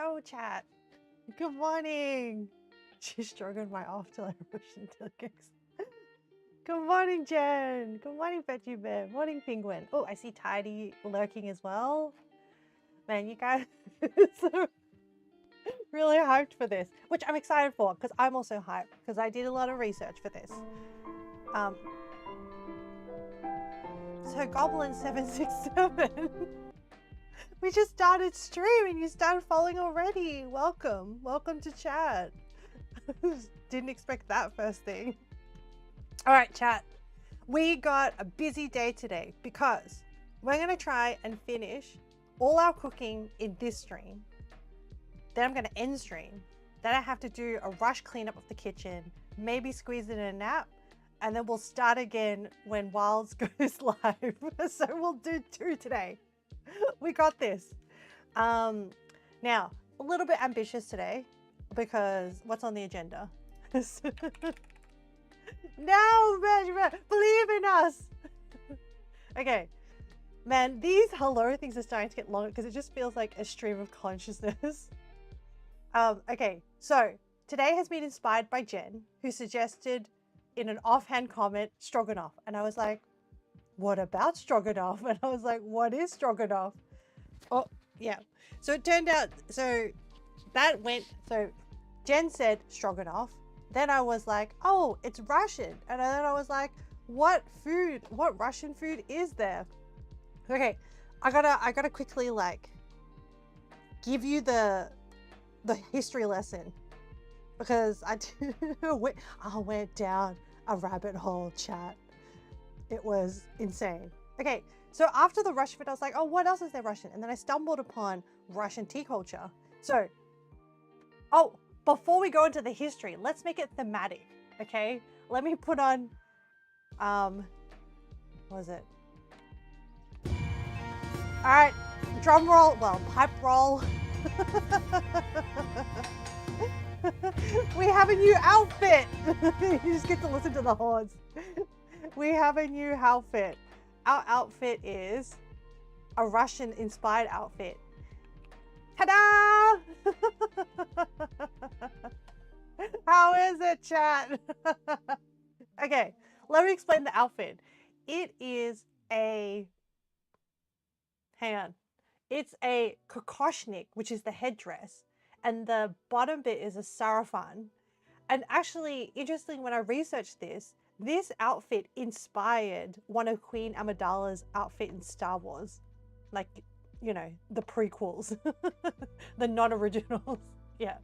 Hello, chat. Good morning. She's struggling my off till I rush into the case. Good morning, Jen. Good morning, Veggie Bear. Morning, Penguin. Oh, I see Tidy lurking as well. Man, you guys are really hyped for this, which I'm excited for because I'm also hyped because I did a lot of research for this. So Goblin 767. We just started streaming. You started following already. Welcome. Welcome to chat. Didn't expect that first thing. All right, chat. We got a busy day today because we're going to try and finish all our cooking in this stream. Then I'm going to end stream. Then I have to do a rush cleanup of the kitchen, maybe squeeze in a nap, and then we'll start again when Wilds goes live. So we'll do 2 today. We got this. Now, a little bit ambitious today because what's on the agenda? No, man, believe in us. Okay, man, these hello things are starting to get longer because it just feels like a stream of consciousness. Okay, so today has been inspired by Jen, who suggested in an offhand comment Stroganoff, and I was like, what about Stroganoff? And I was like, what is Stroganoff? Oh, yeah. So it turned out, so Jen said Stroganoff. Then I was like, oh, it's Russian. And then I was like, what Russian food is there? Okay, I gotta quickly like give you the history lesson because I went down a rabbit hole, chat. It was insane. Okay, so after the Russian food, I was like, oh, what else is there Russian? And then I stumbled upon Russian tea culture. So, oh, before we go into the history, let's make it thematic, okay? Let me put on, what was it? All right, drum roll, well, pipe roll. We have a new outfit. You just get to listen to the horns. We have a new outfit. Our outfit is a Russian-inspired outfit. Ta-da! How is it, chat? Okay, let me explain the outfit. It is a... Hang on. It's a Kokoshnik, which is the headdress, and the bottom bit is a sarafan. And actually, interesting, when I researched this outfit inspired one of Queen Amidala's outfit in Star Wars. Like, you know, the prequels, the non-originals. Yeah.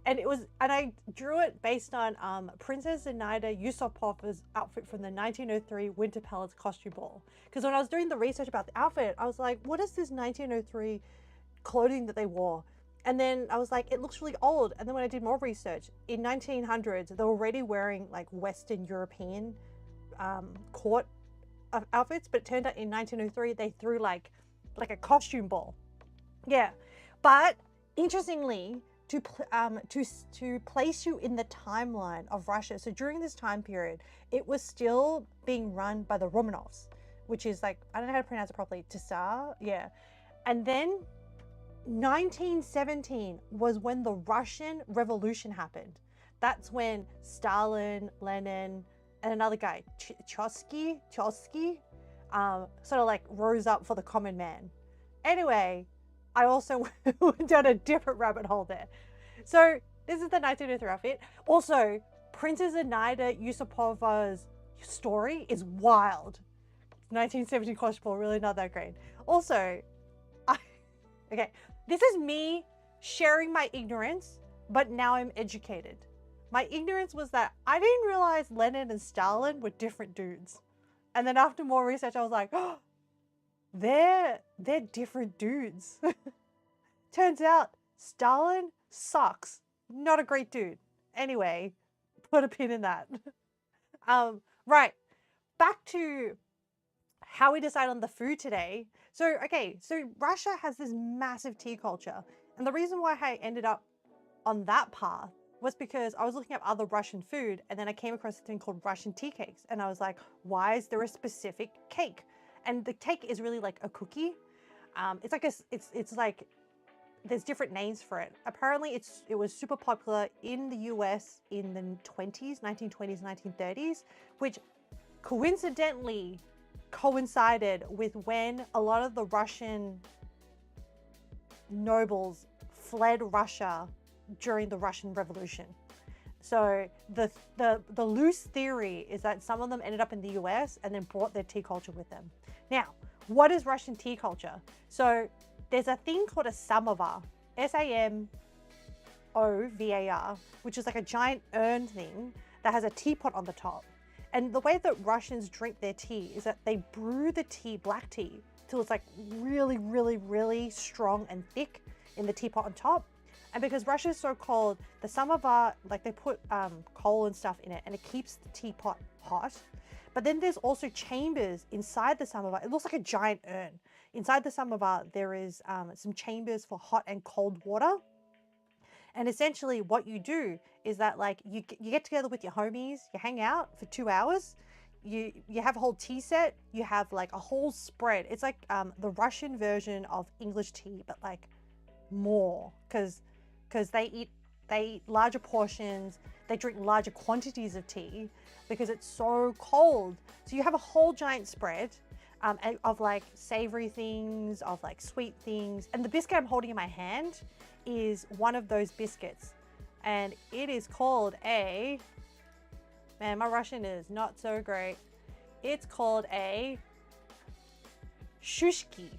And I drew it based on Princess Zinaida Yusupova's outfit from the 1903 Winter Palace Costume Ball. Because when I was doing the research about the outfit, I was like, what is this 1903 clothing that they wore? And then I was like, it looks really old. And then when I did more research, in 1900s, they were already wearing like Western European court outfits. But it turned out in 1903, they threw like a costume ball. Yeah. But interestingly, to place you in the timeline of Russia. So during this time period, it was still being run by the Romanovs, which is like, I don't know how to pronounce it properly, Tsar. Yeah. And then 1917 was when the Russian Revolution happened. That's when Stalin, Lenin, and another guy, Trotsky, sort of like rose up for the common man. Anyway, I also went down a different rabbit hole there. So this is the 1903 outfit. Also, Princess Zinaida Yusupova's story is wild. 1970 costume, really not that great. Also, okay, this is me sharing my ignorance, but now I'm educated. My ignorance was that I didn't realize Lenin and Stalin were different dudes. And then after more research, I was like, oh, they're different dudes. Turns out Stalin sucks. Not a great dude. Anyway, put a pin in that. Right, back to how we decide on the food today. So, okay, so Russia has this massive tea culture. And the reason why I ended up on that path was because I was looking up other Russian food and then I came across a thing called Russian tea cakes. And I was like, why is there a specific cake? And the cake is really like a cookie. It's like there's different names for it. Apparently it was super popular in the US in the 1920s, 1930s, which coincidentally coincided with when a lot of the Russian nobles fled Russia during the Russian Revolution. So the loose theory is that some of them ended up in the US and then brought their tea culture with them. Now, what is Russian tea culture? So there's a thing called a samovar, S-A-M-O-V-A-R, which is like a giant urn thing that has a teapot on the top. And the way that Russians drink their tea is that they brew the tea, black tea, till it's like really, really, really strong and thick in the teapot on top. And because Russia is so cold, the samovar, like they put coal and stuff in it and it keeps the teapot hot. But then there's also chambers inside the samovar. It looks like a giant urn. Inside the samovar, there is some chambers for hot and cold water. And essentially what you do is that like you get together with your homies, you hang out for 2 hours, you have a whole tea set, you have like a whole spread. It's like the Russian version of English tea, but like more, because they eat larger portions, they drink larger quantities of tea because it's so cold. So you have a whole giant spread of like savory things, of like sweet things. And the biscuit I'm holding in my hand is one of those biscuits. And it is called a, man, my Russian is not so great. It's called a shushki.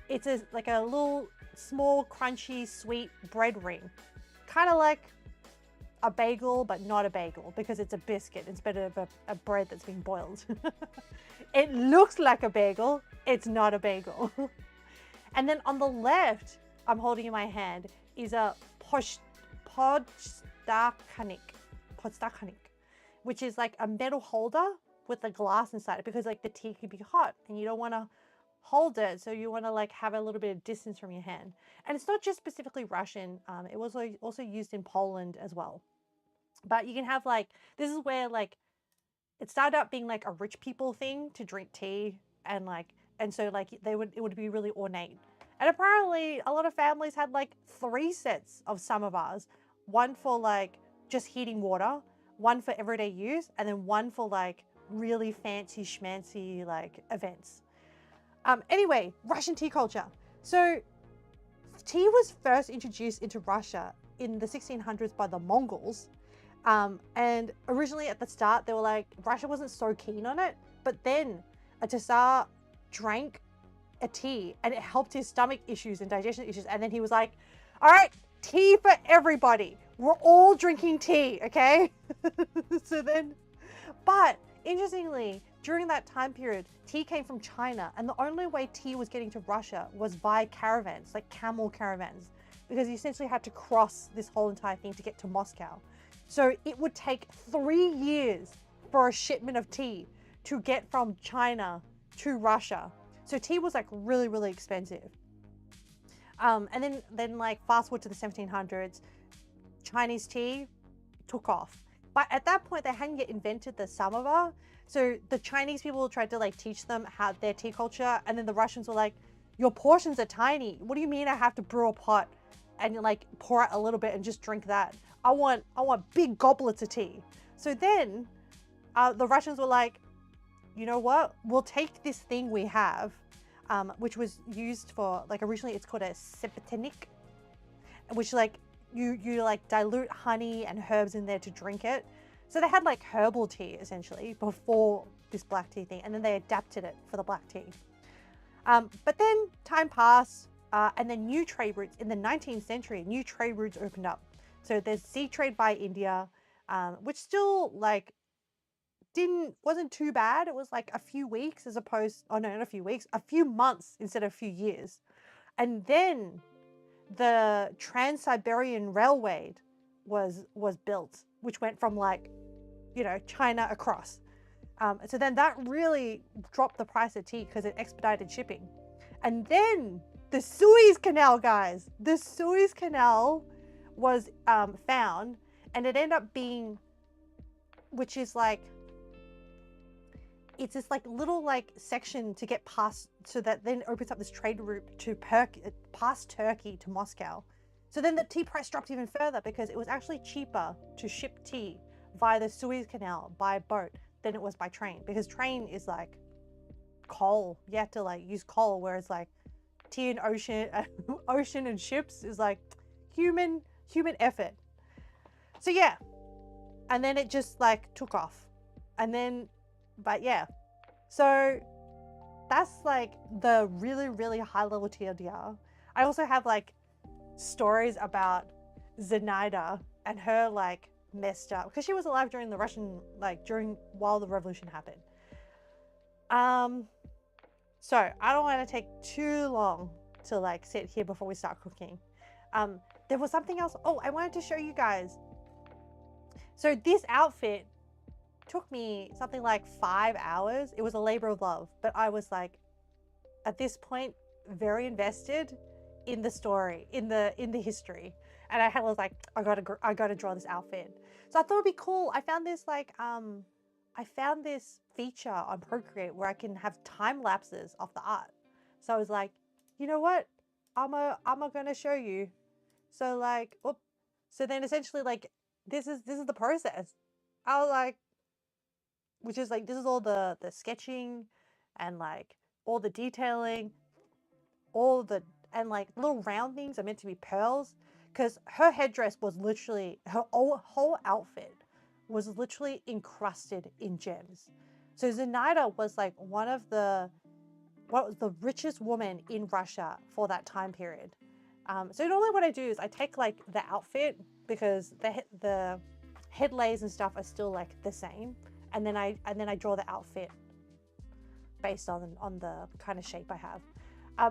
It's like a little small, crunchy, sweet bread ring. Kind of like a bagel, but not a bagel because it's a biscuit instead of a bread that's been boiled. It looks like a bagel. It's not a bagel. And then on the left, I'm holding in my hand, is a podstachanik, which is like a metal holder with a glass inside it because like the tea can be hot and you don't want to hold it, so you want to like have a little bit of distance from your hand. And it's not just specifically Russian, it was also used in Poland as well. But you can have like, this is where like it started out being like a rich people thing to drink tea, and so like it would be really ornate. And apparently a lot of families had like 3 sets of samovars, one for like just heating water, one for everyday use, and then one for like really fancy schmancy like events. Anyway, Russian tea culture. So tea was first introduced into Russia in the 1600s by the Mongols. And originally at the start, they were like, Russia wasn't so keen on it. But then a Tsar drank a tea and it helped his stomach issues and digestion issues. And then he was like, all right, tea for everybody. We're all drinking tea, okay? So then, but interestingly, during that time period, tea came from China, and the only way tea was getting to Russia was by caravans, like camel caravans, because you essentially had to cross this whole entire thing to get to Moscow. So it would take 3 years for a shipment of tea to get from China to Russia. So tea was like really, really expensive. And then like fast forward to the 1700s, Chinese tea took off. But at that point, they hadn't yet invented the samovar. So the Chinese people tried to like teach them how their tea culture. And then the Russians were like, your portions are tiny. What do you mean I have to brew a pot and like pour out a little bit and just drink that? I want big goblets of tea. So then the Russians were like, you know what? We'll take this thing we have, which was used for like, originally it's called a sepetnik, which like you like dilute honey and herbs in there to drink it. So they had like herbal tea essentially before this black tea thing, and then they adapted it for the black tea. But then time passed, and then new trade routes in the 19th century, new trade routes opened up. So there's sea trade by India, which still like wasn't too bad. It was like a few weeks as opposed, oh no, not a few weeks, a few months instead of a few years. And then the Trans-Siberian Railway was built, which went from like, you know, China across. So then that really dropped the price of tea because it expedited shipping. And then the Suez Canal, guys, the Suez Canal was found, and it ended up being, which is like, it's this like little like section to get past, so that then opens up this trade route to past Turkey to Moscow. So then the tea price dropped even further because it was actually cheaper to ship tea via the Suez Canal by boat than it was by train, because train is like coal. You have to like use coal, whereas like tea and ocean and ships is like human effort. So yeah, and then it just like took off, and then, but yeah, so that's like the really high level TLDR. I also have like stories about Zinaida and her like messed up, because she was alive during the Russian, like while the revolution happened. So I don't want to take too long to like sit here before we start cooking. There was something else. Oh, I wanted to show you guys. So this outfit took me something like 5 hours. It was a labor of love, but I was like, at this point, very invested in the story, in the history, and I was like, I gotta draw this outfit. So I thought it'd be cool. I found this like I found this feature on Procreate where I can have time lapses of the art. So I was like, you know what? I'm gonna show you. So like, whoop. So then essentially like this is the process. I was like, which is like, this is all the sketching and like all the detailing, and like little round things are meant to be pearls, because her headdress was literally, her whole outfit was literally encrusted in gems. So Zinaida was like one of the richest woman in Russia for that time period. So normally what I do is I take like the outfit, because the headlays and stuff are still like the same, and then I draw the outfit based on the kind of shape I have.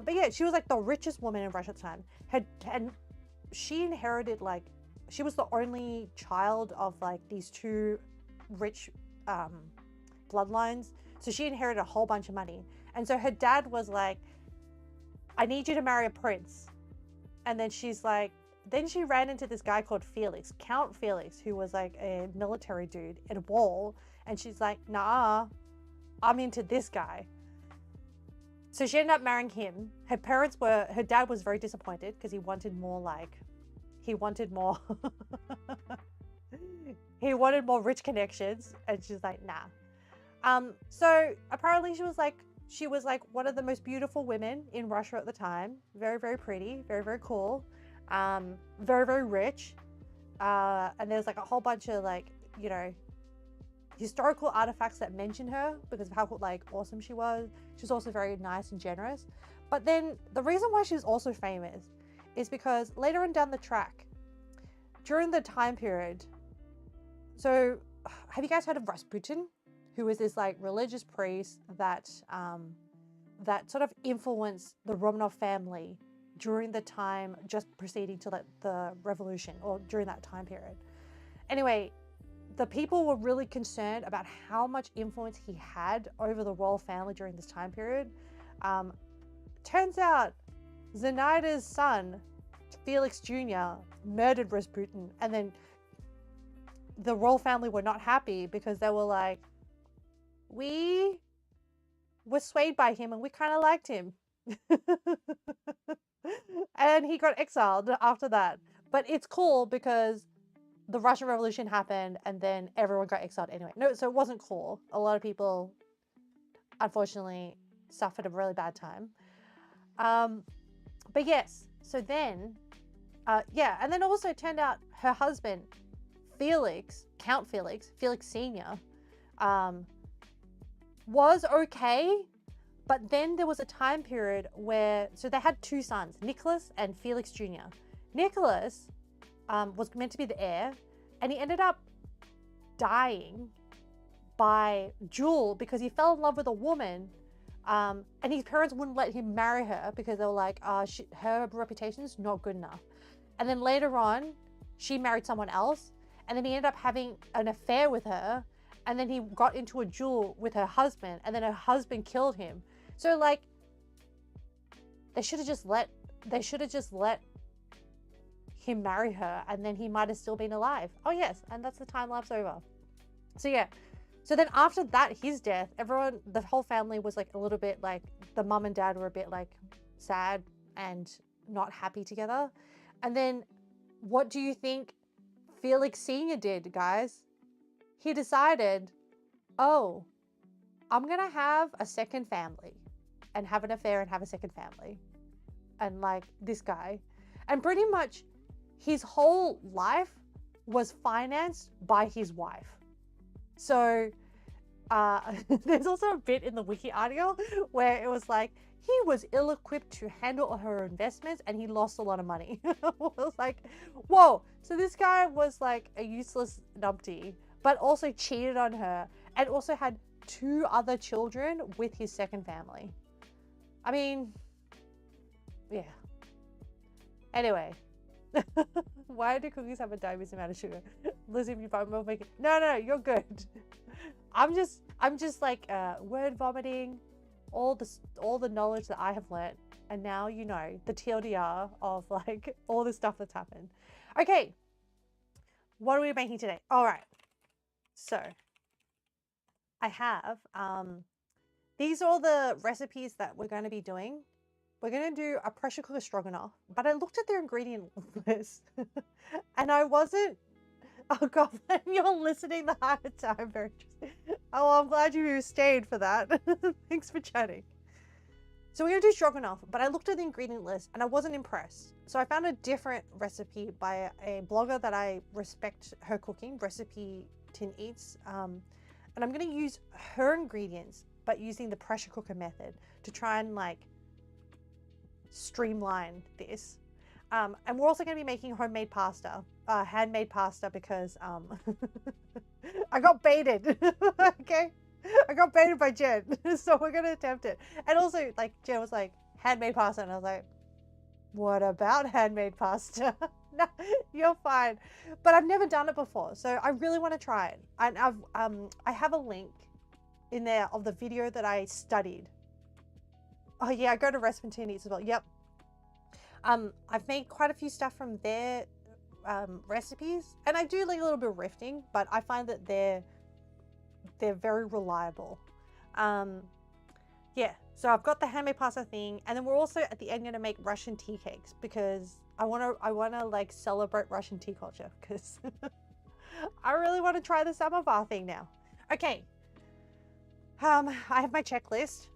But yeah, she was like the richest woman in Russia at the time. And she inherited, like, she was the only child of like these two rich bloodlines. So she inherited a whole bunch of money. And so her dad was like, I need you to marry a prince. And then she's like, then she ran into this guy called Felix, Count Felix, who was like a military dude at a ball. And she's like, nah, I'm into this guy. So she ended up marrying him. Her dad was very disappointed because he wanted more he wanted more rich connections. And she's like, nah. So apparently she was like one of the most beautiful women in Russia at the time. Very, very pretty, very, very cool. Very, very rich. And there's like a whole bunch of like, you know, historical artifacts that mention her because of how like awesome she was. She's also very nice and generous. But then the reason why she's also famous is because later on down the track, during the time period, so have you guys heard of Rasputin, who was this like religious priest that that sort of influenced the Romanov family during the time just preceding to the revolution, or during that time period? Anyway, the people were really concerned about how much influence he had over the royal family during this time period. Turns out Zinaida's son, Felix Jr., murdered Rasputin, and then the royal family were not happy because they were like, we were swayed by him and we kind of liked him. And he got exiled after that. But it's cool because the Russian Revolution happened and then everyone got exiled anyway. No, so it wasn't cool. A lot of people, unfortunately, suffered a really bad time. But yes, so then, yeah, and then also it turned out her husband, Felix, Count Felix, Felix Sr., was okay. But then there was a time period where, so they had two sons, Nicholas and Felix Jr. Nicholas was meant to be the heir, and he ended up dying by duel because he fell in love with a woman, and his parents wouldn't let him marry her because they were like, her reputation is not good enough. And then later on, she married someone else, and then he ended up having an affair with her, and then he got into a duel with her husband, and then her husband killed him. So like, they should have just let him marry her, and then he might have still been alive. Oh yes, and that's the time lapse over. So yeah, So then after that, his death, everyone, the whole family was like a little bit like, the mum and dad were a bit like sad and not happy together. And then what do you think Felix Sr. did, guys? He decided, oh, I'm going to have a second family and have an affair and have a second family. And like this guy. And pretty much his whole life was financed by his wife. So there's also a bit in the wiki article where it was like, he was ill-equipped to handle her investments and he lost a lot of money. I was like, whoa. So this guy was like a useless numpty, but also cheated on her and also had 2 other children with his second family. I mean, yeah. Anyway. Why do cookies have a diabetes amount of sugar? Listen, if I'm making... No, you're good. I'm just like word vomiting all the knowledge that I have learnt, and now you know the TLDR of like all the stuff that's happened. Okay, what are we making today? All right, so I have these are all the recipes that we're going to be doing. We're going to do a pressure cooker stroganoff, but I looked at their ingredient list and I wasn't... Oh God, you're listening the whole time. Very interesting. Oh, well, I'm glad you stayed for that. Thanks for chatting. So we're going to do stroganoff, but I looked at the ingredient list and I wasn't impressed. So I found a different recipe by a blogger that I respect her cooking, Recipe Tin Eats. And I'm going to use her ingredients, but using the pressure cooker method to try and like streamline this. And we're also going to be making homemade pasta, handmade pasta, because I got baited. Okay, I got baited by Jen, so we're going to attempt it. And also, like, Jen was like, handmade pasta, and I was like, what about handmade pasta? No, you're fine. But I've never done it before, so I really want to try it. And I have a link in there of the video that I studied. Oh yeah, I go to Recipe Tin Eats as well. Yep. I've made quite a few stuff from their recipes, and I do like a little bit of rifting, but I find that they're very reliable. Yeah, so I've got the handmade pasta thing, and then we're also at the end going to make Russian tea cakes, because I want to like celebrate Russian tea culture, because I really want to try the samovar thing now. Okay, I have my checklist,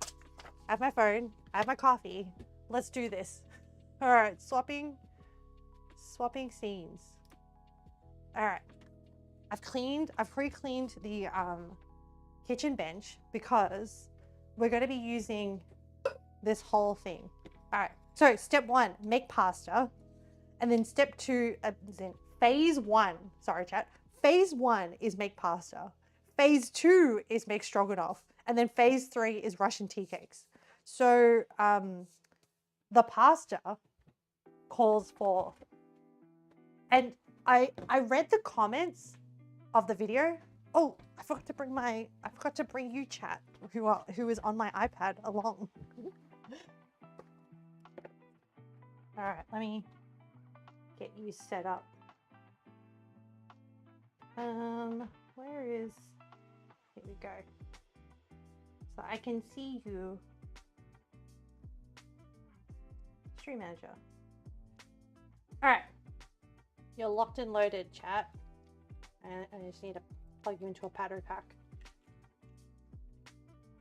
I have my phone, I have my coffee. Let's do this. All right, swapping scenes. All right, I've pre-cleaned the kitchen bench because we're going to be using this whole thing. All right, so step 1, make pasta. And then step 2, phase 1, sorry chat. Phase 1 is make pasta. Phase 2 is make stroganoff. And then phase 3 is Russian tea cakes. So the pasta calls for, and I read the comments of the video. Oh, I forgot to bring you, chat, who is on my iPad along. All right, let me get you set up. Where is, here we go. So I can see you. Stream manager. All right, you're locked and loaded, chat. And I just need to plug you into a battery pack.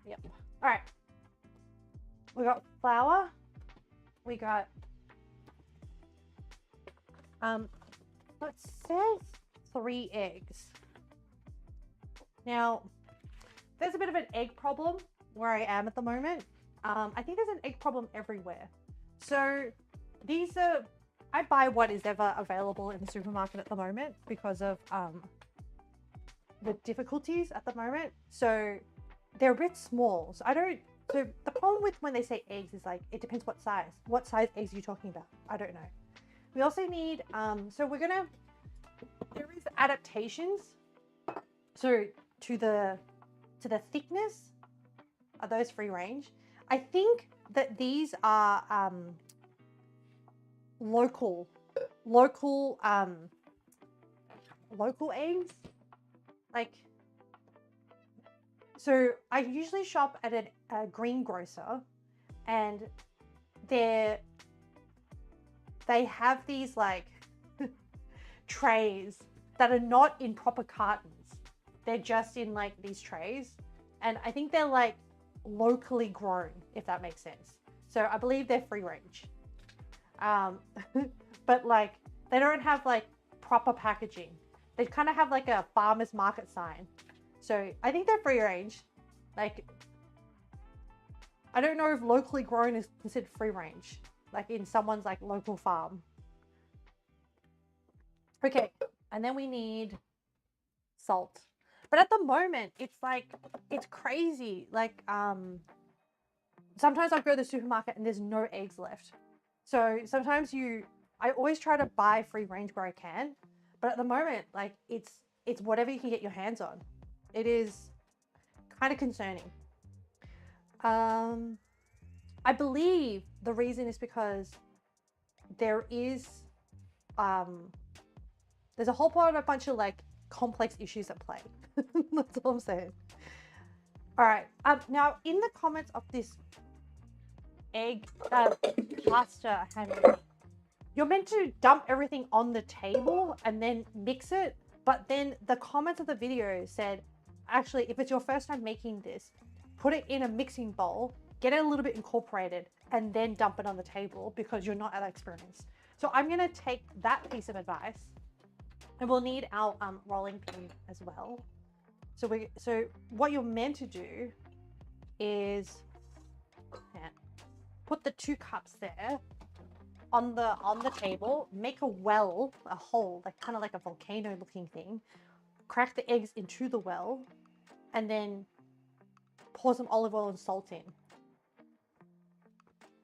Yep. All right. We got flour. We got it says 3 eggs. Now, there's a bit of an egg problem where I am at the moment. I think there's an egg problem everywhere. So these are, I buy what is ever available in the supermarket at the moment because of the difficulties at the moment. So they're a bit small. So so the problem with when they say eggs is like, it depends what size. What size eggs are you talking about? I don't know. We also need, so there is adaptations. So to the thickness of those free range. I think that these are local eggs. Like, So I usually shop at a greengrocer, and they have these like trays that are not in proper cartons. They're just in like these trays, and I think they're like locally grown, if that makes sense. So I believe they're free range. But like they don't have like proper packaging. They kind of have like a farmer's market sign. So I think they're free range. Like, I don't know if locally grown is considered free range, like in someone's like local farm. Okay, and then we need salt. But at the moment, it's like, it's crazy. Like, sometimes I'll go to the supermarket and there's no eggs left. So sometimes I always try to buy free range where I can. But at the moment, like it's whatever you can get your hands on. It is kind of concerning. I believe the reason is because there is, there's a whole bunch of like complex issues at play. That's all I'm saying. All right. Now in the comments of this egg pasta hamburger, you're meant to dump everything on the table and then mix it. But then the comments of the video said, actually, if it's your first time making this, put it in a mixing bowl, get it a little bit incorporated, and then dump it on the table because you're not that experienced. So I'm going to take that piece of advice, and we'll need our rolling pin as well. So what you're meant to do is put the 2 cups there on the table, make a well, a hole, like kind of like a volcano looking thing, crack the eggs into the well, and then pour some olive oil and salt in.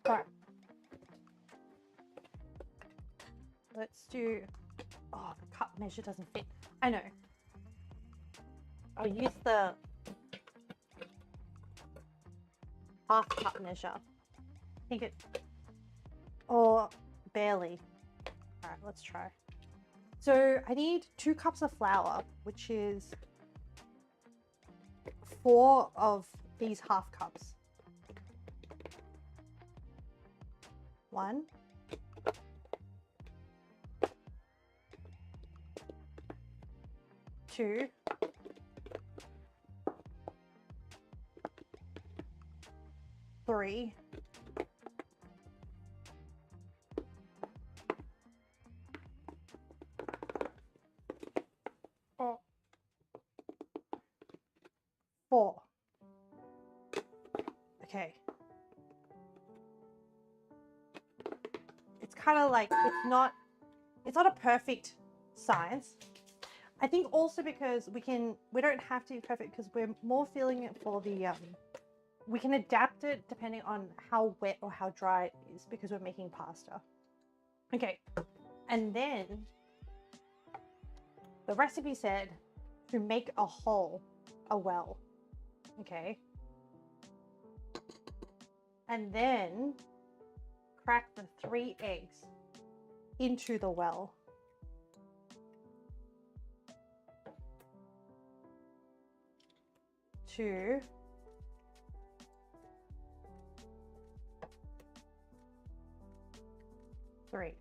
All right. Let's do, oh, the cup measure doesn't fit. I know. I'll use the half cup measure. I think it, or barely. All right, let's try. So I need 2 cups of flour, which is 4 of these half cups. 1, 2, 3, 4. Okay. It's kind of like, it's not a perfect science. I think also because we don't have to be perfect because we're more feeling it for the, we can adapt it depending on how wet or how dry it is because we're making pasta. Okay. And then the recipe said to make a hole, a well. Okay. And then crack the 3 eggs into the well. Two. 3.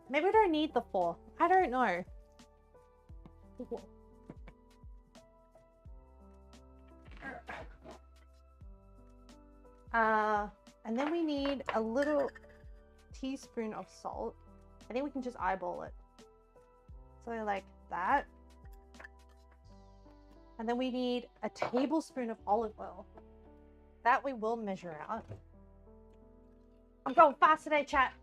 Maybe we don't need the 4. I don't know. And then we need a little teaspoon of salt. I think we can just eyeball it. So like that. And then we need a tablespoon of olive oil. That we will measure out. I'm going fast today, chat.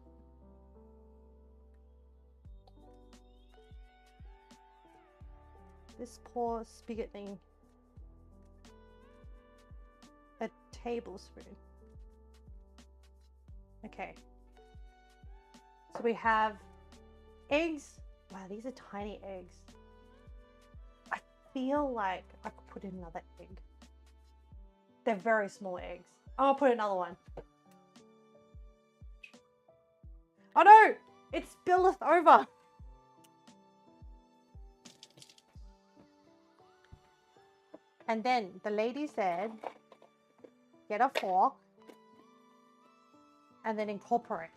This poor spigot thing. A tablespoon. Okay. So we have eggs. Wow, these are tiny eggs. I feel like I could put in another egg. They're very small eggs. I'll put another one. Oh no! It spilleth over. And then the lady said, get a fork and then incorporate.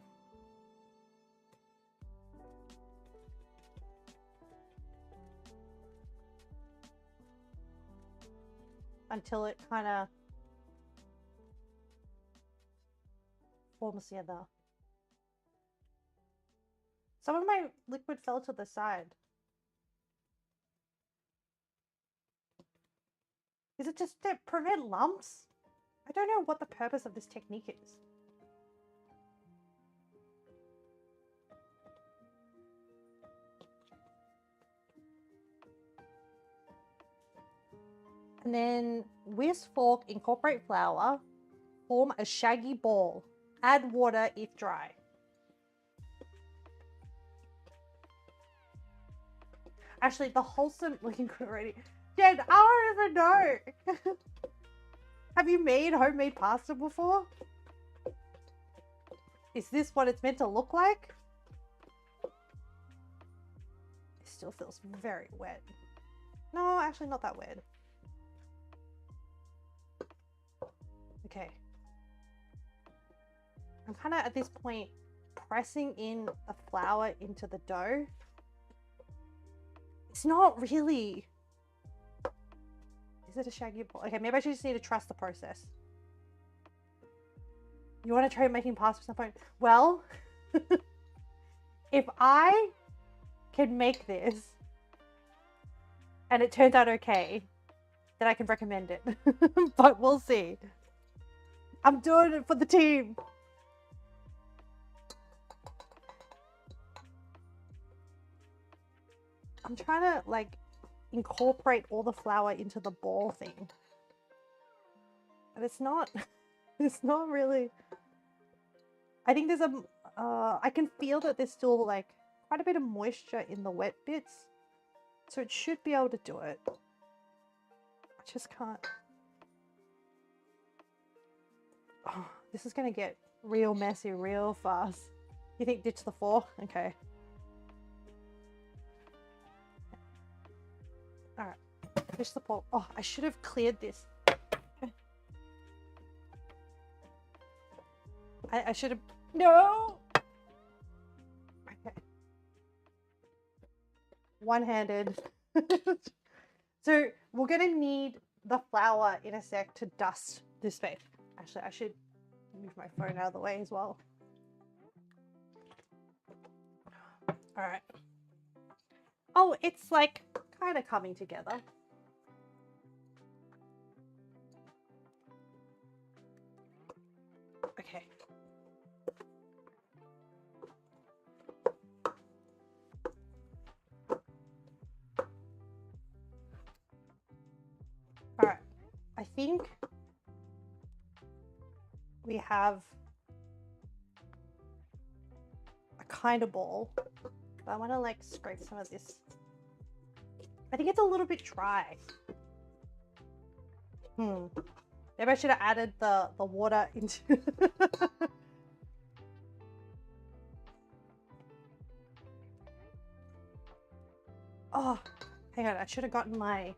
Until it kind of forms together. Some of my liquid fell to the side. Is it just to prevent lumps? I don't know what the purpose of this technique is. And then whisk fork, incorporate flour, form a shaggy ball. Add water if dry. Actually, the wholesome looking good already. Jen, I don't even know. Have you made homemade pasta before? Is this what it's meant to look like? It still feels very wet. No, actually not that wet. Okay. I'm kind of at this point pressing in the flour into the dough. It's not really. Is it a shaggy ball? Okay, maybe I just need to trust the process. You want to try making pasta at some point? Well, if I can make this and it turns out okay, then I can recommend it. But we'll see. I'm doing it for the team. I'm trying to like incorporate all the flour into the ball thing. And it's not really. I think there's I can feel that there's still like quite a bit of moisture in the wet bits. So it should be able to do it. I just can't. Oh, this is gonna get real messy real fast. You think ditch the fork? Okay. Alright. Ditch the fork. Oh, I should have cleared this. I should have. No! Okay. One-handed. So we're gonna need the flour in a sec to dust this space. Actually, I should move my phone out of the way as well. All right. Oh, it's like kind of coming together. Okay. All right. I think we have a kind of ball, but I want to like scrape some of this. I think it's a little bit dry. Maybe I should have added the water into. Oh, hang on, I should have gotten my.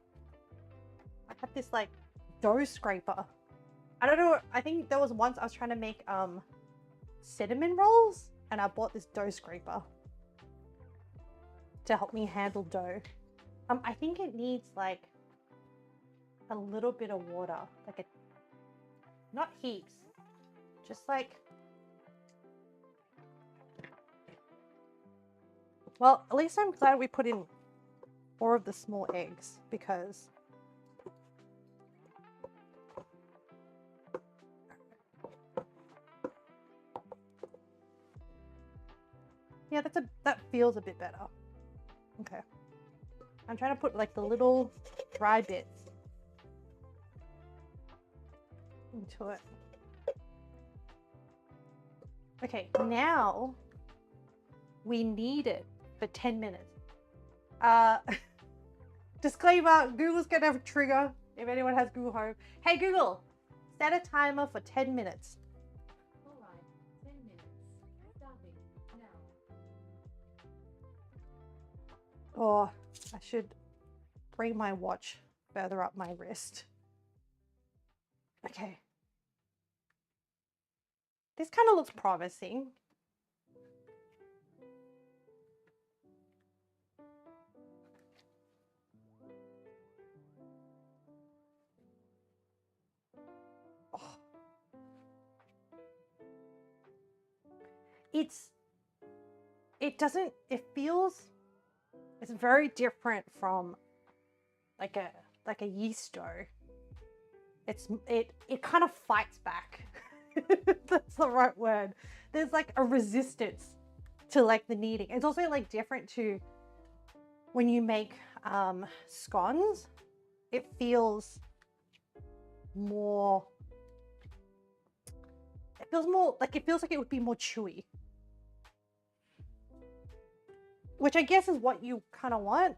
I had this like dough scraper. I don't know, I think there was once I was trying to make cinnamon rolls and I bought this dough scraper to help me handle dough. I think it needs like a little bit of water, like a, not heaps, just like, well, at least I'm glad we put in 4 of the small eggs because yeah, that feels a bit better. Okay. I'm trying to put like the little dry bits into it. Okay, now we need it for 10 minutes. Disclaimer, Google's gonna have a trigger if anyone has Google Home. Hey Google, set a timer for 10 minutes. Alright, 10 minutes. Starting now. Oh, I should bring my watch further up my wrist. Okay. This kind of looks promising. Oh. It's very different from like a yeast dough. It kind of fights back. That's the right word. There's like a resistance to like the kneading. It's also like different to when you make scones. It feels more like it would be more chewy, which I guess is what you kind of want.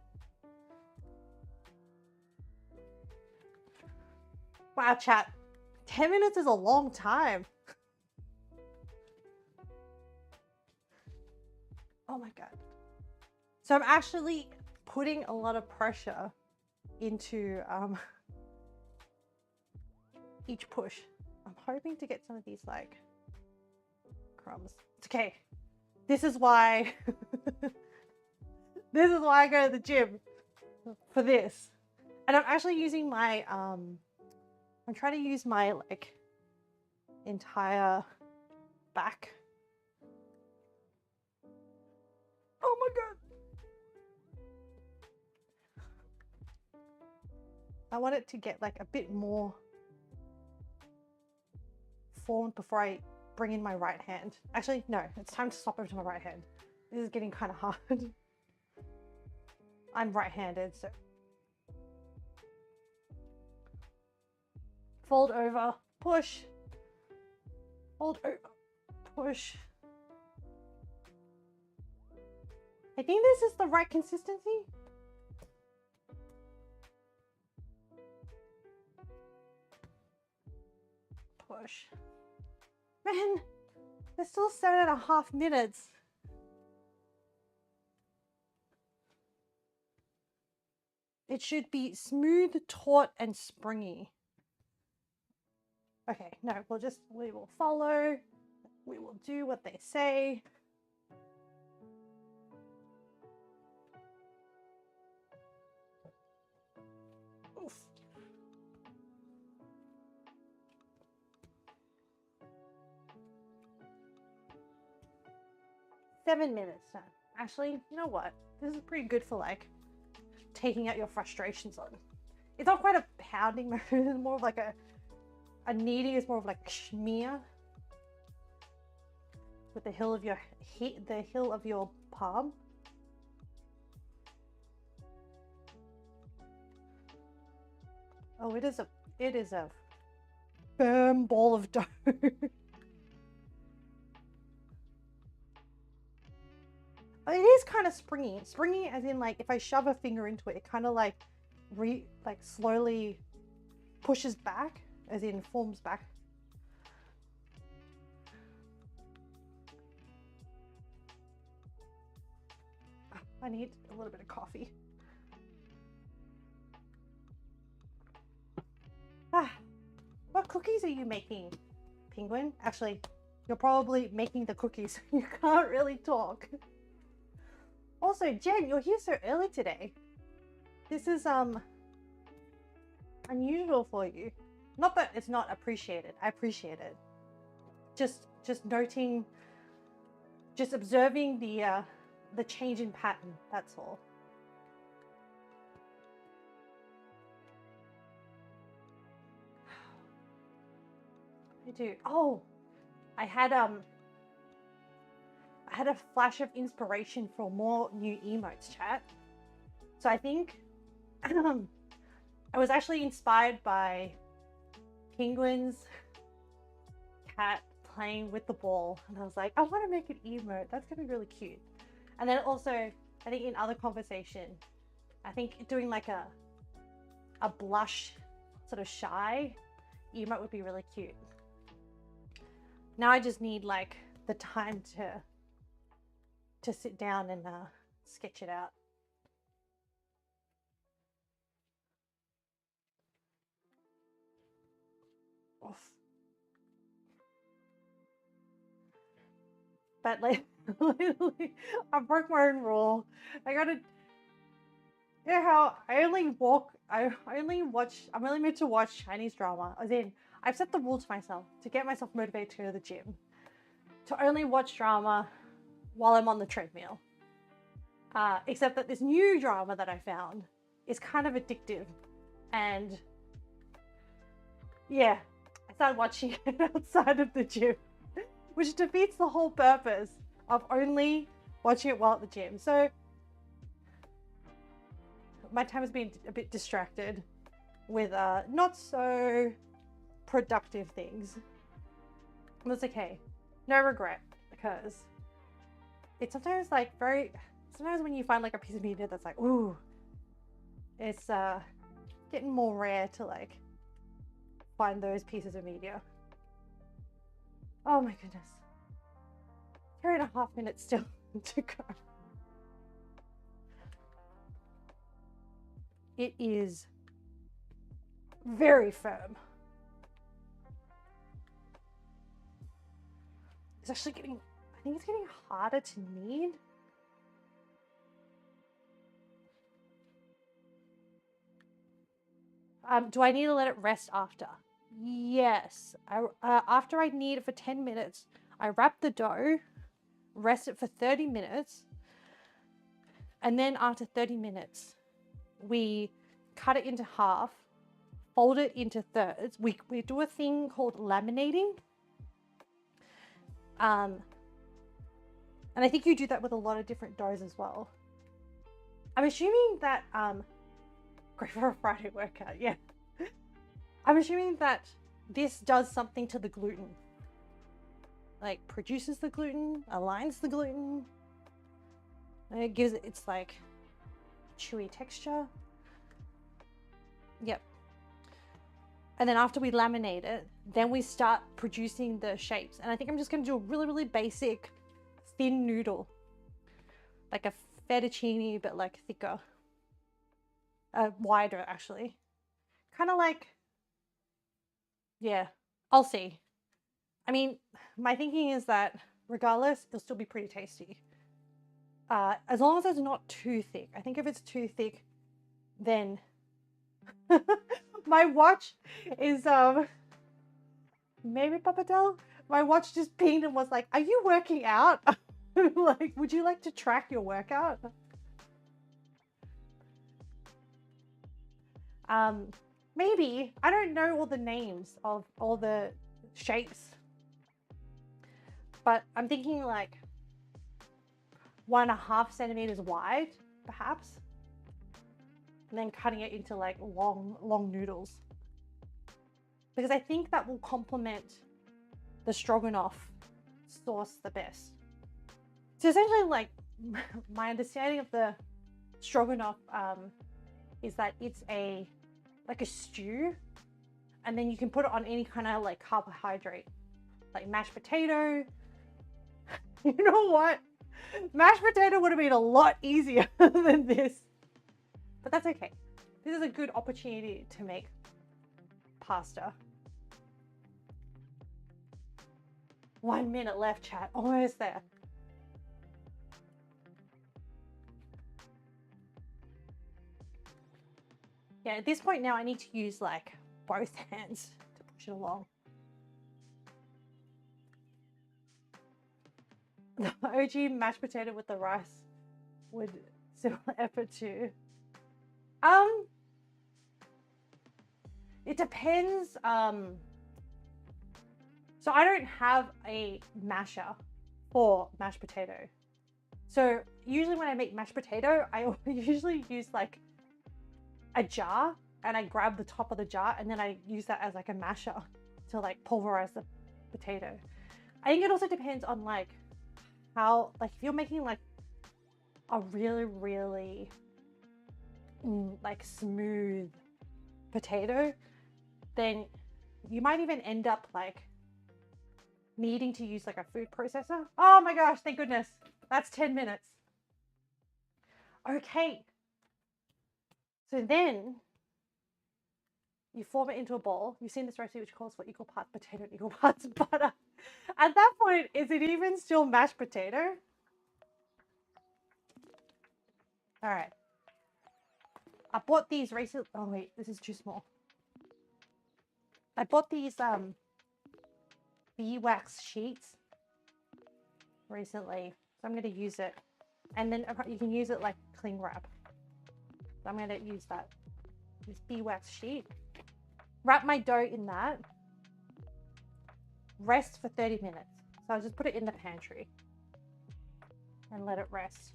Wow, chat, 10 minutes is a long time. Oh my god. So I'm actually putting a lot of pressure into each push. I'm hoping to get some of these like crumbs. It's okay. This is why this is why I go to the gym, for this. And I'm actually using my I'm trying to use my like entire back. Oh my god. I want it to get like a bit more formed before I bring in my right hand. Actually, no, it's time to swap over to my right hand. This is getting kind of hard. I'm right-handed, so fold over, push, fold over, push. I think this is the right consistency. Push. Man, there's still 7.5 minutes. It should be smooth, taut, and springy. Okay, no, we will follow. We will do what they say. Oof. Seven minutes done. Actually, you know what? This is pretty good for like taking out your frustrations on. It's not quite a pounding motion, it's more of like a kneading, is more of like schmear with the heel of your palm. Oh, it is a firm ball of dough. It is kind of springy. Springy as in like if I shove a finger into it, it kind of like slowly pushes back, as in forms back. I need a little bit of coffee. What cookies are you making, Penguin? Actually, you're probably making the cookies. You can't really talk. Also, Jen, you're here so early today. This is unusual for you. Not that it's not appreciated. I appreciate it. Just noting, just observing the change in pattern. That's all. I do. Oh, I had a flash of inspiration for more new emotes, chat. So I think I was actually inspired by Penguin's cat playing with the ball, and I was like, I want to make an emote. That's gonna be really cute. And then also, I think in other conversation, I think doing like a blush, sort of shy emote would be really cute. Now I just need like the time to sit down and sketch it out. but like literally, I broke my own rule. I gotta. You know how I only walk. I only watch. I'm only meant to watch Chinese drama. As in, I've set the rule to myself to get myself motivated to go to the gym, to only watch drama while I'm on the treadmill. Except that this new drama that I found is kind of addictive, and yeah, I started watching it outside of the gym, which defeats the whole purpose of only watching it while at the gym. So my time has been a bit distracted with not so productive things. But it's okay. No regret, because it's sometimes like sometimes when you find like a piece of media that's like, ooh, it's getting more rare to like find those pieces of media. Oh my goodness. 3.5 minutes still to go. It is very firm. It's actually getting, I think it's getting harder to knead. Do I need to let it rest after? Yes. After I knead it for 10 minutes, I wrap the dough, rest it for 30 minutes, and then after 30 minutes, we cut it into half, fold it into thirds. We do a thing called laminating. And I think you do that with a lot of different doughs as well. I'm assuming that, great for a Friday workout, yeah. I'm assuming that this does something to the gluten. Like produces the gluten, aligns the gluten. And it gives it its like chewy texture. Yep. And then after we laminate it, then we start producing the shapes. And I think I'm just going to do a really, really basic thin noodle. Like a fettuccine, but like thicker. Wider, actually. Kind of like, yeah, I'll see. I mean, my thinking is that regardless, it'll still be pretty tasty. As long as it's not too thick. I think if it's too thick, then my watch is maybe Papadel. My watch just pinged and was like, "Are you working out? Like, would you like to track your workout?" Maybe. I don't know all the names of all the shapes, but I'm thinking like 1.5 centimeters wide, perhaps, and then cutting it into like long noodles, because I think that will complement the stroganoff sauce the best. So essentially, like, my understanding of the stroganoff is that it's like a stew, and then you can put it on any kind of like carbohydrate, like mashed potato. You know what? Mashed potato would have been a lot easier than this, but that's okay. This is a good opportunity to make pasta. 1 minute left, chat. Almost there. Yeah, at this point now I need to use like both hands to push it along. The OG mashed potato with the rice would similar effort too. It depends. So I don't have a masher for mashed potato. So usually when I make mashed potato, I usually use like a jar, and I grab the top of the jar, and then I use that as like a masher to like pulverize the potato. I think it also depends on like how, like if you're making like a really, really like smooth potato, then you might even end up like needing to use like a food processor. Oh my gosh, thank goodness. That's 10 minutes. Okay. So then you form it into a ball. You've seen this recipe which calls for equal parts potato and equal parts butter. At that point, is it even still mashed potato? All right. I bought these recently. Oh wait, this is too small. I bought these beeswax sheets recently, so I'm going to use it, and then you can use it like cling wrap. So I'm going to use this beeswax sheet, wrap my dough in that, rest for 30 minutes. So I'll just put it in the pantry and let it rest.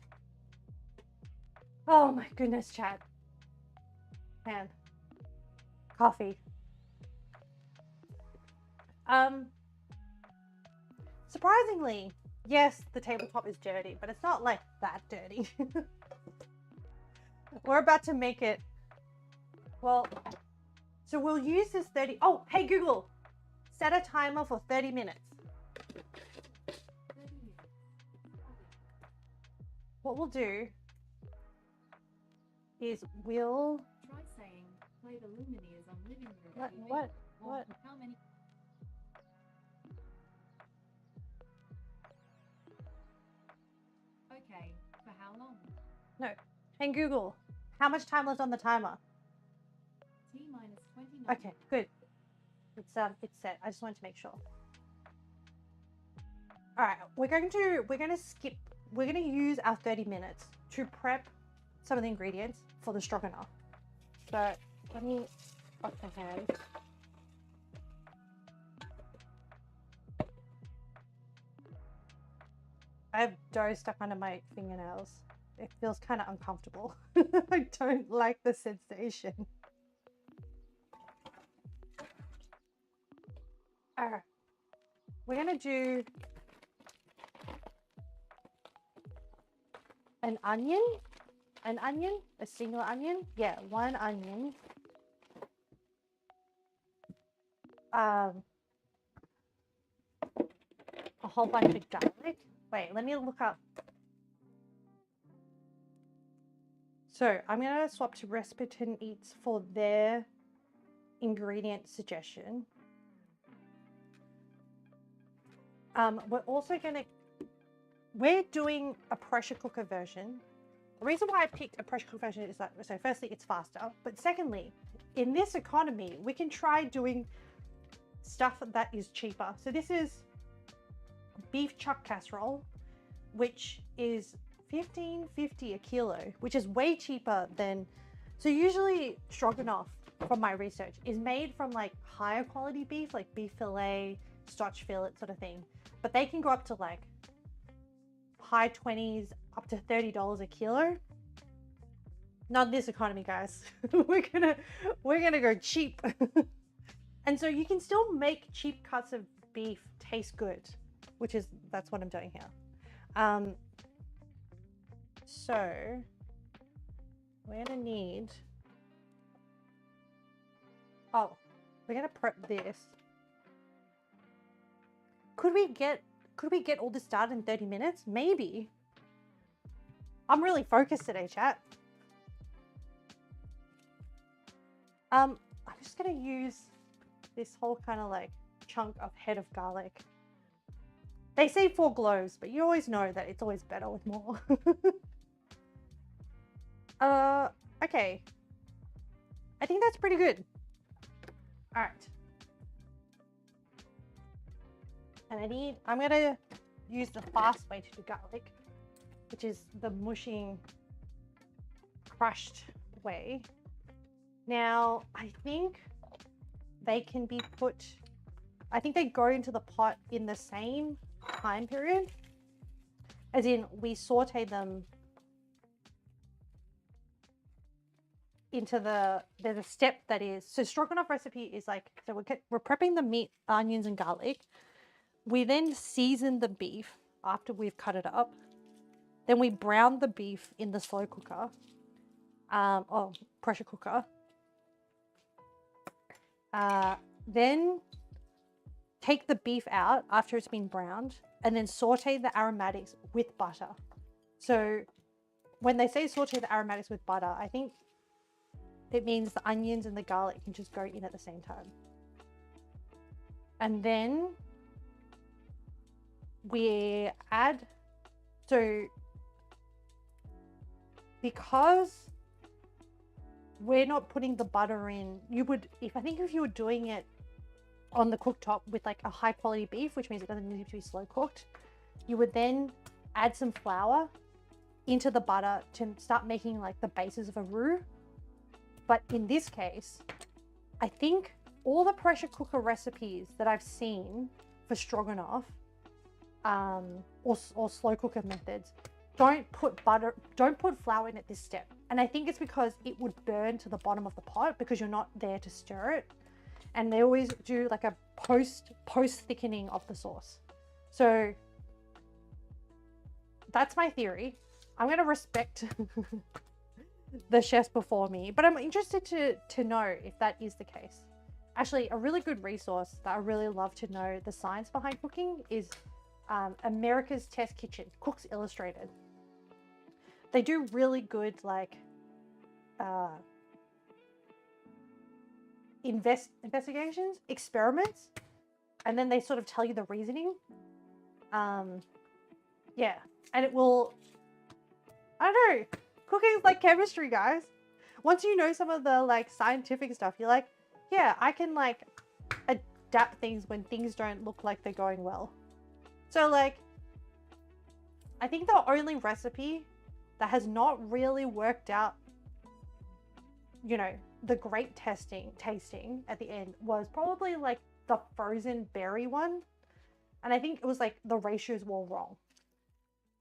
Oh my goodness, chat. Man, coffee. Surprisingly, yes, the tabletop is dirty, but it's not like that dirty. We're about to make it, well, so we'll use this 30, oh, hey Google, set a timer for 30 minutes. 30 minutes. Starting. What we'll do is we'll, Try saying, play the Lumineers on living room. what? Or how many? Okay, for how long? No, hey Google, how much time left on the timer? T minus 29. Okay, good. It's set. I just wanted to make sure. All right, we're going to use our 30 minutes to prep some of the ingredients for the stroganoff. So let me wash my hands. I have dough stuck under my fingernails. It feels kind of uncomfortable. I don't like the sensation. All right, we're gonna do an onion, a single onion. Yeah, one onion. A whole bunch of garlic. Wait, let me look up. So I'm gonna swap to Rasputin Eats for their ingredient suggestion. We're doing a pressure cooker version. The reason why I picked a pressure cooker version is that, so firstly, it's faster, but secondly, in this economy, we can try doing stuff that is cheaper. So this is beef chuck casserole, which is $15.50 a kilo, which is way cheaper than, so usually stroganoff, from my research, is made from like higher quality beef, like beef fillet, Scotch fillet sort of thing, but they can go up to like high 20s up to $30 a kilo. Not this economy, guys. we're gonna go cheap. And so you can still make cheap cuts of beef taste good, that's what I'm doing here. So we're gonna need, we're gonna prep this. Could we get all this started in 30 minutes? Maybe. I'm really focused today, chat. I'm just gonna use this whole kind of like chunk of head of garlic. They say 4 cloves, but you always know that it's always better with more. Okay. I think that's pretty good. All right. And I'm gonna use the fast way to do garlic, which is the mushing, crushed way. Now, I think they can be put, I think they go into the pot in the same time period, as in we saute them into there's a step that is, so stroganoff recipe is like, so we're prepping the meat, onions and garlic. We then season the beef after we've cut it up. Then we brown the beef in the slow cooker, or pressure cooker. Then take the beef out after it's been browned and then saute the aromatics with butter. So when they say saute the aromatics with butter, I think it means the onions and the garlic can just go in at the same time. And then we add, so because we're not putting the butter in, you would, if I think if you were doing it on the cooktop with like a high quality beef, which means it doesn't need to be slow cooked, you would then add some flour into the butter to start making like the bases of a roux. But in this case, I think all the pressure cooker recipes that I've seen for stroganoff, or slow cooker methods, don't put flour in at this step. And I think it's because it would burn to the bottom of the pot because you're not there to stir it. And they always do like a post thickening of the sauce. So that's my theory. I'm going to respect the chefs before me, but I'm interested to know if that is the case. Actually, a really good resource that I really love to know the science behind cooking is America's Test Kitchen, Cooks Illustrated. They do really good like investigations, experiments, and then they sort of tell you the reasoning. Yeah, and it will, I don't know, cooking is like chemistry, guys. Once you know some of the like scientific stuff, you're like, yeah, I can like adapt things when things don't look like they're going well. So like, I think the only recipe that has not really worked out, you know, the great tasting at the end was probably like the frozen berry one. And I think it was like the ratios were wrong.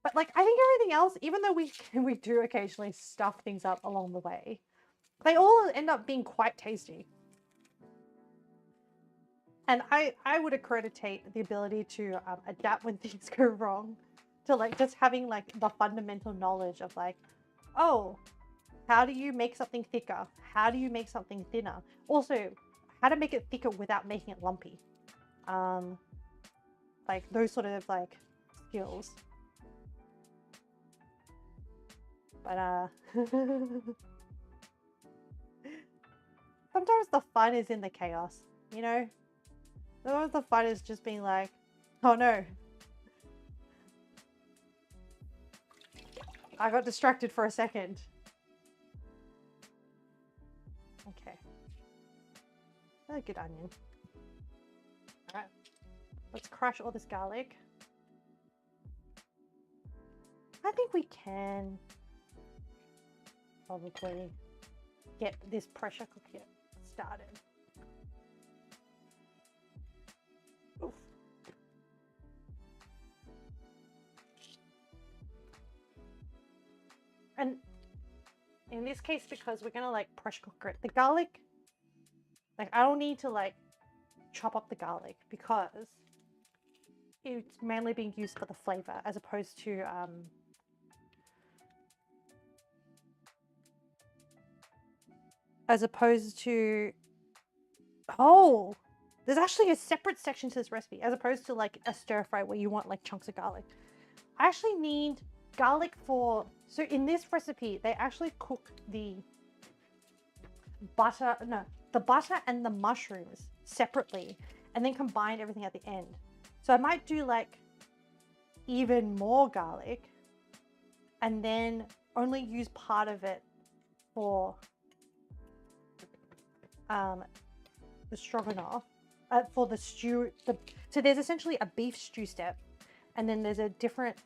But like, I think everything else, even though we do occasionally stuff things up along the way, they all end up being quite tasty. And I would accreditate the ability to adapt when things go wrong to like just having like the fundamental knowledge of like, oh, how do you make something thicker? How do you make something thinner? Also, how to make it thicker without making it lumpy. Like those sort of like skills. But sometimes the fun is in the chaos, you know? Sometimes the fun is just being like, oh no. I got distracted for a second. Okay. Really good onion. Alright. Let's crush all this garlic. I think we can probably get this pressure cooker started. Oof. And in this case, because we're gonna like pressure cooker it, the garlic, like I don't need to like chop up the garlic because it's mainly being used for the flavor as opposed to oh, there's actually a separate section to this recipe as opposed to like a stir fry where you want like chunks of garlic. I actually need garlic for, so in this recipe they actually cook the butter and the mushrooms separately and then combine everything at the end. So I might do like even more garlic and then only use part of it for the stroganoff, for the stew. So there's essentially a beef stew step, and then there's a different,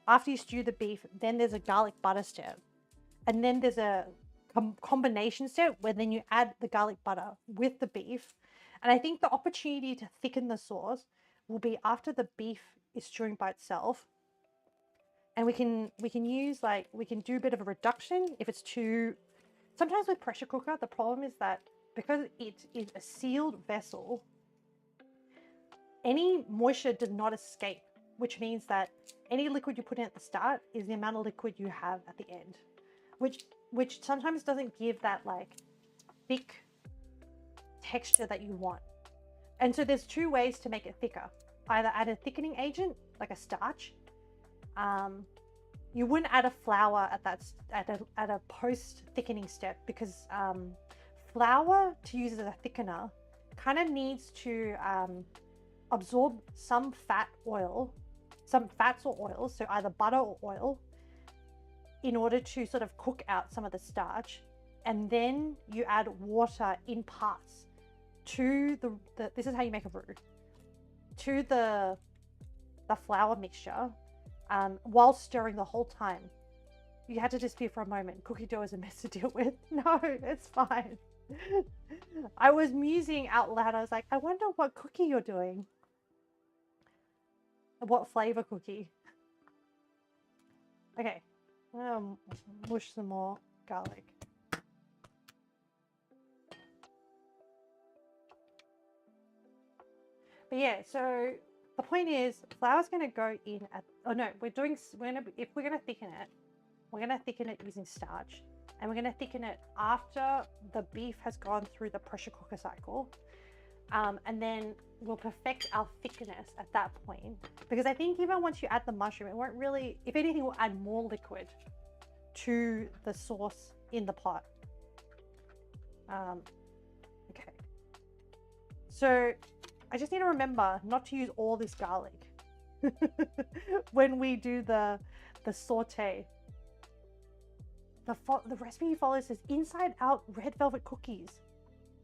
after you stew the beef, then there's a garlic butter step, and then there's a combination step where then you add the garlic butter with the beef. And I think the opportunity to thicken the sauce will be after the beef is stewing by itself, and we can use like, we can do a bit of a reduction if it's too. Sometimes with pressure cooker, the problem is that because it is a sealed vessel, any moisture does not escape, which means that any liquid you put in at the start is the amount of liquid you have at the end, which sometimes doesn't give that like thick texture that you want. And so there's two ways to make it thicker. Either add a thickening agent, like a starch. You wouldn't add a flour at a post thickening step because flour to use as a thickener kind of needs to absorb some fat oil some fats or oils, so either butter or oil, in order to sort of cook out some of the starch. And then you add water in parts to the this is how you make a roux, to the flour mixture, while stirring the whole time. You had to disappear for a moment. Cookie dough is a mess to deal with. No, it's fine. I was musing out loud. I was like, I wonder what cookie you're doing. What flavor cookie? Okay, I'm gonna mush some more garlic. But yeah, so the point is, flour's gonna go in at. Oh no, if we're gonna thicken it, we're gonna thicken it using starch, and we're gonna thicken it after the beef has gone through the pressure cooker cycle, and then we'll perfect our thickness at that point. Because I think even once you add the mushroom, it won't really. If anything, will add more liquid to the sauce in the pot. Okay. So I just need to remember not to use all this garlic when we do the saute. The recipe follows says inside out red velvet cookies.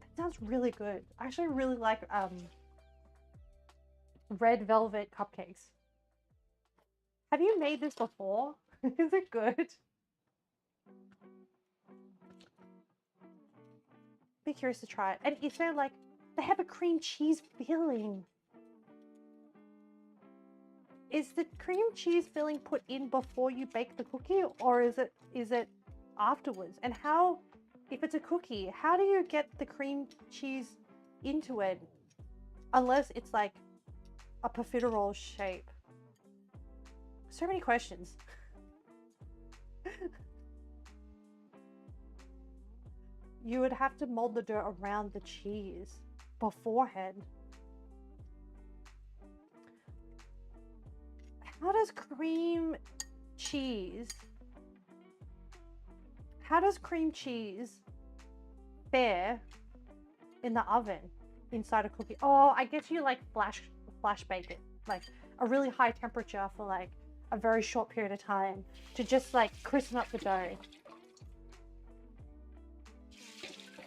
That sounds really good. I actually really like red velvet cupcakes. Have you made this before? Is it good? Be curious to try it. And is there like, they have a cream cheese filling. Is the cream cheese filling put in before you bake the cookie, or is it afterwards? And how, if it's a cookie, how do you get the cream cheese into it? Unless it's like a profiterole shape. So many questions. You would have to mold the dough around the cheese beforehand. How does cream cheese fare in the oven inside a cookie? Oh, I guess you like flash bake it, like a really high temperature for like a very short period of time to just like crispen up the dough.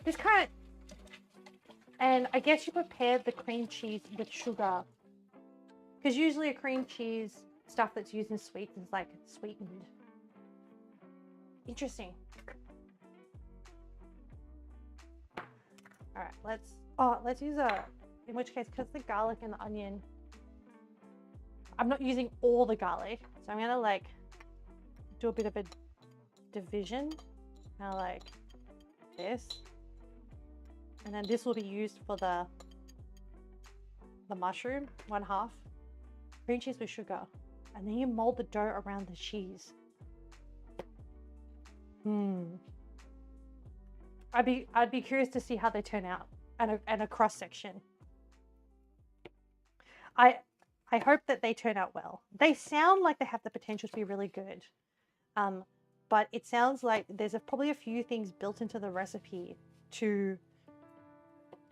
This kind of, and I guess you prepare the cream cheese with sugar, because usually a cream cheese stuff that's used in sweets is like sweetened. Interesting. All right, let's use in which case, because the garlic and the onion, I'm not using all the garlic, so I'm gonna like do a bit of a division, kind of like this. And then this will be used for the mushroom, 1/2. Cream cheese with sugar. And then you mold the dough around the cheese. I'd be curious to see how they turn out, and a cross section. I hope that they turn out well. They sound like they have the potential to be really good. But it sounds like there's probably a few things built into the recipe to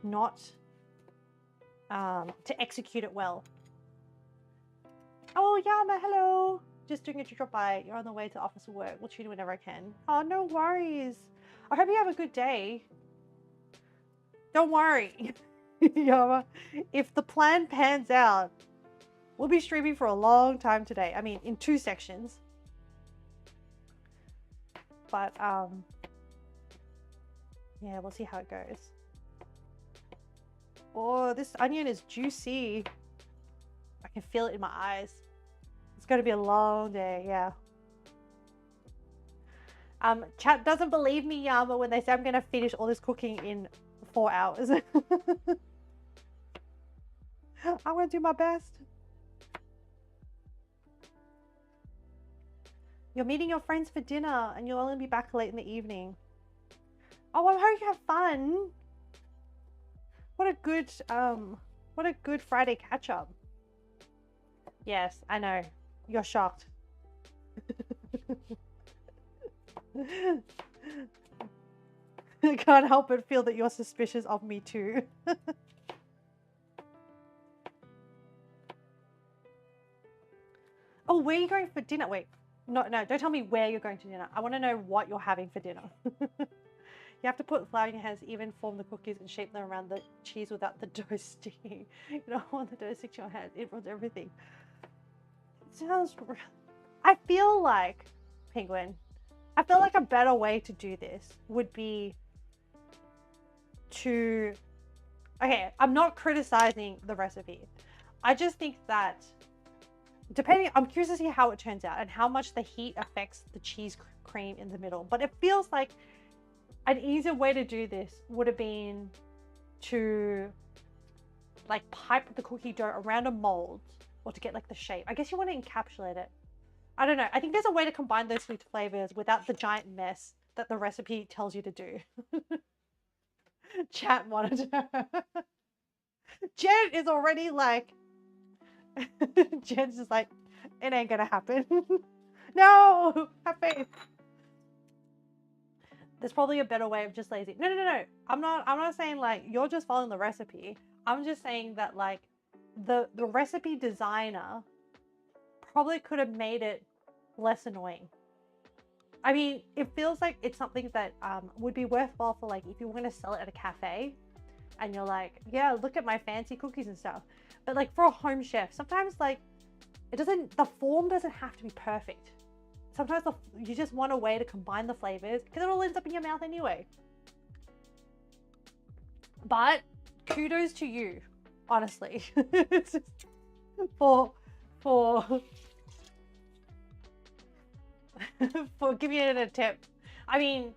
not to execute it well. Oh, Yama, hello. Just doing it to drop by. You're on the way to office or work. We'll tune in whenever I can. Oh, no worries. I hope you have a good day. Don't worry, Yama. If the plan pans out, we'll be streaming for a long time today. I mean, in 2 sections. But, yeah, we'll see how it goes. Oh, this onion is juicy. I can feel it in my eyes. It's going to be a long day, yeah. Chat doesn't believe me, Yama, when they say I'm going to finish all this cooking in 4 hours. I'm going to do my best. You're meeting your friends for dinner and you'll only be back late in the evening. Oh, I hope you have fun. What a good Friday catch up. Yes, I know. You're shocked. I can't help but feel that you're suspicious of me too. where are you going for dinner? Wait, no, don't tell me where you're going to dinner. I want to know what you're having for dinner. You have to put flour in your hands, even form the cookies and shape them around the cheese without the dough sticking. You don't want the dough to stick to your hands. It ruins everything. It sounds... I feel like, Penguin, I feel like a better way to do this would be to... Okay, I'm not criticizing the recipe. I just think that depending, I'm curious to see how it turns out and how much the heat affects the cheese cream in the middle. But it feels like an easier way to do this would have been to like pipe the cookie dough around a mold or to get like the shape. I guess you want to encapsulate it. I don't know. I think there's a way to combine those sweet flavors without the giant mess that the recipe tells you to do. Chat monitor. Jen is already like, Jen's just like, it ain't gonna happen. No, have faith. There's probably a better way of just lazy. No. I'm not saying like you're just following the recipe. I'm just saying that like the recipe designer probably could have made it less annoying. I mean, it feels like it's something that would be worthwhile for like if you want to sell it at a cafe and you're like, yeah, look at my fancy cookies and stuff. But like for a home chef, sometimes like the form doesn't have to be perfect. Sometimes you just want a way to combine the flavors because it all ends up in your mouth anyway. But kudos to you, honestly, for for giving it an attempt. I mean,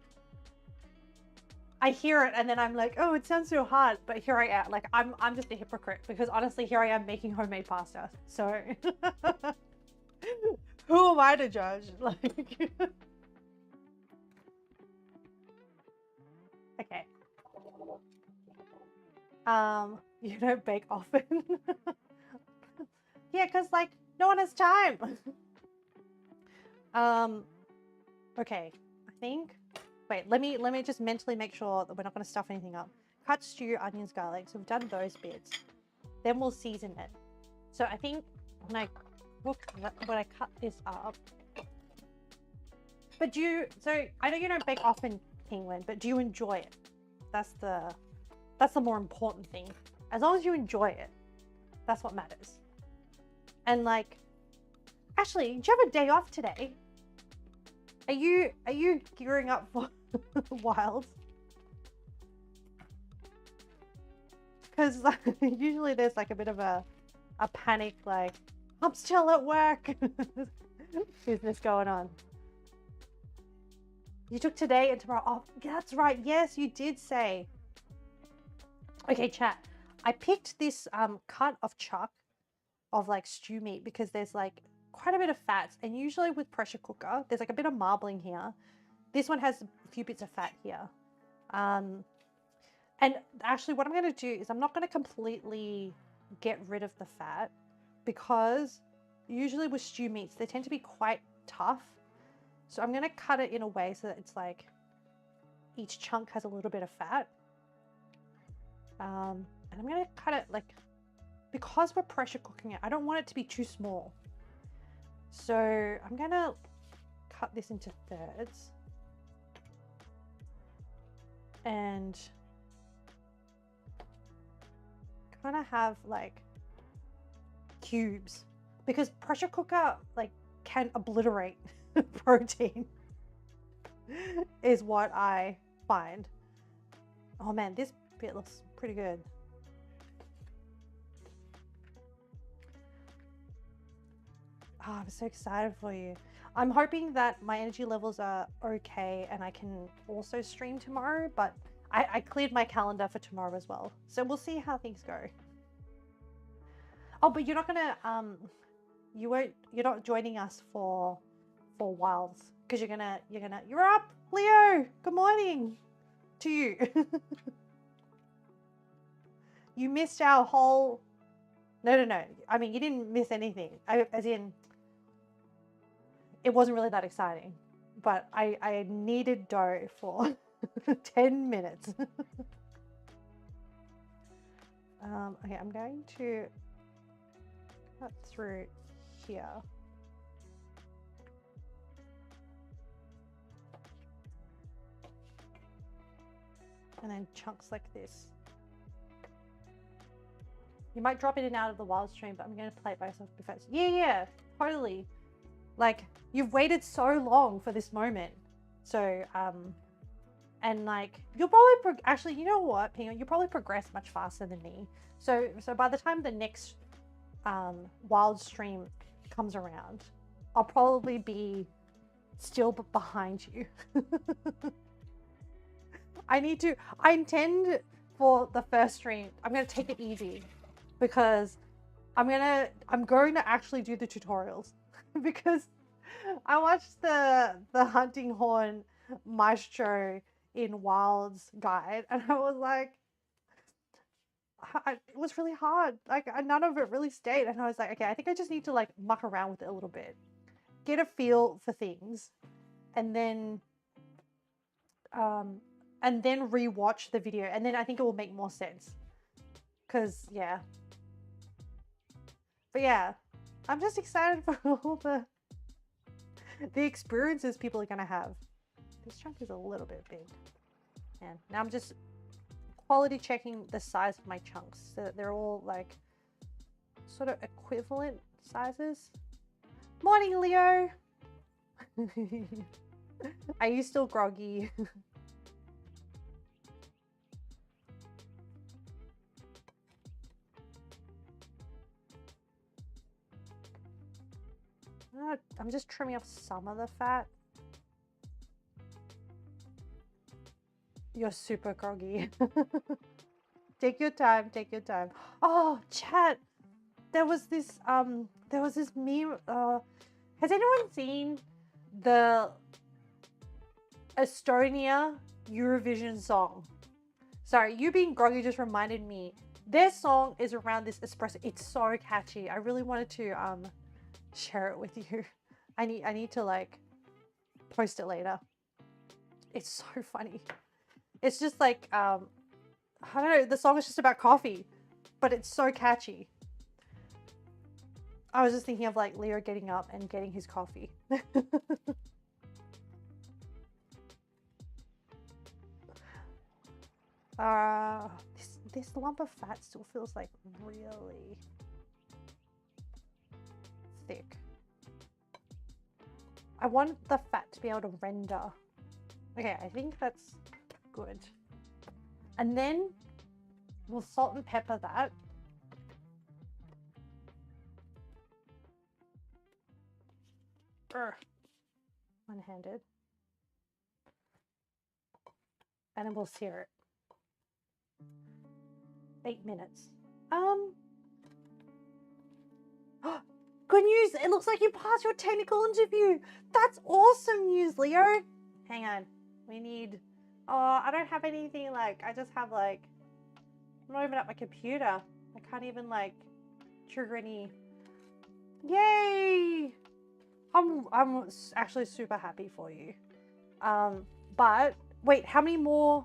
I hear it and then I'm like, oh, it sounds so hard. But here I am, like I'm just a hypocrite because honestly, here I am making homemade pasta. So who am I to judge? Like, okay. You don't bake often. Yeah, because like no one has time. Okay, I think. Wait, let me just mentally make sure that we're not going to stuff anything up. Cut stew, onions, garlic. So we've done those bits. Then we'll season it. So I think when I cut this up. But so I know you don't bake often, Penguin, but do you enjoy it? That's the more important thing. As long as you enjoy it, that's what matters. And like, actually, do you have a day off today? Are you gearing up for Wilds? Because usually there's like a bit of a panic, like I'm still at work business going on. You took today and tomorrow off. That's right. Yes, you did say. Okay, chat. I picked this cut of chuck of like stew meat because there's like quite a bit of fats, and usually with pressure cooker there's like a bit of marbling here. This one has a few bits of fat here. And actually what I'm going to do is I'm not going to completely get rid of the fat because usually with stew meats they tend to be quite tough. So I'm going to cut it in a way so that it's like each chunk has a little bit of fat. And I'm going to cut it like, because we're pressure cooking it, I don't want it to be too small. So I'm going to cut this into thirds. And kind of have like cubes, because pressure cooker like can obliterate protein is what I find. Oh man, this bit looks pretty good. Oh, I'm so excited for you. I'm hoping that my energy levels are okay and I can also stream tomorrow, but I cleared my calendar for tomorrow as well. So we'll see how things go. Oh, but you're not gonna, you're not joining us for Wilds because you're up, Leo. Good morning to you. You missed our whole, no. I mean, you didn't miss anything. As in, it wasn't really that exciting, but I needed dough for 10 minutes. Okay, I'm going to cut through here. And then chunks like this. You might drop in and out of the wild stream, but I'm going to play it by myself first. Yeah, totally. Like, you've waited so long for this moment. So, and like, you'll probably, actually, you know what, Pecan, you'll probably progress much faster than me. So by the time the next wild stream comes around, I'll probably be still behind you. I intend for the first stream, I'm going to take it easy because I'm going to actually do the tutorials because I watched the hunting horn maestro in Wild's guide and I was like, it was really hard. Like none of it really stayed. And I was like, okay, I think I just need to like muck around with it a little bit, get a feel for things, and then rewatch the video. And then I think it will make more sense. Cause yeah. But yeah, I'm just excited for all the experiences people are gonna have. This chunk is a little bit big. And now I'm just quality checking the size of my chunks so that they're all like sort of equivalent sizes. Morning, Leo. Are you still groggy? I'm just trimming off some of the fat. You're super groggy. Take your time, take your time. Oh, chat. There was this meme. Has anyone seen the Estonia Eurovision song? Sorry, you being groggy just reminded me. Their song is around this espresso. It's so catchy. I really wanted to share it with you. I need to like post it later. It's so funny. It's just like I don't know, the song is just about coffee, but it's so catchy. I was just thinking of like Leo getting up and getting his coffee. This lump of fat still feels like really thick. I want the fat to be able to render. Okay, I think that's good. And then we'll salt and pepper that. One-handed. And then we'll sear it. 8 minutes. Good news! It looks like you passed your technical interview! That's awesome news, Leo! Hang on. We need... Oh, I don't have anything like... I just have like... I'm not even at my computer. I can't even like... trigger any... Yay! I'm actually super happy for you. But... Wait, how many more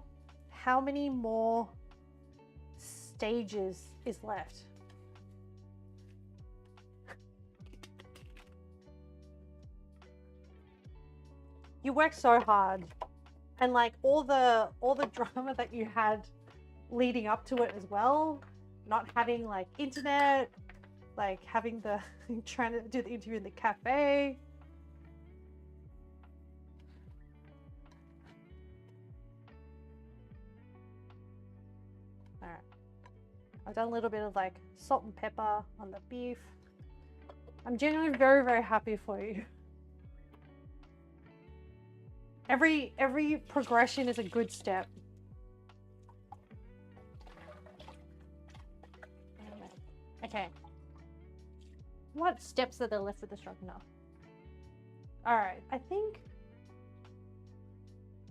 stages is left? You worked so hard, and like all the drama that you had leading up to it as well, not having like internet, like having the trying to do the interview in the cafe. All right, I've done a little bit of like salt and pepper on the beef. I'm genuinely very, very happy for you. Every progression is a good step. Okay. What steps are there left with the stroganoff? Alright, I think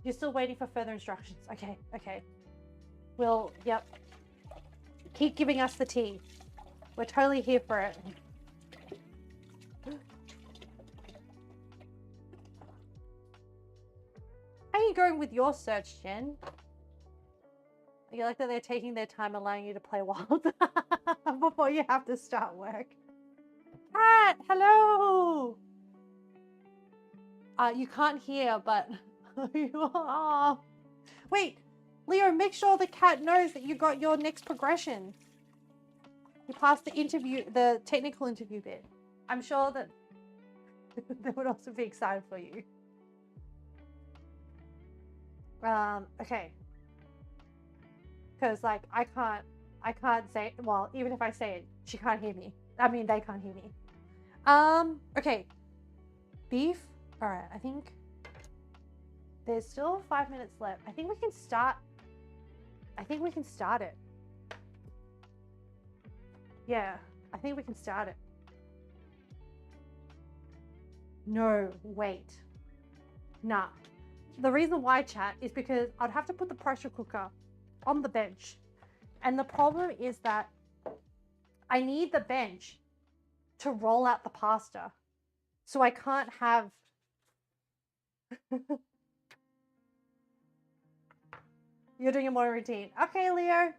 you're still waiting for further instructions. Okay, okay. We'll, yep. Keep giving us the tea. We're totally here for it. How are you going with your search, Jen? You like that they're taking their time allowing you to play Wild before you have to start work? Pat, hello! You can't hear, but you are. Wait, Leo, make sure the cat knows that you got your next progression. You passed the interview, the technical interview bit. I'm sure that they would also be excited for you. Okay. Because like I can't say, well, even if I say it, she can't hear me. I mean, they can't hear me. Okay. Beef. All right, I think there's still 5 minutes left. I think we can start it. Yeah, I think we can start it. No, wait. Nah. The reason why, chat, is because I'd have to put the pressure cooker on the bench. And the problem is that I need the bench to roll out the pasta. So I can't have... You're doing a morning routine. Okay, Leo.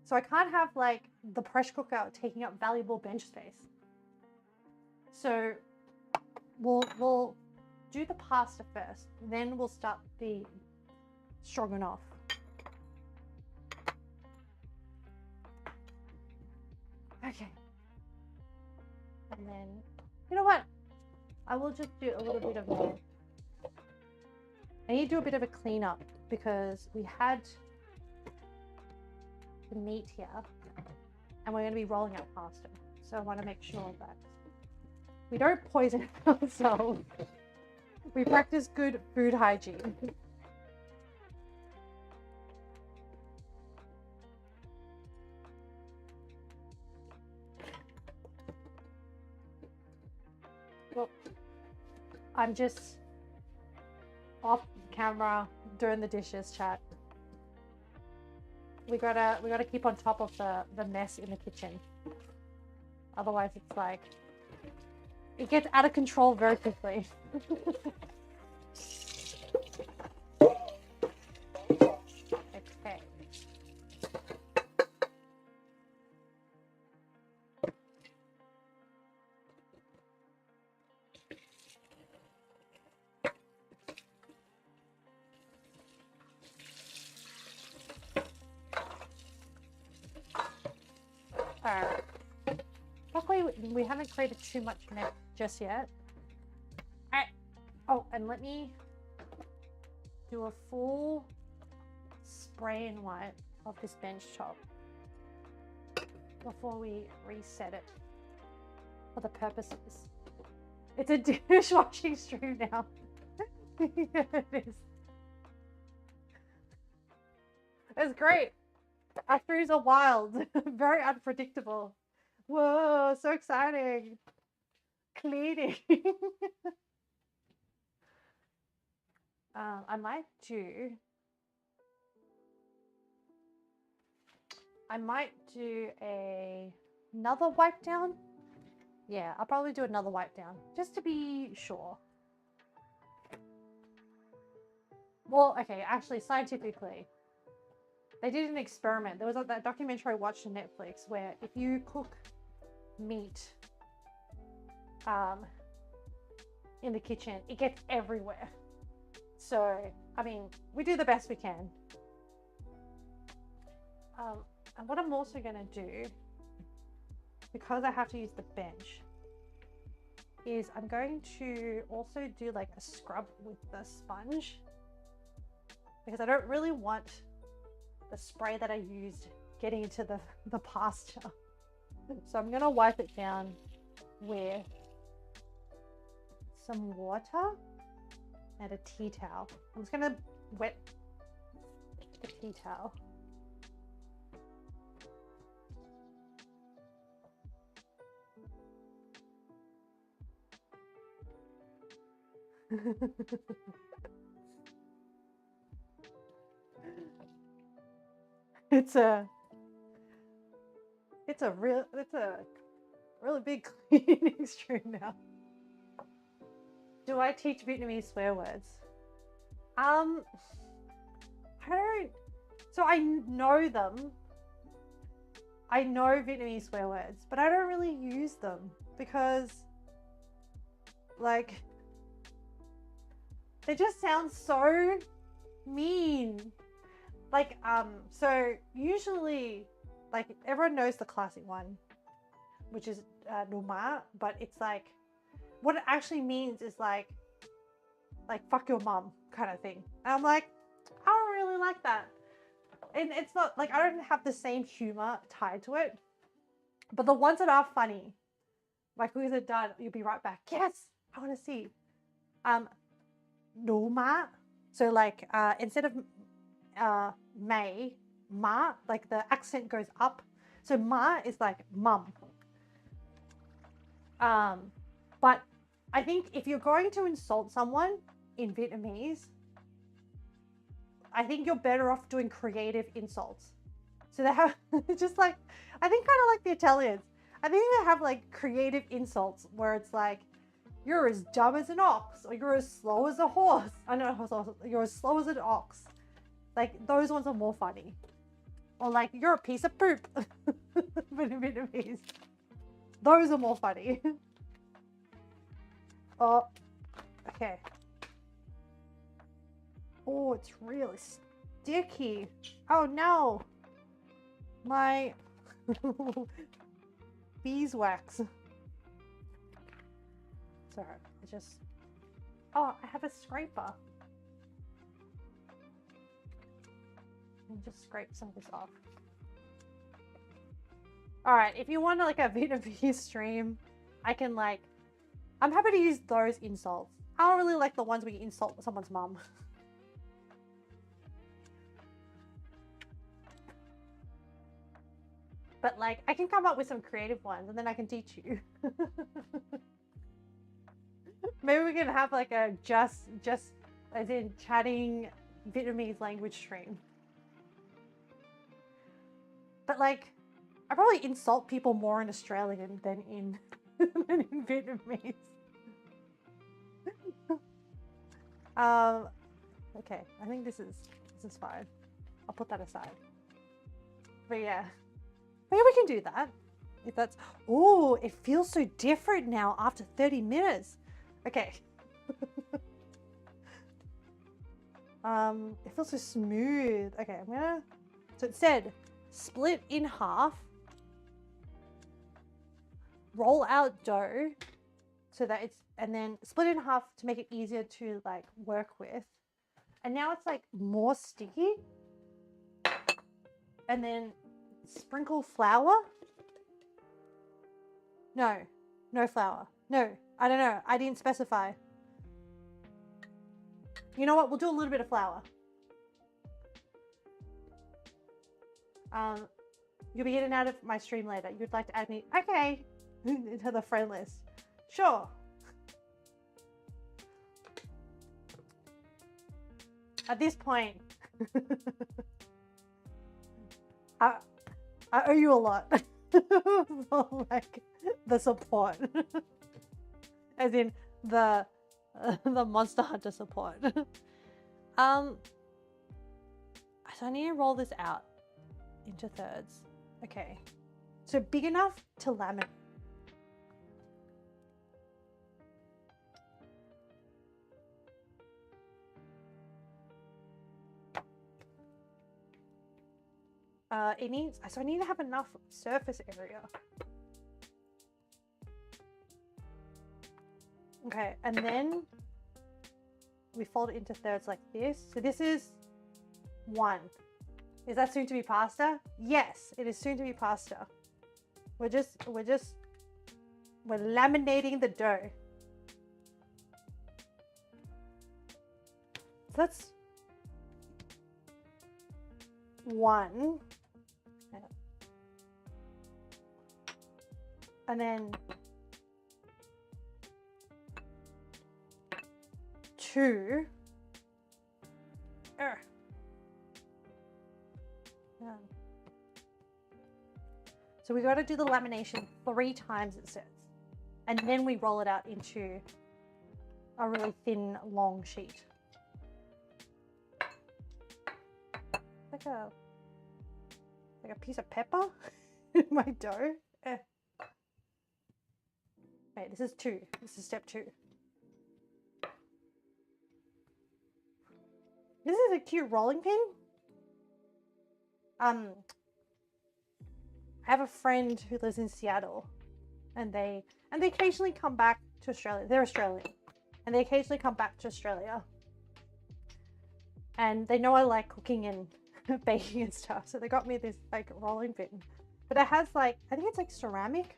So I can't have like the pressure cooker taking up valuable bench space. So we'll do the pasta first. Then we'll start the stroganoff. Okay. And then, you know what? I will just do a little bit of a... I need to do a bit of a cleanup because we had the meat here and we're going to be rolling out pasta. So I want to make sure that we don't poison ourselves. We practice good food hygiene. Well, I'm just off camera doing the dishes, chat. We gotta keep on top of the mess in the kitchen. Otherwise it's like it gets out of control very quickly. Okay. Alright. Luckily, we haven't created too much mess just yet. Alright. Oh, and let me do a full spray and wipe of this bench top before we reset it for the purposes. It's a dishwashing stream now. Yeah, it is. It's great. Our streams are wild, very unpredictable. Whoa, so exciting. Cleaning. I might do another wipe down. Yeah, I'll probably do another wipe down just to be sure. Well, okay, actually, scientifically, they did an experiment. There was that documentary I watched on Netflix where if you cook meat in the kitchen, it gets everywhere. So, I mean, we do the best we can. And what I'm also going to do, because I have to use the bench, is I'm going to also do like a scrub with the sponge, because I don't really want the spray that I used getting into the pasta. So I'm going to wipe it down with some water and a tea towel. I'm just going to wet the tea towel. It's a really big cleaning stream now. Do I teach Vietnamese swear words? I don't. So I know them. I know Vietnamese swear words, but I don't really use them because, like, they just sound so mean. Like, so usually, like, everyone knows the classic one, which is Numa, but it's like, what it actually means is like fuck your mum kind of thing. And I'm like, I don't really like that. And it's not like, I don't have the same humor tied to it, but the ones that are funny, like, who's it done? You'll be right back. Yes, I want to see. Numa. So like, instead of May, Ma, like the accent goes up. So Ma is like mum. But I think if you're going to insult someone in Vietnamese, I think you're better off doing creative insults. So they have just like, I think kind of like the Italians. I think they have like creative insults where it's like, you're as dumb as an ox, or you're as slow as a horse. I know, you're as slow as an ox. Like, those ones are more funny. Or like, you're a piece of poop. But in Vietnamese, those are more funny. Oh, okay. Oh, it's really sticky. Oh no. My beeswax. Sorry, I just... Oh, I have a scraper. And just scrape some of this off. Alright, if you want like a Vietnamese stream, I can like... I'm happy to use those insults. I don't really like the ones where you insult someone's mum. But like, I can come up with some creative ones and then I can teach you. Maybe we can have like a just as in chatting Vietnamese language stream. But like, I probably insult people more in Australian than in than in Vietnamese. Okay, I think this is fine. I'll put that aside. But yeah, maybe we can do that. If that's... Oh, it feels so different now after 30 minutes. Okay. It feels so smooth. Okay, I'm gonna... So it said split in half, roll out dough so that it's... And then split in half to make it easier to like work with. And now it's like more sticky. And then sprinkle flour. No, no flour. No, I don't know. I didn't specify. You know what? We'll do a little bit of flour. You'll be getting out of my stream later. You'd like to add me? Okay. Into the friend list. Sure. At this point, I owe you a lot for like the support, as in the Monster Hunter support. So I need to roll this out into thirds. Okay, so big enough to laminate. It needs, so I need to have enough surface area. Okay, and then we fold it into thirds like this. So this is 1. Is that soon to be pasta? Yes, it is soon to be pasta. We're laminating the dough. So that's 1. And then 2. So we got to do the lamination 3 times, it says. And then we roll it out into a really thin, long sheet. Like a piece of pepper in my dough. Okay, this is 2. This is step 2. This is a cute rolling pin. I have a friend who lives in Seattle, and they occasionally come back to Australia. They're Australian, and they occasionally come back to Australia. And they know I like cooking and baking and stuff, so they got me this like rolling pin. But it has like, I think it's like ceramic.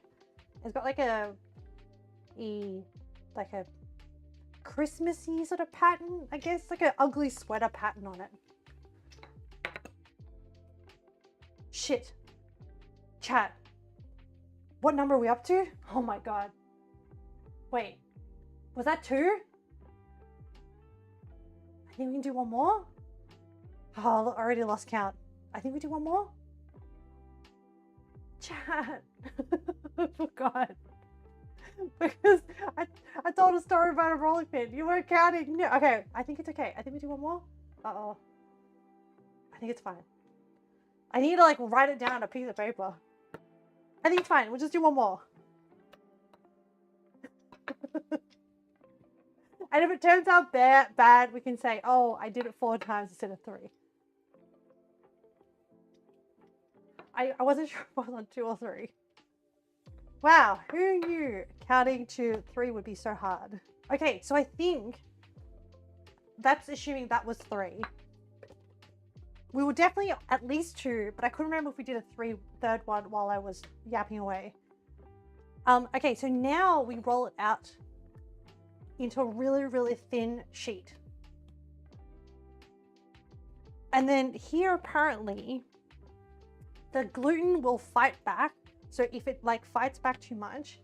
It's got like a Christmassy sort of pattern, I guess, like an ugly sweater pattern on it. Shit. Chat. What number are we up to? Oh my god. Wait. Was that 2? I think we can do one more. Oh, I already lost count. I think we do one more. Chat. I forgot. Because I told a story about a rolling pin. You weren't counting. No. Okay, I think it's okay. I think we do one more. Uh-oh. I think it's fine. I need to like write it down on a piece of paper. I think it's fine. We'll just do one more. And if it turns out bad, we can say, oh, I did it 4 times instead of 3. I wasn't sure if I was on 2 or 3. Wow, who knew counting to 3 would be so hard? Okay, so I think that's assuming that was 3. We were definitely at least 2, but I couldn't remember if we did a third one while I was yapping away. Okay, so now we roll it out into a really, really thin sheet. And then here, apparently, the gluten will fight back. So if it like fights back too much,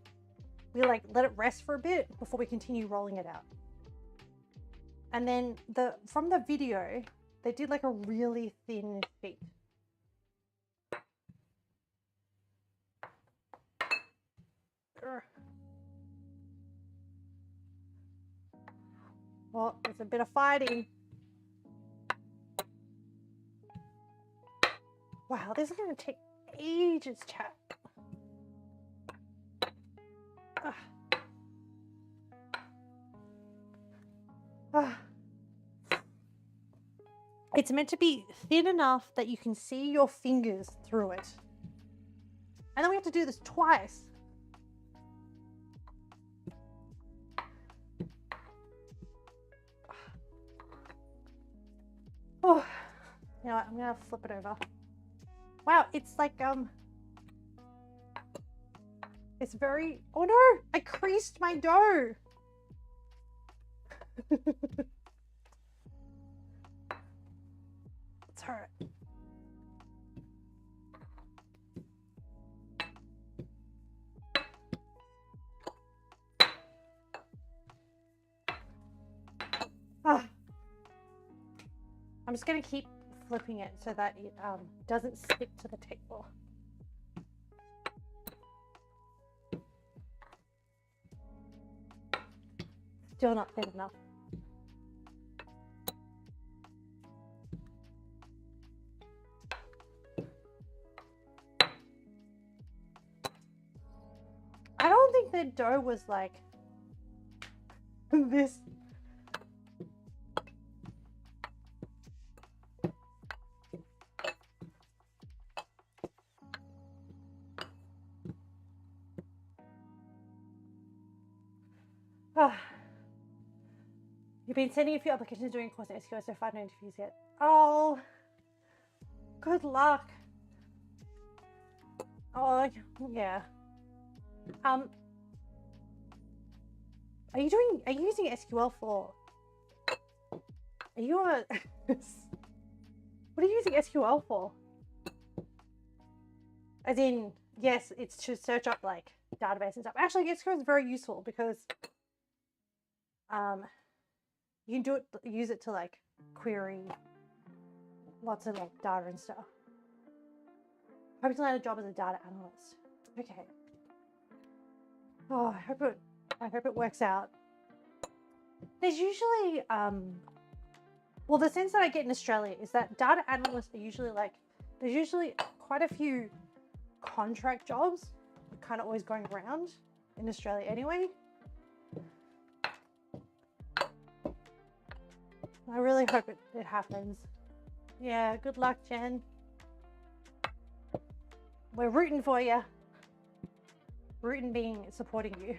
we like let it rest for a bit before we continue rolling it out. And then from the video, they did like a really thin sheet. Well, there's a bit of fighting. Wow, this is going to take ages, chat. It's meant to be thin enough that you can see your fingers through it. And then we have to do this twice. Oh, you know what? I'm gonna flip it over. Wow, it's like it's very. Oh no! I creased my dough. It's alright. I'm just gonna keep flipping it so that it doesn't stick to the table. Still not thin enough. I don't think the dough was like this. You've been sending a few applications doing course at SQO so far, no interviews yet. Oh, good luck. Oh, yeah. Are you using SQL for? Are you a? What are you using SQL for? As in, yes, it's to search up like database and stuff. Actually, SQL is very useful because you can use it to like query lots of like data and stuff. Hoping to land a job as a data analyst. Okay. Oh, I hope it works out. There's usually well, the sense that I get in Australia is that data analysts are usually like, there's usually quite a few contract jobs kind of always going around in Australia anyway. I really hope it happens. Yeah, good luck, Jen. We're rooting for you. Rooting being supporting you.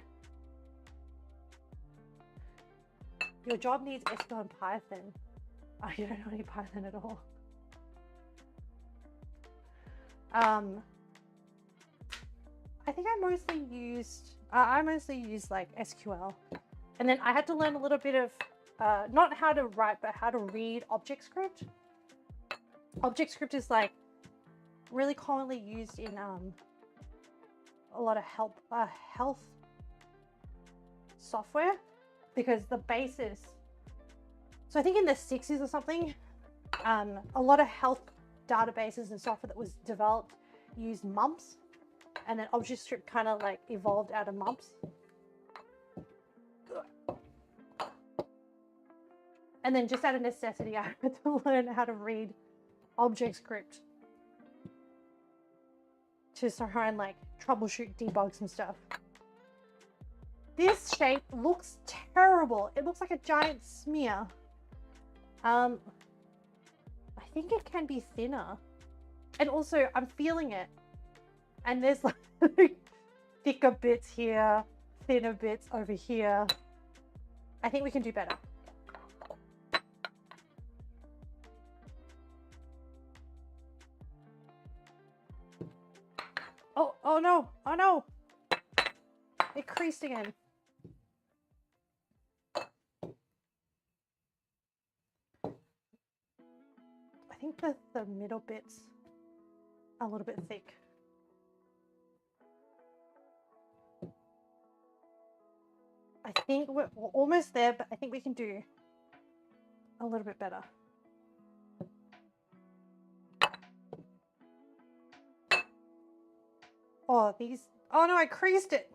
Your job needs SQL and Python. Oh, you don't know any Python at all. I think I mostly used like SQL, and then I had to learn a little bit of not how to write, but how to read object script. Object script is like really commonly used in a lot of health software, because the basis. So I think in the 60s or something, a lot of health databases and software that was developed used mumps, and then object script kind of like evolved out of mumps. And then just out of necessity, I had to learn how to read object script to try and like troubleshoot, debug some stuff. This shape looks terrible. It looks like a giant smear. I think it can be thinner. And also I'm feeling it. And there's like thicker bits here, thinner bits over here. I think we can do better. Oh no, oh no. It creased again. I think the middle bit's a little bit thick. I think we're almost there, but I think we can do a little bit better. Oh, these, oh no, I creased it.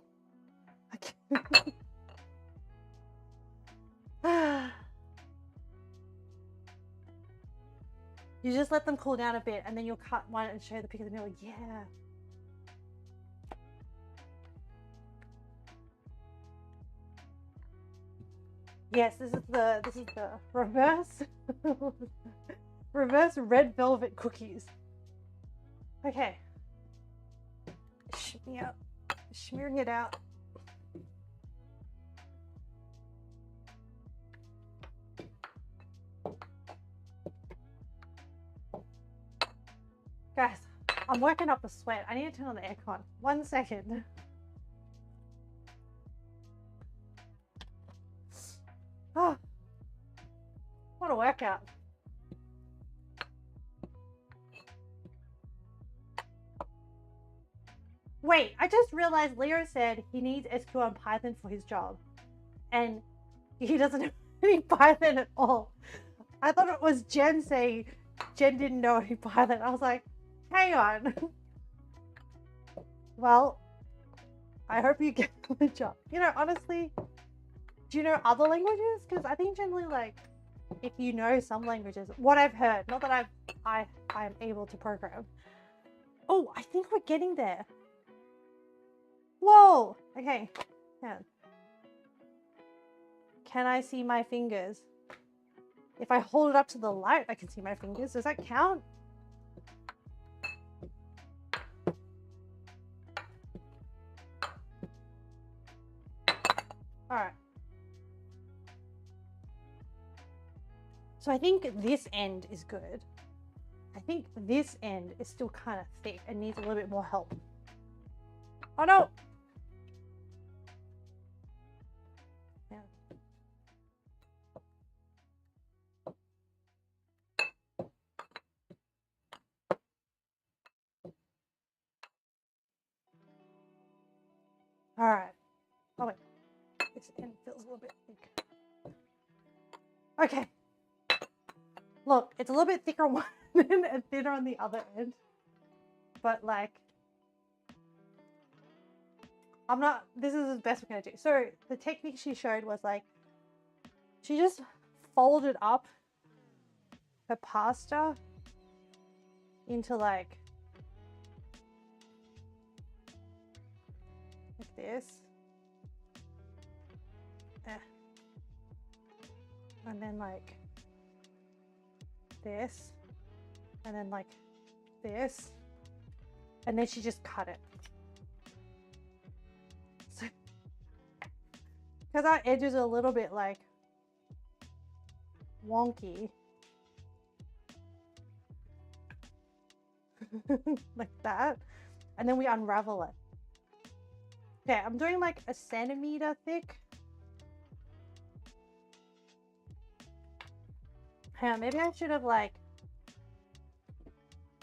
You just let them cool down a bit and then you'll cut one and show the pic of the middle. Yeah. Yes, this is the reverse reverse red velvet cookies. Okay. Shimmy up. Smearing it out. Guys, I'm working up a sweat. I need to turn on the aircon. 1 second. Oh, what a workout. Wait, I just realized Leo said he needs SQL and Python for his job. And he doesn't have any Python at all. I thought it was Jen saying Jen didn't know any Python. I was like, hang on. Well, I hope you get the job. You know, honestly, do you know other languages? Because I think generally, like, if you know some languages, what I've heard, not that I am able to program. Oh, I think we're getting there. Whoa. Okay. Yeah. Can I see my fingers? If I hold it up to the light, I can see my fingers. Does that count? All right. So I think this end is good. I think this end is still kind of thick and needs a little bit more help. Oh no! Yeah. All right. Oh wait, this end feels a little bit thick. Okay. Look, it's a little bit thicker on one end and thinner on the other end. But like, this is the best we're gonna do. So the technique she showed was like, she just folded up her pasta into like this. And then like this. And then like this. And then she just cut it. So, because our edges are a little bit like wonky. Like that. And then we unravel it. Okay, I'm doing like a centimeter thick. Yeah, maybe I should have like...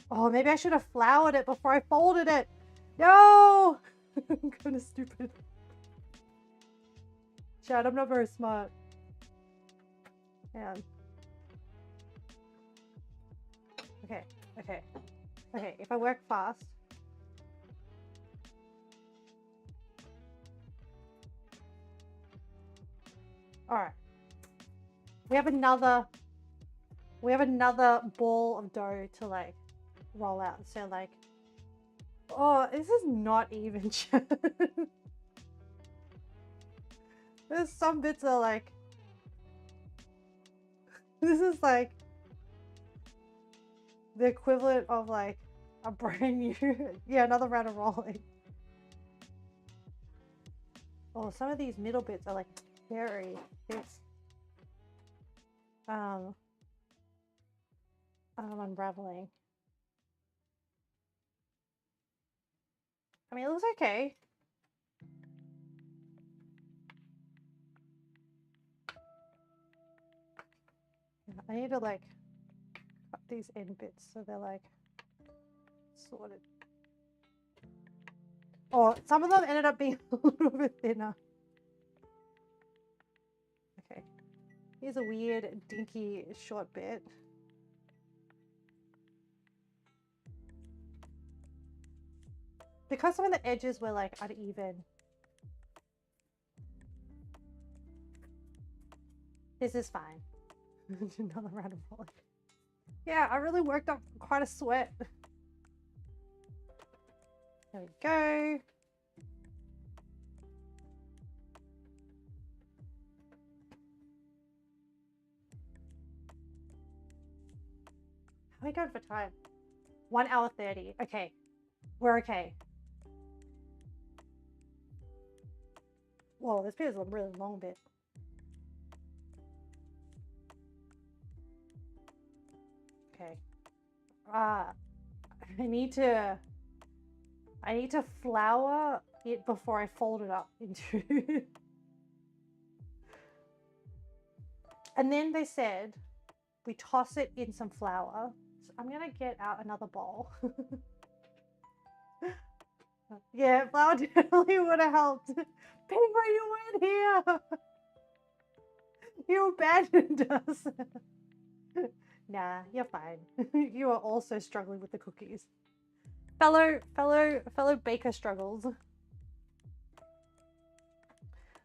Oh, maybe I should have floured it before I folded it. No! I'm kind of stupid. Chad, I'm not very smart. Man. Okay, okay. Okay, if I work fast. Alright. We have another ball of dough to like roll out. So like, oh, this is not even. There's some bits are like, this is like the equivalent of like a brand new, yeah, another round of rolling. Oh, some of these middle bits are like very bits. I'm unraveling. I mean, it looks okay. I need to like cut these end bits so they're like sorted. Oh, some of them ended up being a little bit thinner. Okay. Here's a weird, dinky, short bit. Because some of the edges were like uneven. This is fine. Another round of rolling. Yeah, I really worked up quite a sweat. There we go. How are we going for time? 1 hour 30. Okay. We're okay. Whoa, this bit is a really long bit. Okay. I need to flour it before I fold it up into. And then they said we toss it in some flour. So I'm gonna get out another bowl. Yeah, flour definitely would have helped. Pingo, you weren't here. You abandoned us. Nah, you're fine. You are also struggling with the cookies. Fellow baker struggles.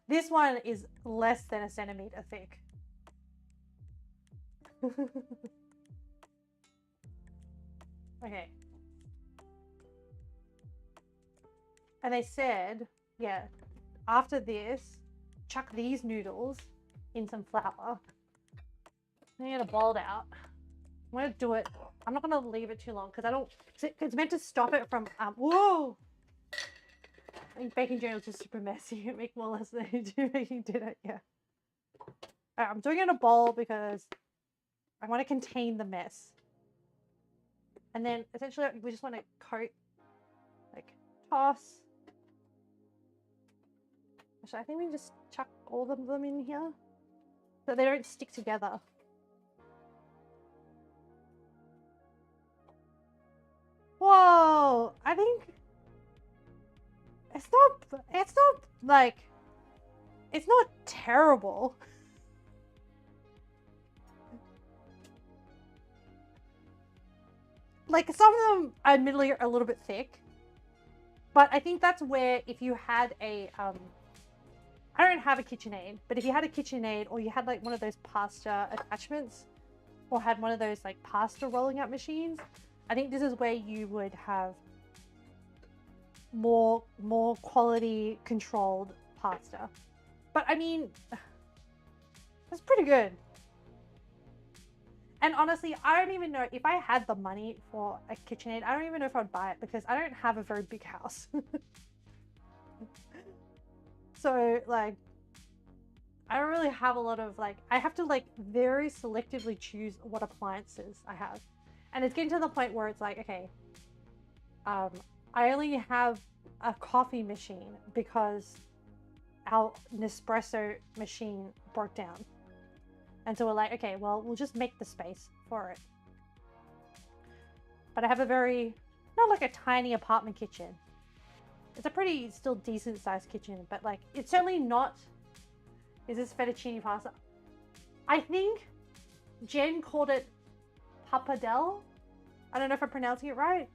This one is less than a centimeter thick. Okay. And they said, yeah, after this, chuck these noodles in some flour. I'm gonna bowl it out. I'm gonna do it. I'm not gonna leave it too long because I don't. It's meant to stop it from. Whoa! I think baking journal is just super messy. You make more or less than you do making dinner. Yeah. Alright, I'm doing it in a bowl because I want to contain the mess. And then essentially we just want to coat, like toss. Actually, I think we can just chuck all of them in here so they don't stick together. Whoa! I think it's not like, it's not terrible. Like some of them admittedly are a little bit thick, but I think that's where if you had a I don't have a KitchenAid, but if you had a KitchenAid or you had like one of those pasta attachments or had one of those like pasta rolling out machines, I think this is where you would have more quality controlled pasta. But I mean, that's pretty good. And honestly, I don't even know if I had the money for a KitchenAid. I don't even know if I'd buy it because I don't have a very big house. So like, I don't really have a lot of like, I have to like very selectively choose what appliances I have. And it's getting to the point where it's like, okay, I only have a coffee machine because our Nespresso machine broke down. And so we're like, okay, well, we'll just make the space for it. But I have a very, not like a tiny apartment kitchen. It's a pretty still decent sized kitchen, but like, it's certainly not. Is this fettuccine pasta? I think Jen called it pappardelle. I don't know if I'm pronouncing it right.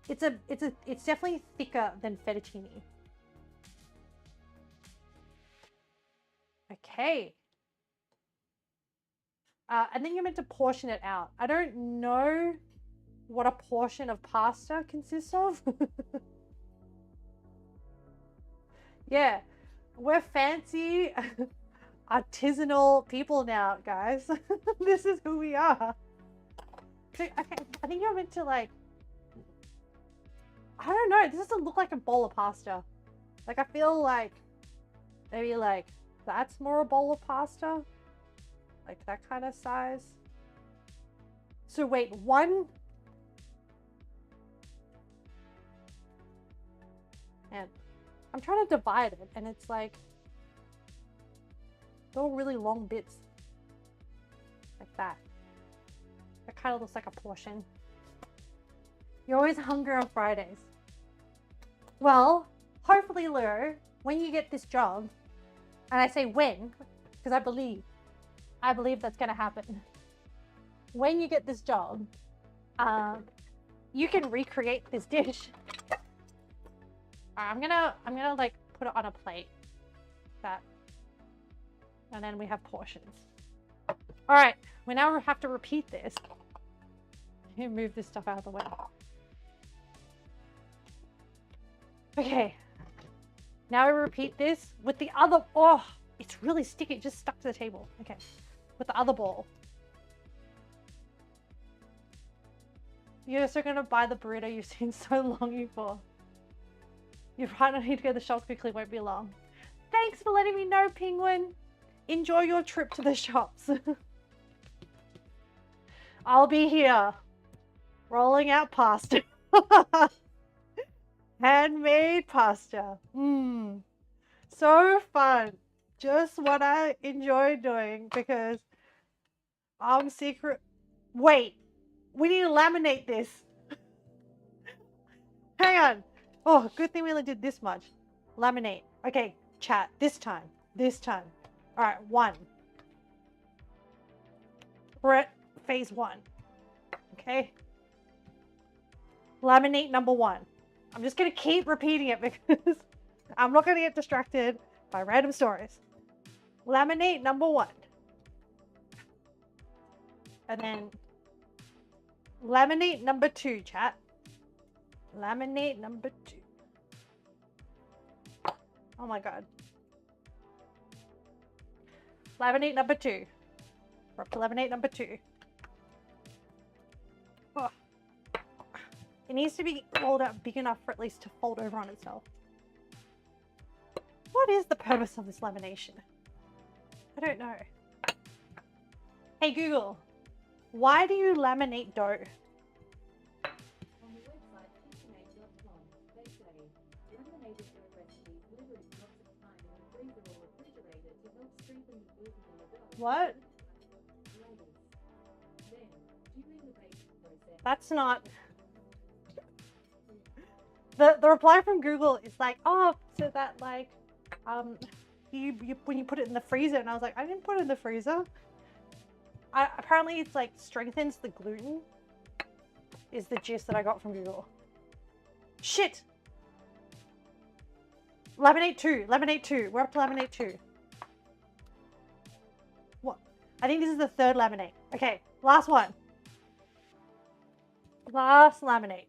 It's definitely thicker than fettuccine. Okay. And then you're meant to portion it out. I don't know what a portion of pasta consists of. Yeah, we're fancy artisanal people now, guys. This is who we are. So, okay, I think you're meant to like, I don't know, this doesn't look like a bowl of pasta. Like, I feel like maybe like that's more a bowl of pasta. Like that kind of size. So wait, one. And I'm trying to divide it and it's like, they're all really long bits. Like that. That kind of looks like a portion. You're always hungry on Fridays. Well, hopefully, Leo, when you get this job, and I say when, because I believe that's going to happen. When you get this job, you can recreate this dish. I'm gonna like put it on a plate. That. And then we have portions. All right, we now have to repeat this. You move this stuff out of the way. Okay. Now we repeat this with the other. Oh, it's really sticky. It just stuck to the table. Okay. With the other ball. You're also gonna buy the burrito you've seen so longing for. You might not need to go to the shops quickly. Won't be long. Thanks for letting me know, Penguin. Enjoy your trip to the shops. I'll be here. Rolling out pasta. Handmade pasta. Mmm. So fun. Just what I enjoy doing because I'm secret. Wait. We need to laminate this. Hang on. Oh, good thing we only did this much. Laminate. Okay, chat. This time. This time. All right, 1. We're at phase 1. Okay. Laminate number 1. I'm just going to keep repeating it because I'm not going to get distracted by random stories. Laminate number 1. And then laminate number 2, chat. Laminate number 2. Oh my god. Laminate number 2. We're up to laminate number 2. Oh. It needs to be rolled out big enough for at least to fold over on itself. What is the purpose of this lamination? I don't know. Hey Google, why do you laminate dough? On the website KitchenAid.com, they say, laminated dough recipes literally lots of time in the freezer or refrigerator to help strengthen the gluten in the dough. What? Ladies. Then, during the baking process, That's not... The reply from Google is like, oh, so that like, you when you put it in the freezer, and I was like, I didn't put it in the freezer. Apparently it's like strengthens the gluten is the gist that I got from Google. Shit! Laminate 2, laminate 2. We're up to laminate 2. What? I think this is the 3rd laminate. Okay, last one. Last laminate.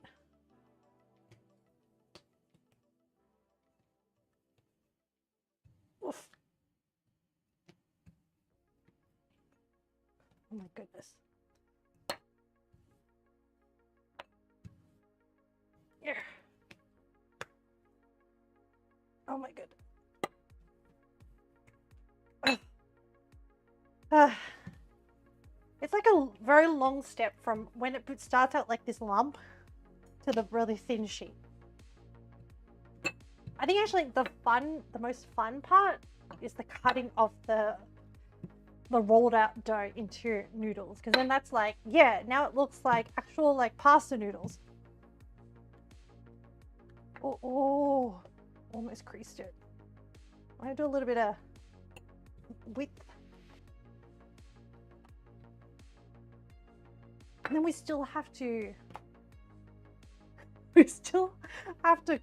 Oof. Oh my goodness. Yeah. Oh my goodness. It's like a very long step from when it starts out like this lump to the really thin sheet. I think actually the most fun part is the cutting of the rolled out dough into noodles, because then that's like, yeah, now it looks like actual like pasta noodles. Oh, almost creased it. I'm gonna do a little bit of width. And then we still have to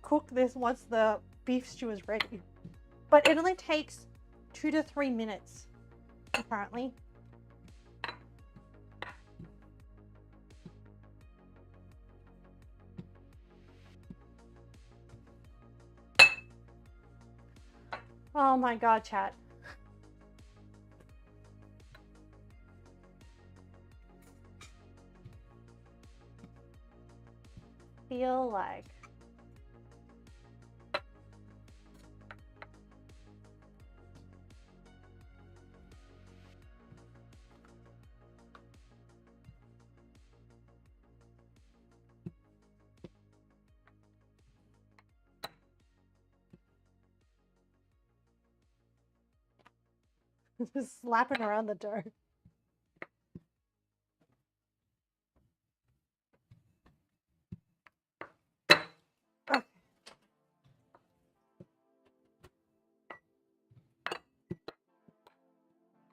cook this once the beef stew is ready. But it only takes 2 to 3 minutes, apparently. Oh my god, chat. Feel like just slapping around the dough. Okay.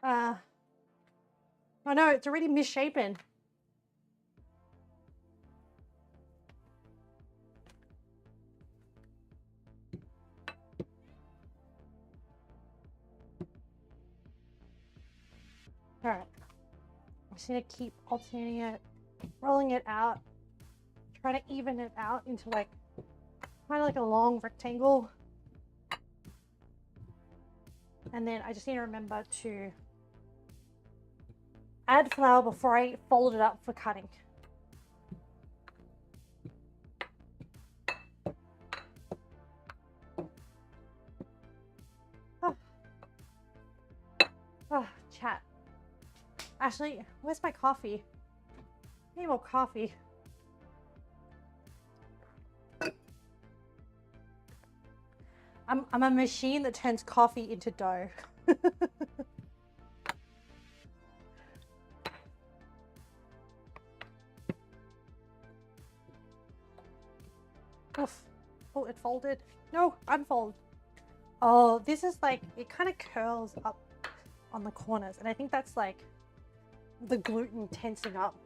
Oh no, it's already misshapen. All right. I'm just gonna keep alternating it, rolling it out, trying to even it out into like kind of like a long rectangle. And then I just need to remember to add flour before I fold it up for cutting. Oh, chat. Actually, where's my coffee? I need more coffee. I'm a machine that turns coffee into dough. Oof. Oh, it folded. No, unfold. Oh, this is like, it kind of curls up on the corners. And I think that's like the gluten tensing up.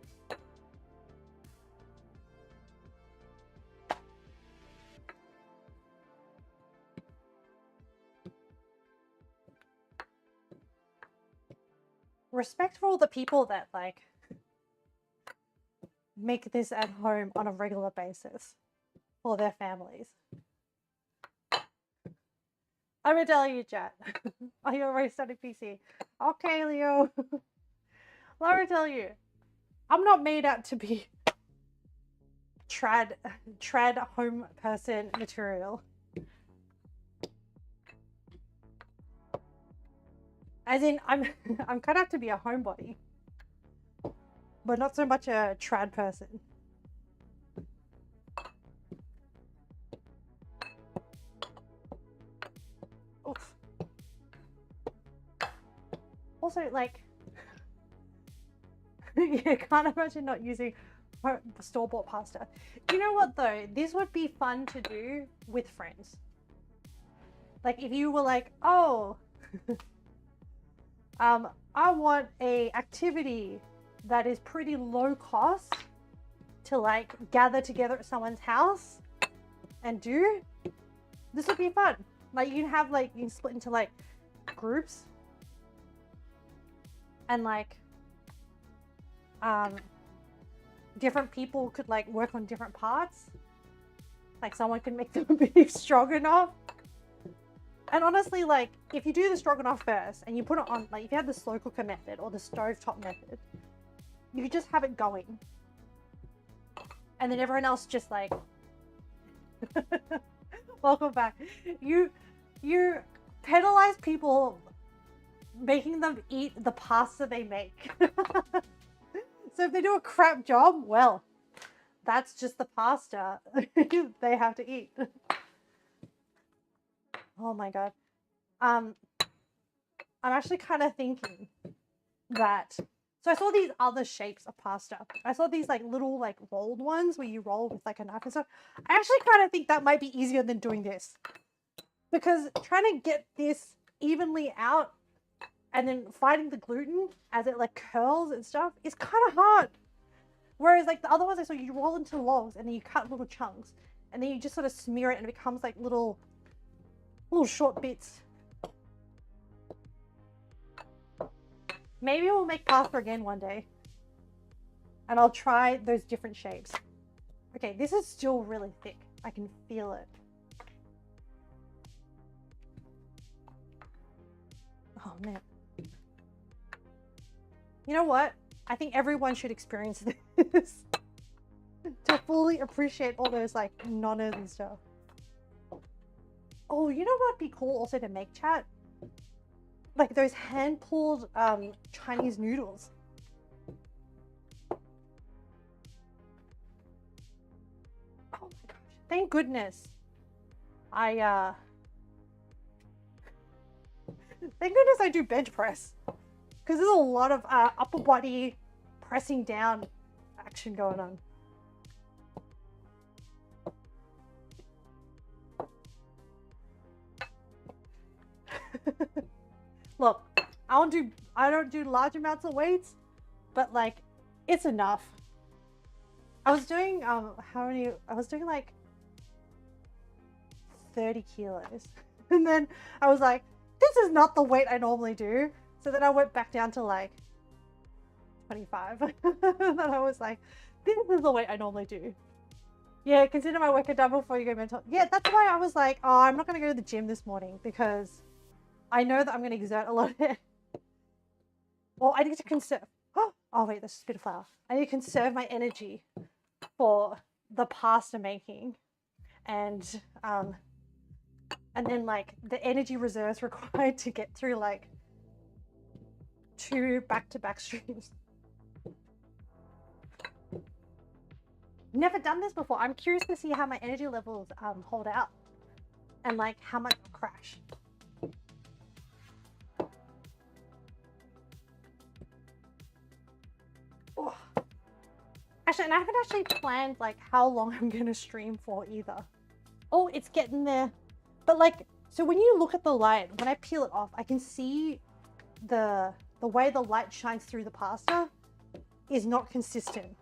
Respect for all the people that like make this at home on a regular basis for their families. I'm gonna tell you, chat. Are you already studying PC? Okay, Leo. Let me tell you, I'm not made out to be trad home person material. As in, I'm cut out to be a homebody, but not so much a trad person. Oof. Also, like, yeah, can't imagine not using store-bought pasta. You know what though? This would be fun to do with friends. Like if you were like, oh, I want a activity that is pretty low cost to like gather together at someone's house and do. This would be fun. Like you can have like, you can split into like groups and like different people could like work on different parts. Like someone could make the beef stroganoff. And honestly, like if you do the stroganoff first and you put it on, like if you have the slow cooker method or the stovetop method, you just have it going. And then everyone else just like, welcome back. You penalize people, making them eat the pasta they make. So if they do a crap job, well, that's just the pasta they have to eat. Oh my god. I'm actually kind of thinking that, so I saw these other shapes of pasta. I saw these like little like rolled ones where you roll with like a knife and stuff. I actually kind of think that might be easier than doing this, because trying to get this evenly out and then fighting the gluten as it like curls and stuff is kind of hard. Whereas like the other ones I saw, you roll into logs and then you cut little chunks and then you just sort of smear it and it becomes like little short bits. Maybe we'll make pasta again one day and I'll try those different shapes. Okay, this is still really thick. I can feel it. Oh man. You know what? I think everyone should experience this to fully appreciate all those like nonnas and stuff. Oh, you know what'd be cool also to make, chat? Like those hand-pulled Chinese noodles. Oh my gosh. Thank goodness. Thank goodness I do bench press. Because there's a lot of upper body pressing down action going on. Look, I don't do large amounts of weights, but like it's enough. I was doing I was doing like 30 kilos. And then I was like, this is not the weight I normally do. So then I went back down to like 25. Then I was like, this is the weight I normally do. Yeah, consider my workout done before you go mental. Yeah, that's why I was like, oh, I'm not going to go to the gym this morning because I know that I'm going to exert a lot of it. Well, I need to conserve. Oh, wait, that's just a bit of flour. I need to conserve my energy for the pasta making. And then like the energy reserves required to get through like 2 back-to-back streams. Never done this before. I'm curious to see how my energy levels hold out and like how much I'll crash. Oh. Actually, and I haven't actually planned like how long I'm gonna stream for either. Oh, it's getting there. But like, so when you look at the light, when I peel it off, I can see the way the light shines through the pasta is not consistent.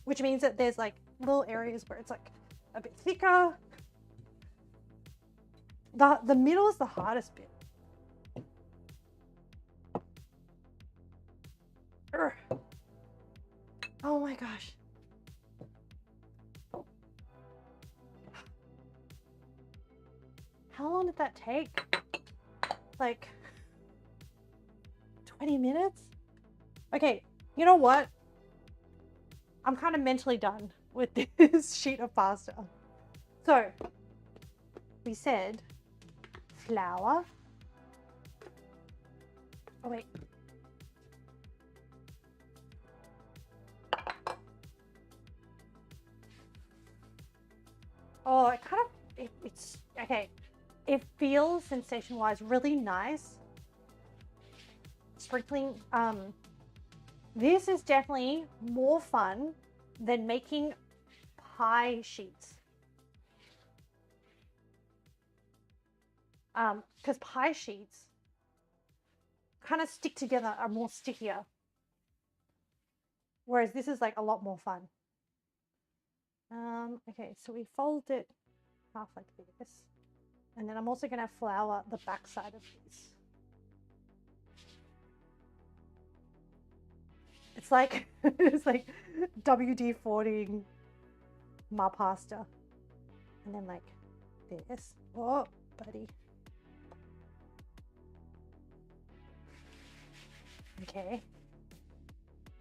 Which means that there's like little areas where it's like a bit thicker. The middle is the hardest bit. Urgh. Oh my gosh. How long did that take? Like 20 minutes? Okay, you know what? I'm kind of mentally done with this sheet of pasta. So, we said flour. Oh, wait. Oh, it kind of, it's, okay. It feels sensation-wise really nice. Sprinkling, this is definitely more fun than making pie sheets. Because pie sheets kind of stick together, are more stickier. Whereas this is like a lot more fun. Okay, so we fold it half like this. And then I'm also going to flour the back side of this. It's like it's like WD-40ing my pasta. And then like this. Oh, buddy. Okay.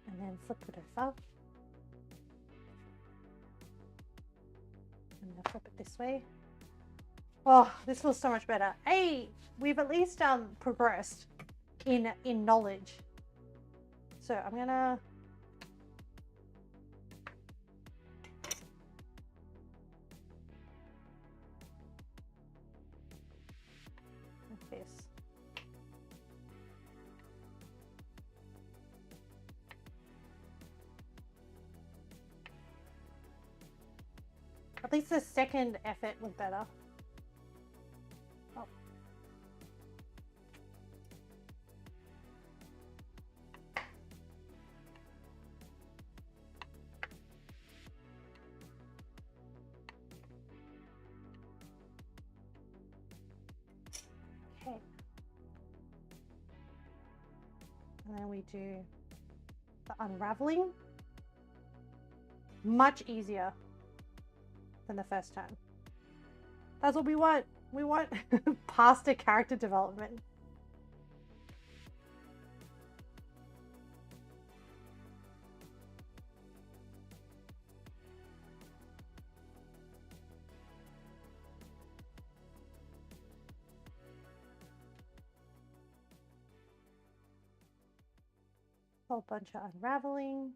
And then flip it over. And then flip it this way. Oh, this feels so much better. Hey, we've at least progressed in knowledge. So I'm gonna like this. At least the second effort was better. Oh. Okay. And then we do the unraveling. Much easier than the first time. That's what we want. We want faster character development. Whole bunch of unraveling.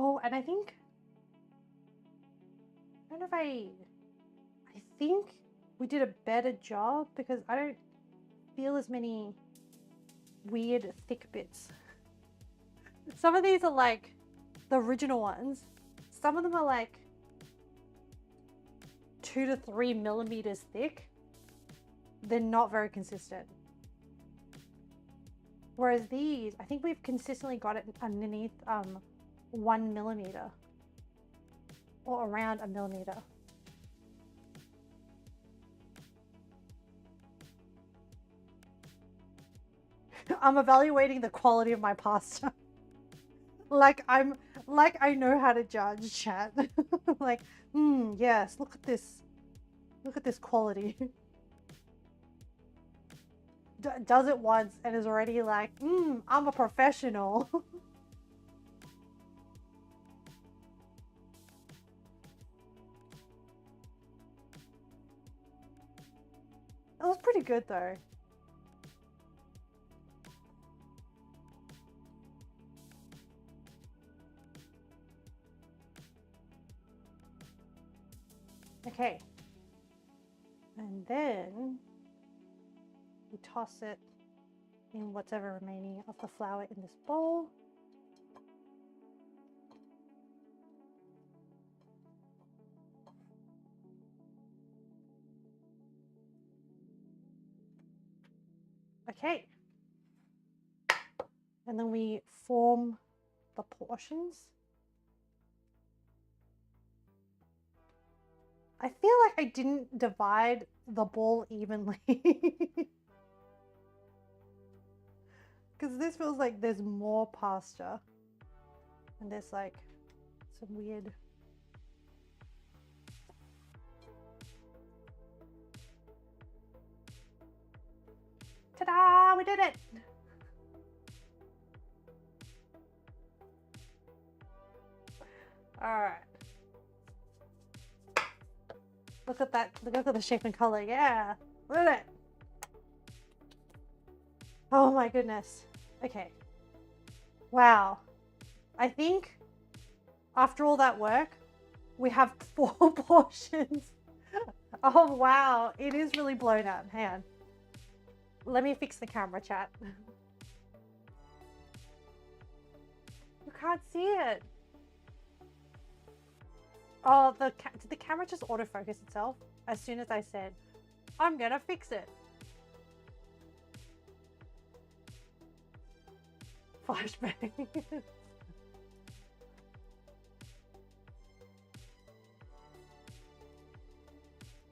Oh, and I think, I don't know if I think we did a better job because I don't feel as many weird thick bits. Some of these are like the original ones. Some of them are like 2 to 3 millimeters thick. They're not very consistent. Whereas these, I think we've consistently got it underneath 1 millimeter or around 1 millimeter. I'm evaluating the quality of my pasta. like I know how to judge, chat. Like, yes, look at this. Look at this quality. Does it once and is already like, I'm a professional. It was pretty good though. Okay. And then we toss it in whatever remaining of the flour in this bowl. Okay. And then we form the portions. I feel like I didn't divide the ball evenly. Because this feels like there's more pasta. And there's like some weird... Ta-da! We did it! Alright. Look at that. Look at the shape and color. Yeah. Look at it. Oh my goodness. Okay. Wow. I think after all that work, we have 4 portions. Oh wow. It is really blown up. Hang on. Let me fix the camera, chat. You can't see it. Oh, did the camera just autofocus itself as soon as I said, I'm gonna fix it? Flashbang.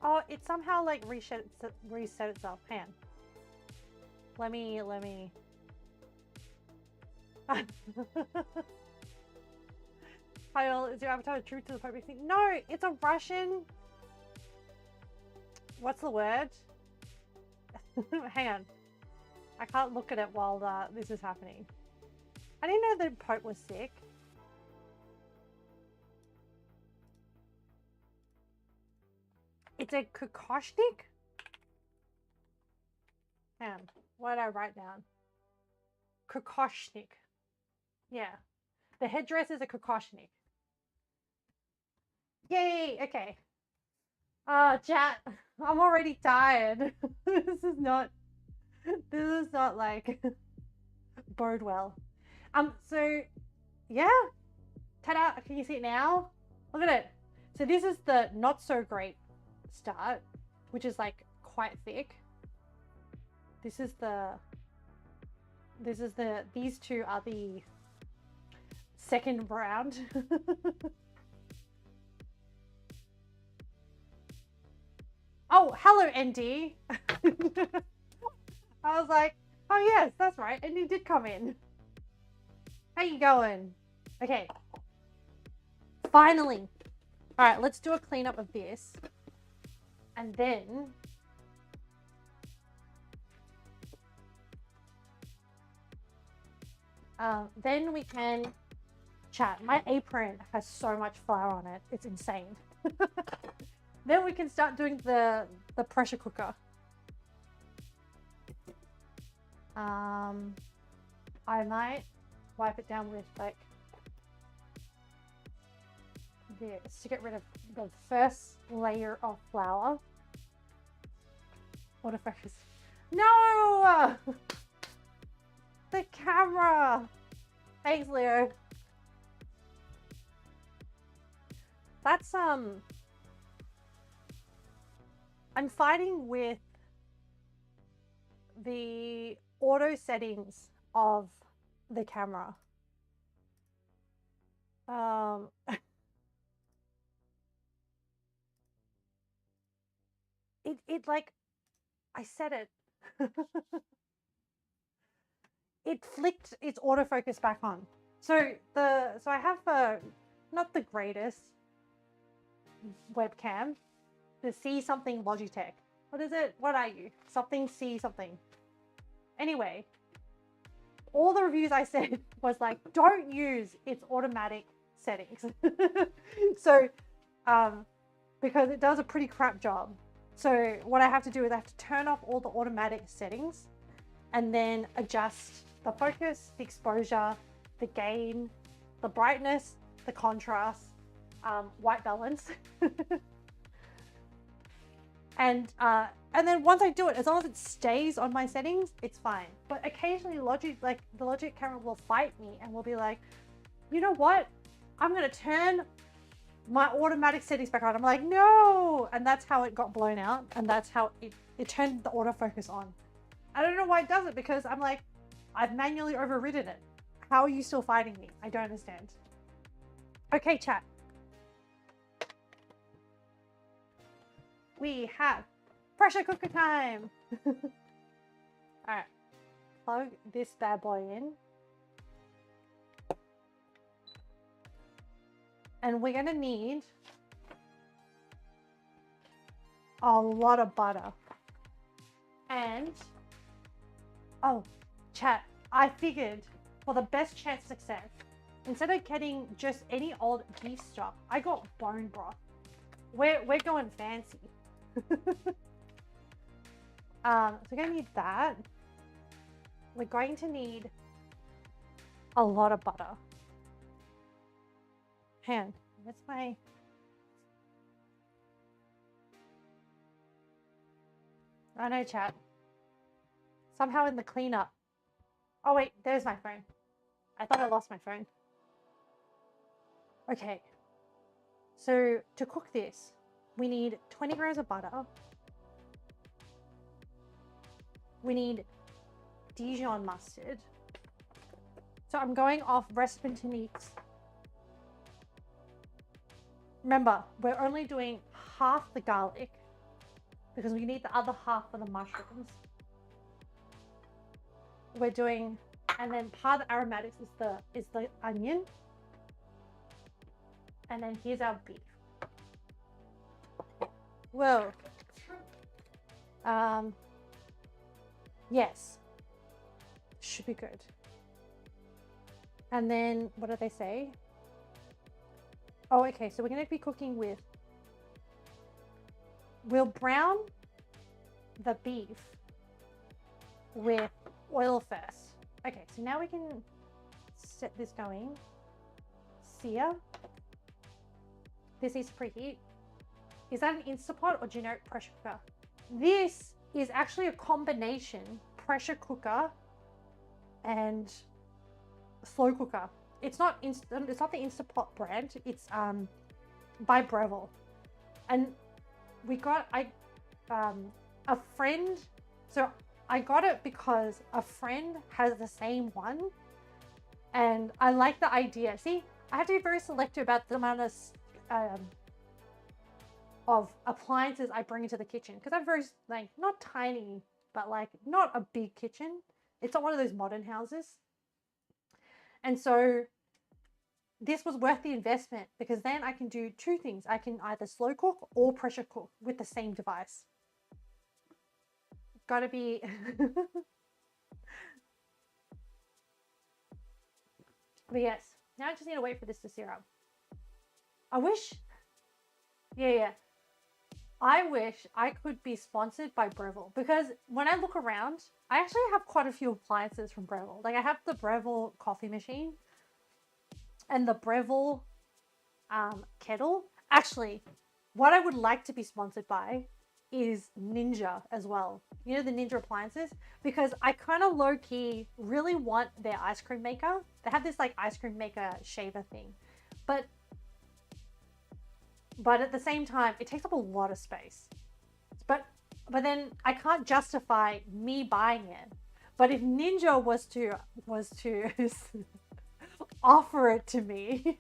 Oh, it somehow like reset itself. Hang on. Let me Kyle, is your avatar true to the public thing? No, it's a Russian. What's the word? Hang on. I can't look at it while this is happening. I didn't know the Pope was sick. It's a Kokoshnik? Hang on. What did I write down? Kokoshnik. Yeah. The headdress is a Kokoshnik. Yay! Okay. Chat. I'm already tired. This is not like bode well. So yeah. Ta-da! Can you see it now? Look at it. So this is the not so great start, which is like quite thick. These two are the second round. Oh, hello, ND. I was like, oh yes, that's right. ND did come in. How you going? Okay. Finally. All right, let's do a cleanup of this. And then we can chat. My apron has so much flour on it. It's insane. Then we can start doing the pressure cooker. I might wipe it down with like this to get rid of the first layer of flour. Autofocus. No! The camera! Thanks, Leo. That's I'm fighting with the auto settings of the camera. It like, I said it. It flicked its autofocus back on. So I have not the greatest webcam. The C something Logitech. What is it? What are you? Something C something. Anyway, all the reviews I said was like, don't use its automatic settings. So, because it does a pretty crap job. So what I have to do is I have to turn off all the automatic settings and then adjust the focus, the exposure, the gain, the brightness, the contrast, white balance. And then once I do it, as long as it stays on my settings, it's fine. But occasionally the Logic camera will fight me and will be like, you know what? I'm gonna turn my automatic settings back on. I'm like, no! And that's how it got blown out. And that's how it turned the autofocus on. I don't know why it does it, because I'm like, I've manually overridden it. How are you still fighting me? I don't understand. Okay, chat. We have pressure cooker time. All right, plug this bad boy in. And we're gonna need a lot of butter. And, oh, chat, I figured for the best chance of success, instead of getting just any old beef stock, I got bone broth. We're going fancy. So we're gonna need that. We're going to need a lot of butter. Hang on, what's my... I know, chat. Somehow in the cleanup. Oh wait, there's my phone. I thought I lost my phone. Okay. So to cook this, we need 20 grams of butter. We need Dijon mustard. So I'm going off recipe techniques. Remember, we're only doing half the garlic because we need the other half for the mushrooms. We're doing And then part of the aromatics is the onion. And then here's our beef. Whoa. Yes. Should be good. And then what did they say? Oh, okay. So we're going to be cooking with. We'll brown the beef with oil first. Okay, so now we can set this going. Sear. This is preheat. Is that an Instapot or generic pressure cooker? This is actually a combination pressure cooker and slow cooker. It's not the Instapot brand. It's by Breville, and we got a friend. So I got it because a friend has the same one, and I like the idea. See, I have to be very selective about the amount of appliances I bring into the kitchen, because I'm very, like, not tiny, but like not a big kitchen. It's not one of those modern houses. And so this was worth the investment, because then I can do two things. I can either slow cook or pressure cook with the same device. Gotta be but yes, now I just need to wait for this to sear up. I wish, yeah, I wish I could be sponsored by Breville, because when I look around, I actually have quite a few appliances from Breville. Like, I have the Breville coffee machine and the Breville kettle. Actually, what I would like to be sponsored by is Ninja as well. You know, the Ninja appliances, because I kind of low-key really want their ice cream maker. They have this like ice cream maker shaver thing, but at the same time it takes up a lot of space. But then I can't justify me buying it. But if Ninja was to offer it to me,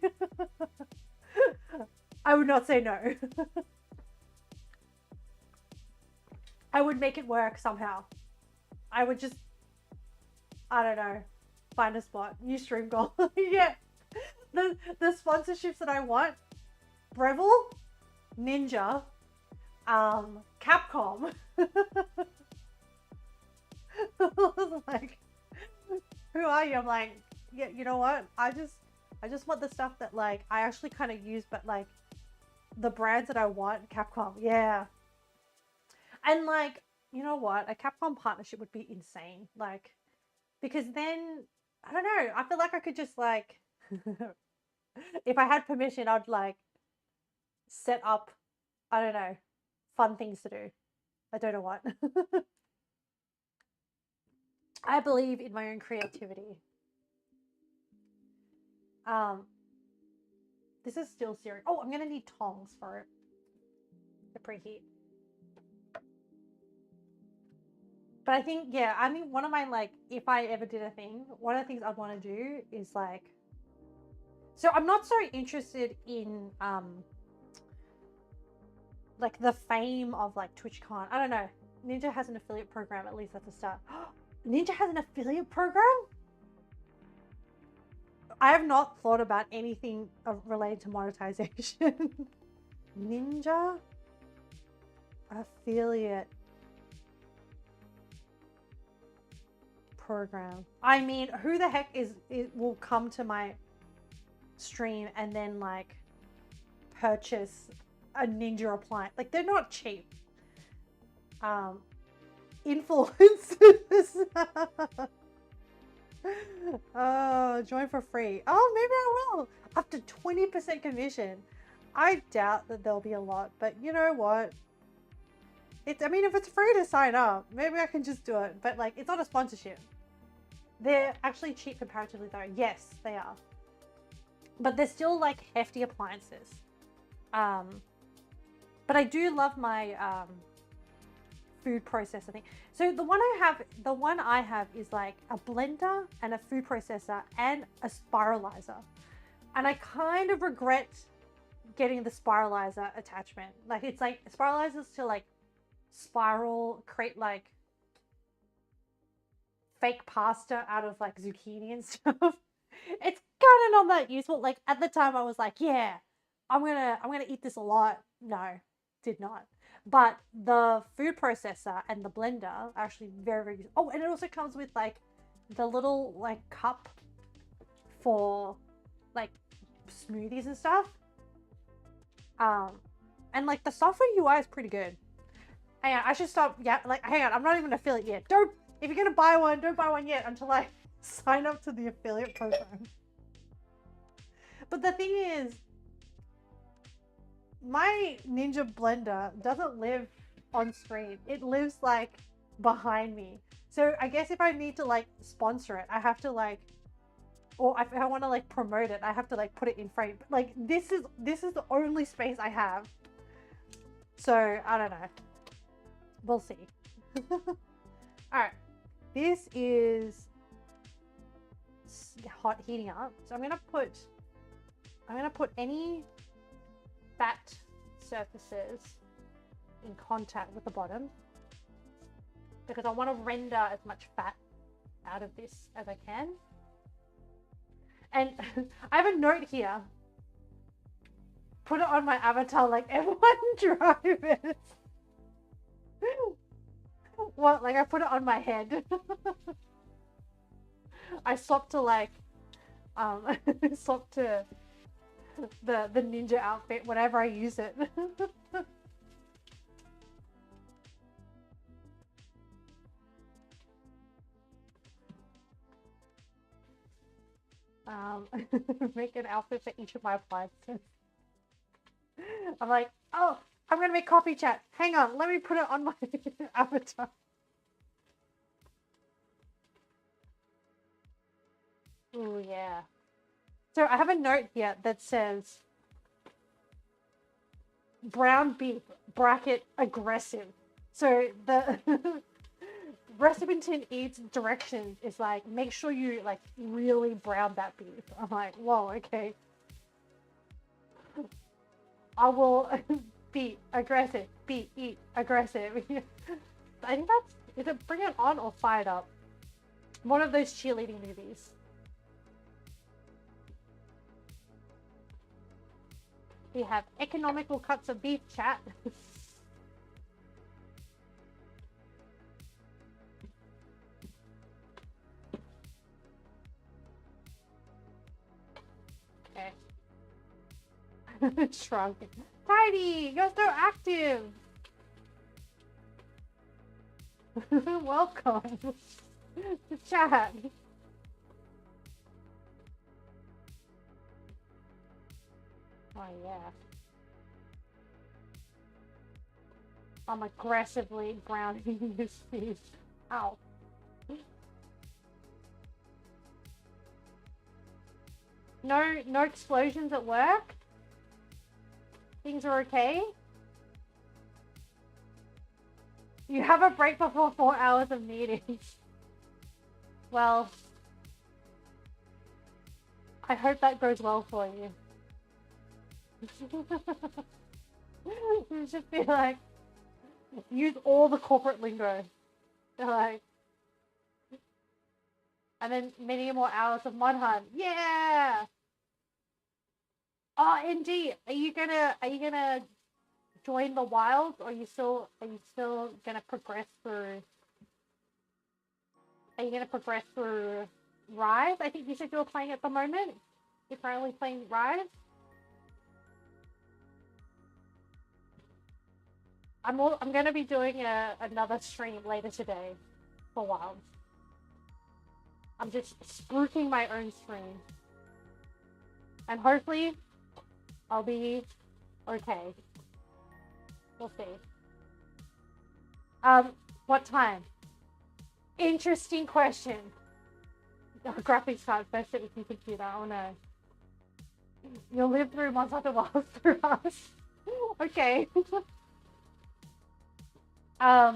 I would not say no. I would make it work somehow. I would just, I don't know, find a spot. Use Stream Goal. Yeah. The sponsorships that I want: Breville, Ninja, Capcom. I was like, who are you? I'm like, yeah, you know what? I just want the stuff that, like, I actually kind of use, but like the brands that I want. Capcom, yeah. And like, you know what? A Capcom partnership would be insane. Like, because then, I don't know, I feel like I could just like, if I had permission, I'd like set up, I don't know, fun things to do. I don't know what. I believe in my own creativity. This is still searing. Oh, I'm gonna need tongs for it to preheat. But I think, yeah, I mean, one of my, like, if I ever did a thing, one of the things I'd want to do is like, so I'm not so interested in like the fame of like TwitchCon. I don't know. Ninja has an affiliate program, at least at the start. Ninja has an affiliate program? I have not thought about anything related to monetization. Ninja affiliate program. I mean, who the heck will come to my stream and then like purchase a Ninja appliance? Like, they're not cheap. Influencers. Oh, join for free. Oh, maybe I will. Up to 20% commission. I doubt that there'll be a lot, but you know what? I mean, if it's free to sign up, maybe I can just do it. But like, it's not a sponsorship. They're actually cheap comparatively though. Yes, they are. But they're still like hefty appliances. But I do love my food processor thing. So the one I have is like a blender and a food processor and a spiralizer. And I kind of regret getting the spiralizer attachment. Like, it's like spiralizers to like spiral, create like fake pasta out of like zucchini and stuff. It's kind of not that useful. Like at the time I was like, yeah, I'm gonna eat this a lot. No, did not. But the food processor and the blender are actually very, very good. Oh, and it also comes with like the little like cup for like smoothies and stuff. And like the software UI is pretty good. Hang on, I should stop. Yeah, like hang on, I'm not even an affiliate yet. Don't, if you're gonna buy one, don't buy one yet until I sign up to the affiliate program. But the thing is, my Ninja blender doesn't live on screen. It lives like behind me. So I guess if I need to like sponsor it, I have to like, or if I want to like promote it, I have to like put it in frame. But like this is the only space I have. So I don't know. We'll see. All right, this is hot, heating up. So I'm gonna put any fat surfaces in contact with the bottom because I want to render as much fat out of this as I can. And I have a note here. Put it on my avatar like everyone drive it. What? Like I put it on my head. I swapped to like swapped to the ninja outfit whenever I use it. Make an outfit for each of my appliances. I'm like, oh, I'm gonna make coffee chat. Hang on, let me put it on my avatar. Oh yeah. So I have a note here that says brown beef bracket aggressive. So the Recipientin Eats directions is like, make sure you like really brown that beef. I'm like, whoa, okay. I will be aggressive, eat aggressive. I think that's, is it Bring It On or Fired Up? One of those cheerleading movies. We have economical cuts of beef, chat. Okay. Shrunk. Tidy! You're so active! Welcome to chat. Oh yeah. I'm aggressively browning this piece. Ow. No explosions at work? Things are okay? You have a break before 4 hours of meetings. Well, I hope that goes well for you. You should be like, use all the corporate lingo. They're like, and then many more hours of Mod Hunt. Yeah! Oh, NG, are you gonna join the wilds, or are you still gonna progress through? Are you gonna progress through Rise? I think you said you were playing at the moment. You're currently playing Rise. I'm gonna be doing another stream later today for Wilds. I'm just spruiking my own stream, and hopefully I'll be okay. We'll see. What time? Interesting question. Oh, graphics card, best it with your computer. Oh no. You'll live through months after Wilds through us. Okay. Yeah,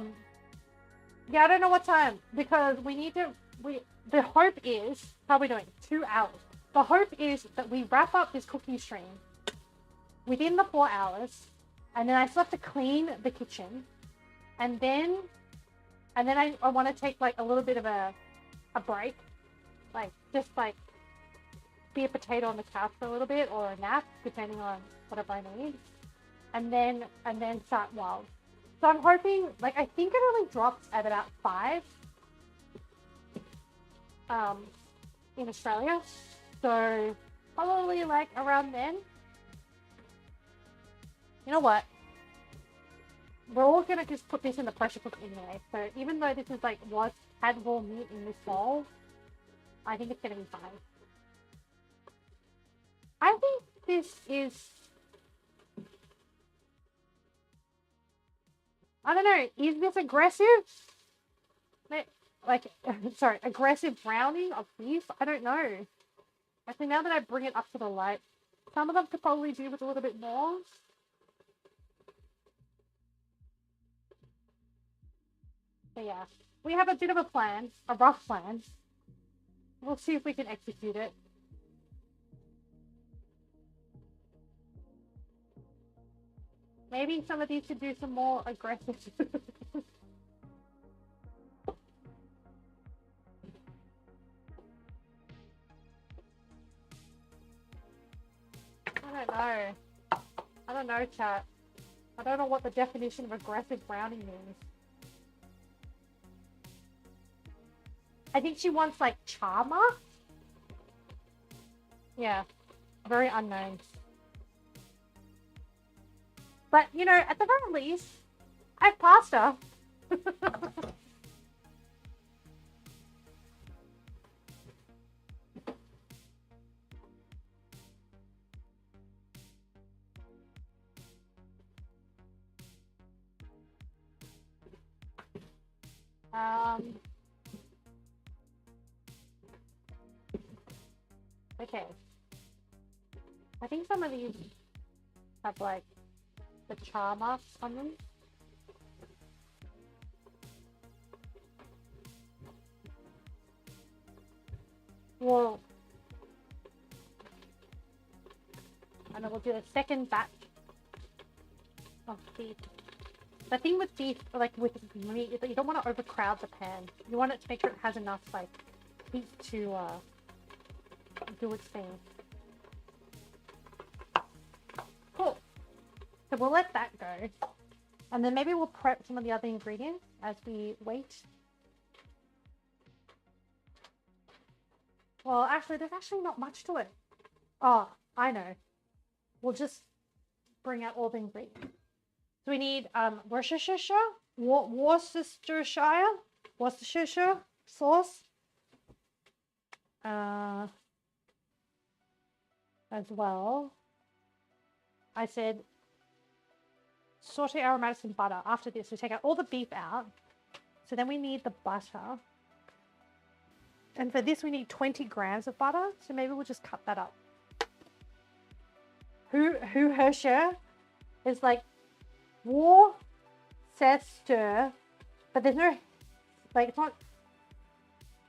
I don't know what time, because the hope is, how are we doing? 2 hours. The hope is that we wrap up this cooking stream within the 4 hours, and then I still have to clean the kitchen, and then I want to take like a little bit of a a break, like just like be a potato on the couch for a little bit or a nap, depending on whatever I need, and then start wild. So I'm hoping, like, I think it only drops at about 5 in Australia, so probably like around then. You know what? We're all gonna just put this in the pressure cooker anyway. So even though this is like what had raw meat in this bowl, I think it's gonna be fine. I think this is, I don't know, is this aggressive? Like, sorry, aggressive browning of beef? I don't know. I think now that I bring it up to the light, some of them could probably do with a little bit more. But yeah, we have a bit of a plan, a rough plan. We'll see if we can execute it. Maybe some of these should do some more aggressive. I don't know. I don't know, chat. I don't know what the definition of aggressive browning means. I think she wants like charmer. Yeah, very unknown. But you know, at the very least, I've passed her. Okay. I think some of these have like the char marks on them. Well, and then we'll do a second batch of beef. The thing with beef, like with meat, is that you don't want to overcrowd the pan. You want it to make sure it has enough like heat to do its thing. Cool. So we'll let that go. And then maybe we'll prep some of the other ingredients as we wait. Well, actually, there's actually not much to it. Oh, I know. We'll just bring out all the ingredients. So we need Worcestershire sauce. As well. I said saute aromatics and butter. After this, we take out all the beef out. So then we need the butter. And for this, we need 20 grams of butter. So maybe we'll just cut that up. Worcestershire is like Worcester, but there's no, like, it's not,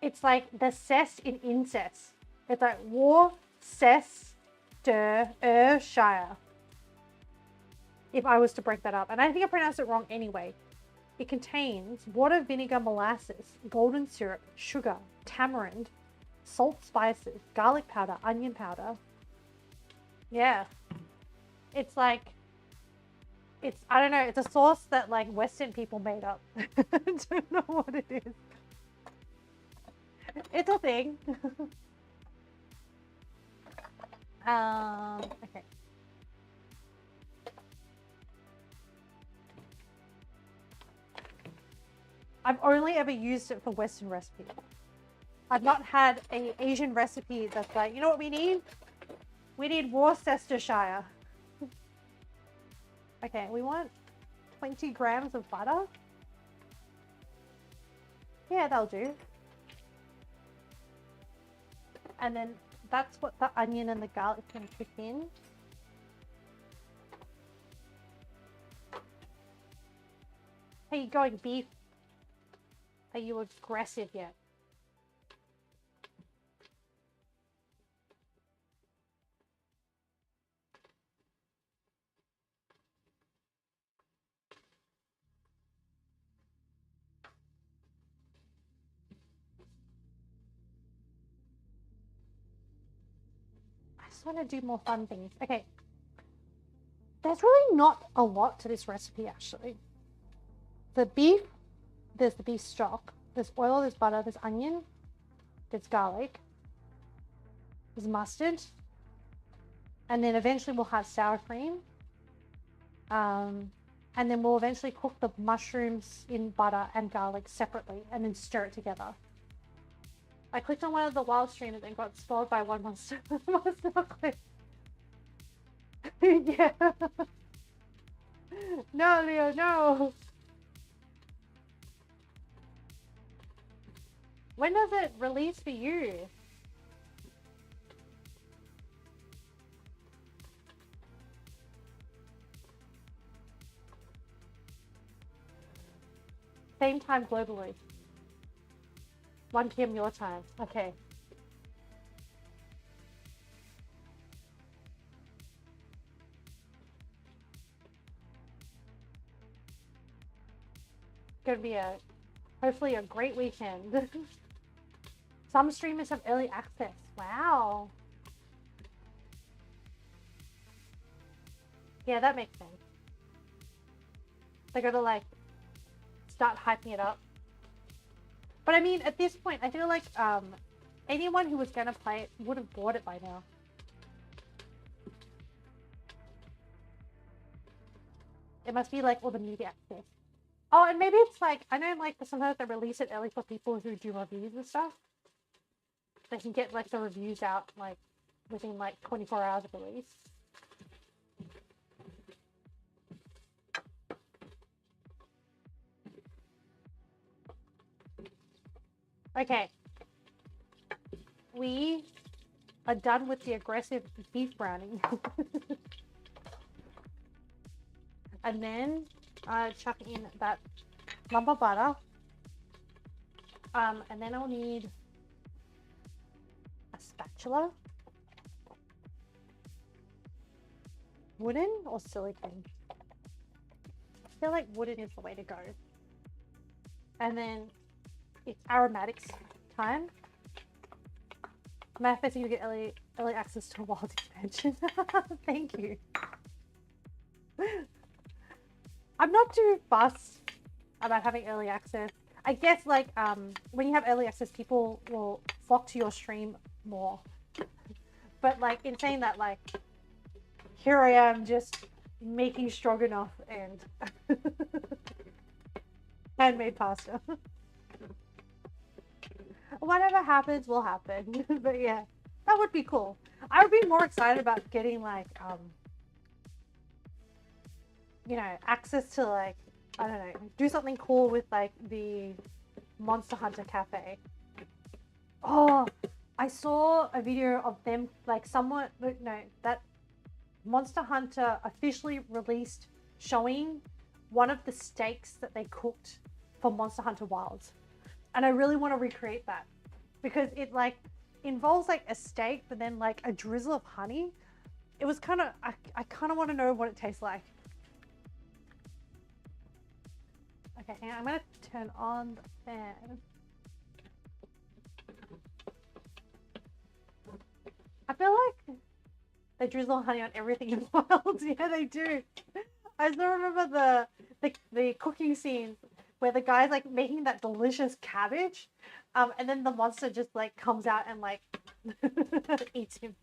it's like the cess in incest. It's like Worcestershire. If I was to break that up. And I think I pronounced it wrong anyway. It contains water, vinegar, molasses, golden syrup, sugar, tamarind, salt, spices, garlic powder, onion powder. Yeah. It's like, I don't know, it's a sauce that like Western people made up. I don't know what it is. It's a thing. Okay. I've only ever used it for Western recipes. I've not had an Asian recipe that's like, you know what we need? We need Worcestershire. Okay, we want 20 grams of butter. Yeah, that'll do. And then that's what the onion and the garlic can cook in. How you going, beef? Are you aggressive yet? just want to do more fun things. Okay. There's really not a lot to this recipe, actually. The beef, there's the beef stock. There's oil, there's butter, there's onion, there's garlic, there's mustard. And then eventually we'll have sour cream. And then we'll eventually cook the mushrooms in butter and garlic separately and then stir it together. I clicked on one of the wild streamers and got spoiled by one monster clip. Yeah. No, Leo, no. When does it release for you? Same time globally. 1 p.m. your time. Okay. Gonna be hopefully a great weekend. Some streamers have early access. Wow. Yeah, that makes sense. They gotta like start hyping it up. But I mean, at this point, I feel like anyone who was gonna play it would have bought it by now. It must be like all the media access. Oh, and maybe it's like, I know like sometimes they release it early for people who do reviews and stuff. They can get like the reviews out like within like 24 hours of release. Okay. We are done with the aggressive beef browning. And then chuck in that lump of butter. And then I'll need a spatula. Wooden or silicone? I feel like wooden is the way to go. And then it's aromatics time. Manifesting to get early access to a wild expansion. Thank you. I'm not too fussed about having early access. I guess like when you have early access, people will flock to your stream more. But like in saying that, like here I am just making stroganoff and handmade pasta. Whatever happens will happen. But yeah, that would be cool. I would be more excited about getting like you know, access to like, I don't know, do something cool with like the Monster Hunter Cafe. Oh, I saw a video of them, like someone, no, that Monster Hunter officially released showing one of the steaks that they cooked for Monster Hunter Wilds. And I really want to recreate that because it like involves like a steak, but then like a drizzle of honey. It was kind of, I kind of want to know what it tastes like. Okay, hang on. I'm going to turn on the fan. I feel like they drizzle honey on everything in Wild. Yeah, they do. I still remember the cooking scenes where the guy's like making that delicious cabbage, and then the monster just like comes out and like eats him.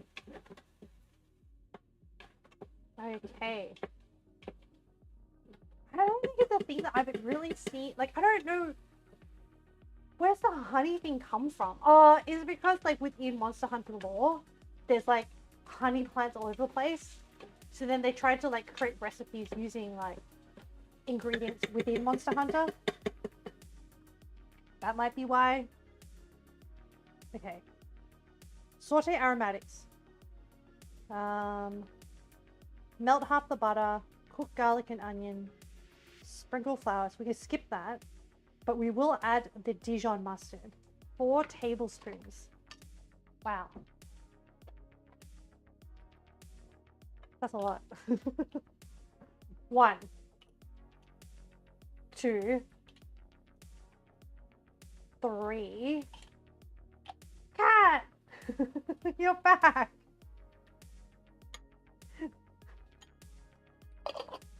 Okay. I don't think it's a thing that I've really seen. Like, I don't know. Where's the honey thing come from? Oh, is it because, like, within Monster Hunter lore, there's, like, honey plants all over the place? So then they tried to, like, create recipes using, like, ingredients within Monster Hunter? That might be why. Okay. Saute aromatics. Melt half the butter. Cook garlic and onion. Sprinkle flour, so we can skip that, but we will add the Dijon mustard. 4 tablespoons. Wow. That's a lot. 1, 2, 3. Cat! You're back!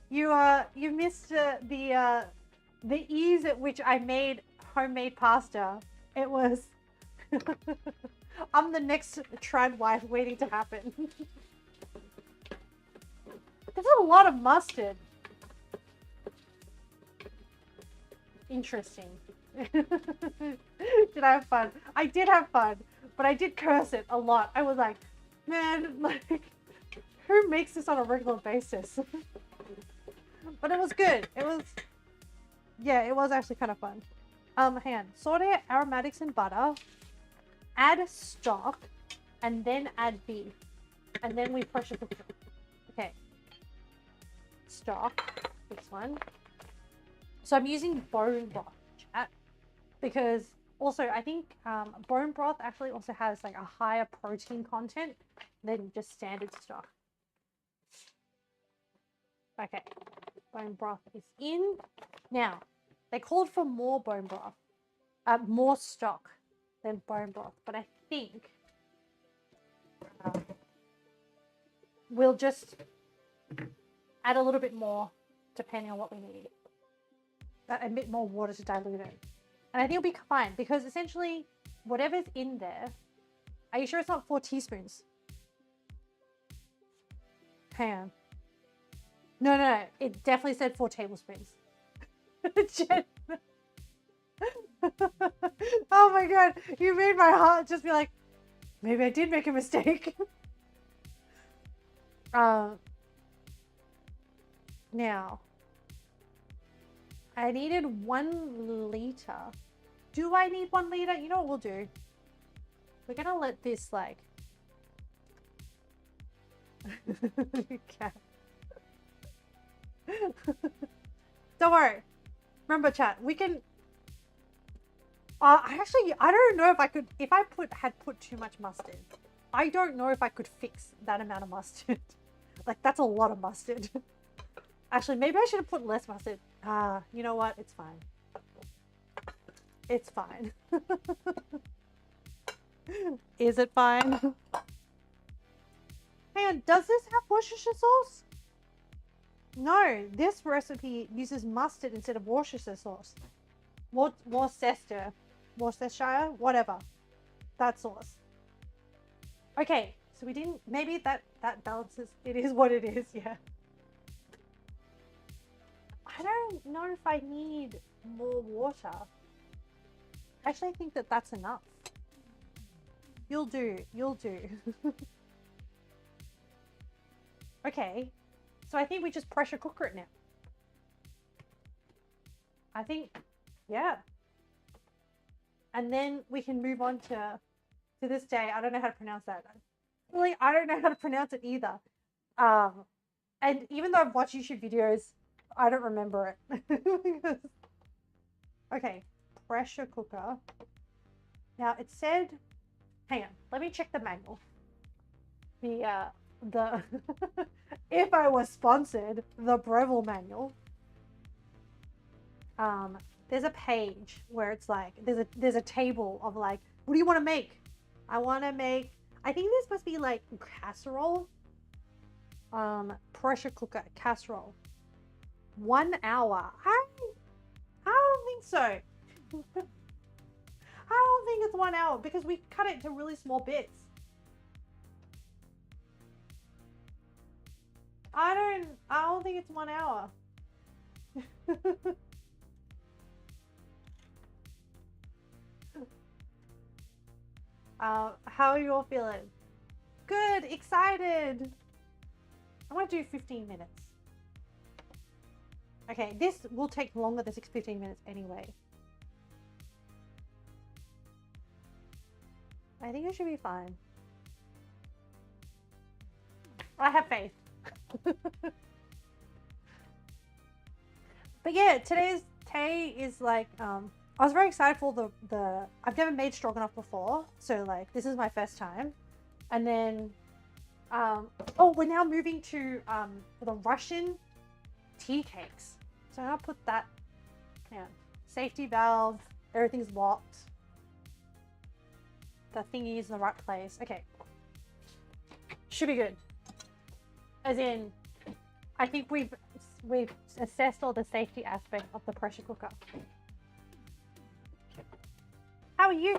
You missed the ease at which I made homemade pasta. It was I'm the next trad wife waiting to happen. There's a lot of mustard. Interesting. Did I have fun? I did have fun, but I did curse it a lot. I was like, man, like, who makes this on a regular basis? But it was good. It was, yeah, it was actually kind of fun. Hang on. Saute aromatics and butter. Add stock, and then add beef, and then we pressure cook it. Okay. Stock. This one. So I'm using bone broth, chat, because also I think bone broth actually also has like a higher protein content than just standard stock. Okay, bone broth is in. Now, they called for more bone broth, more stock than bone broth, but I think we'll just add a little bit more depending on what we need. A bit more water to dilute it. And I think it'll be fine because essentially whatever's in there, are you sure it's not 4 teaspoons? Hang on. No. It definitely said 4 tablespoons. Oh my god. You made my heart just be like, maybe I did make a mistake. Now, I needed 1 liter. Do I need 1 liter? You know what we'll do? We're gonna let this like... Don't worry. Remember, chat, we can... I don't know if I could... If I had put too much mustard, I don't know if I could fix that amount of mustard. Like, that's a lot of mustard. Actually, maybe I should have put less mustard. You know what? It's fine. It's fine. Is it fine? Hang on, does this have Worcestershire sauce? No, this recipe uses mustard instead of Worcestershire sauce. Worcestershire, whatever. That sauce. Okay, so we didn't, maybe that balances. It is what it is, yeah. I don't know if I need more water. Actually, I think that that's enough. You'll do. Okay, so I think we just pressure cooker it now. I think, yeah. And then we can move on to this day. I don't know how to pronounce that. Really, I don't know how to pronounce it either. And even though I've watched YouTube videos, I don't remember it. Okay, pressure cooker. Now it said, hang on, let me check the manual. The if I was sponsored, the Breville manual. There's a page where it's like there's a table of like, what do you want to make? I want to make, I think this must be like casserole. Pressure cooker casserole. 1 hour. I don't think so. I don't think it's 1 hour because we cut it into really small bits. I don't think it's 1 hour. How are you all feeling? Good, excited. I want to do 15 minutes. Okay, this will take longer than 15 minutes anyway. I think it should be fine. I have faith. But yeah, today's day is like, I was very excited for the I've never made stroganoff before, so like this is my first time. And then oh, we're now moving to the Russian tea cakes. So I'll put that, yeah, safety valve, everything's locked. The thingy is in the right place. Okay. Should be good. As in, I think we've we've assessed all the safety aspect of the pressure cooker. How are you?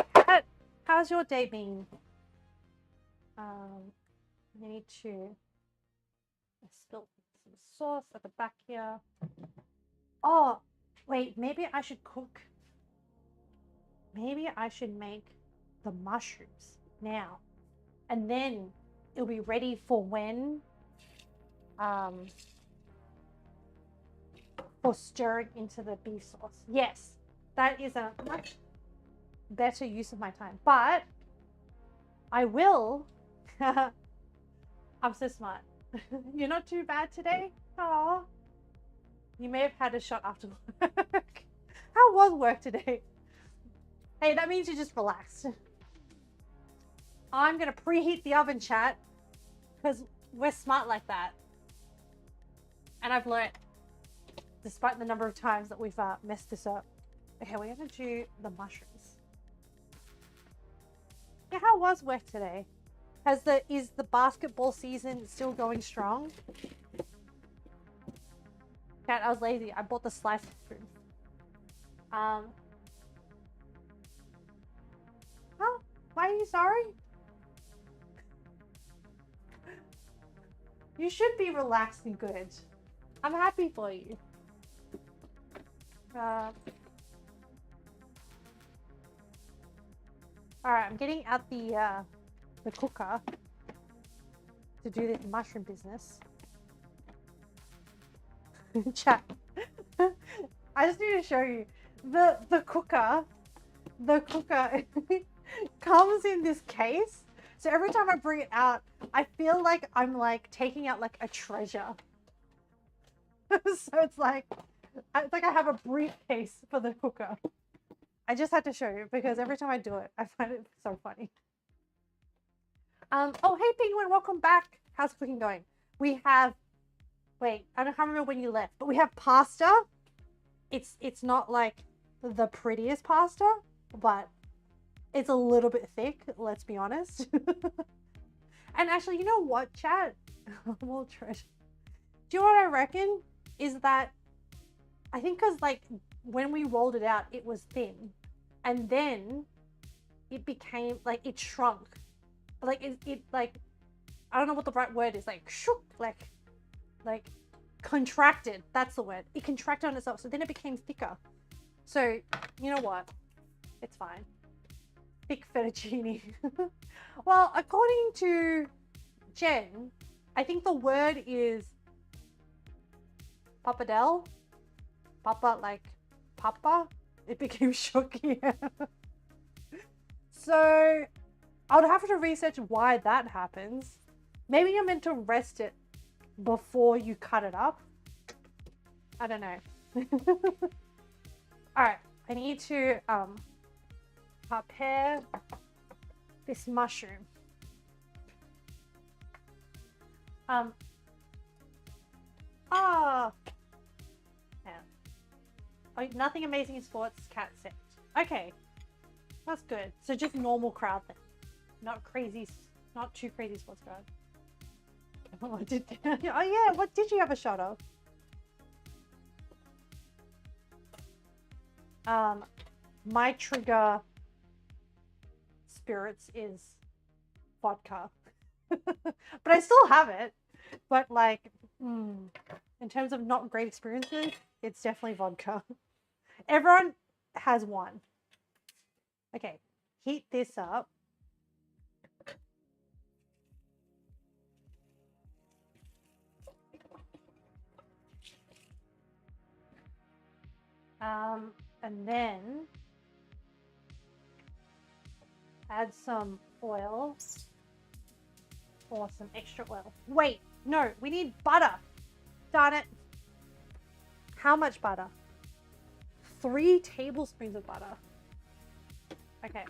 How's your day been? I need to spill some sauce at the back here. Oh, wait, maybe I should cook. Maybe I should make the mushrooms now. And then it'll be ready for when for stirring into the beef sauce. Yes, that is a much better use of my time. But I will. I'm so smart. You're not too bad today. Oh, you may have had a shot after work. How was work today? Hey, that means you just relaxed. I'm gonna preheat the oven, chat, because we're smart like that. And I've learnt, despite the number of times that we've messed this up. Okay, we're gonna do the mushrooms. Yeah, how was work today? Is the basketball season still going strong? Cat, I was lazy. I bought the sliced spoon. Oh, why are you sorry? You should be relaxed and good. I'm happy for you. Alright, I'm getting out the cooker to do this mushroom business. Chat. I just need to show you the cooker. The cooker comes in this case. So every time I bring it out, I feel like I'm like taking out like a treasure. So it's like I have a briefcase for the cooker. I just had to show you because every time I do it, I find it so funny. Oh, hey Penguin, welcome back. How's cooking going? We have, wait, I can't remember when you left, but we have pasta. It's not like the prettiest pasta, but it's a little bit thick, let's be honest. And actually, you know what, chat? Well, treasure. Do you know what I reckon? Is that I think because like when we rolled it out, it was thin, and then it became like it shrunk. Like it like I don't know what the right word is. Like shook, like contracted. That's the word. It contracted on itself, so then it became thicker. So you know what? It's fine. Thick fettuccine. Well, according to Jen, I think the word is pappardelle. Papa, like papa. It became shook here. So I would have to research why that happens. Maybe you're meant to rest it before you cut it up. I don't know. All right, I need to prepare this mushroom. Yeah. Oh, nothing amazing in sports, cat set. Okay, that's good. So just normal crowd then, not crazy, not too crazy sports crowd. Oh yeah, what did you have a shot of? My trigger spirits is vodka. But I still have it. But like, in terms of not great experiences, it's definitely vodka. Everyone has one. Okay, heat this up. And then add some oil or some extra oil. Wait, no, we need butter. Darn it. How much butter? 3 tablespoons of butter. Okay.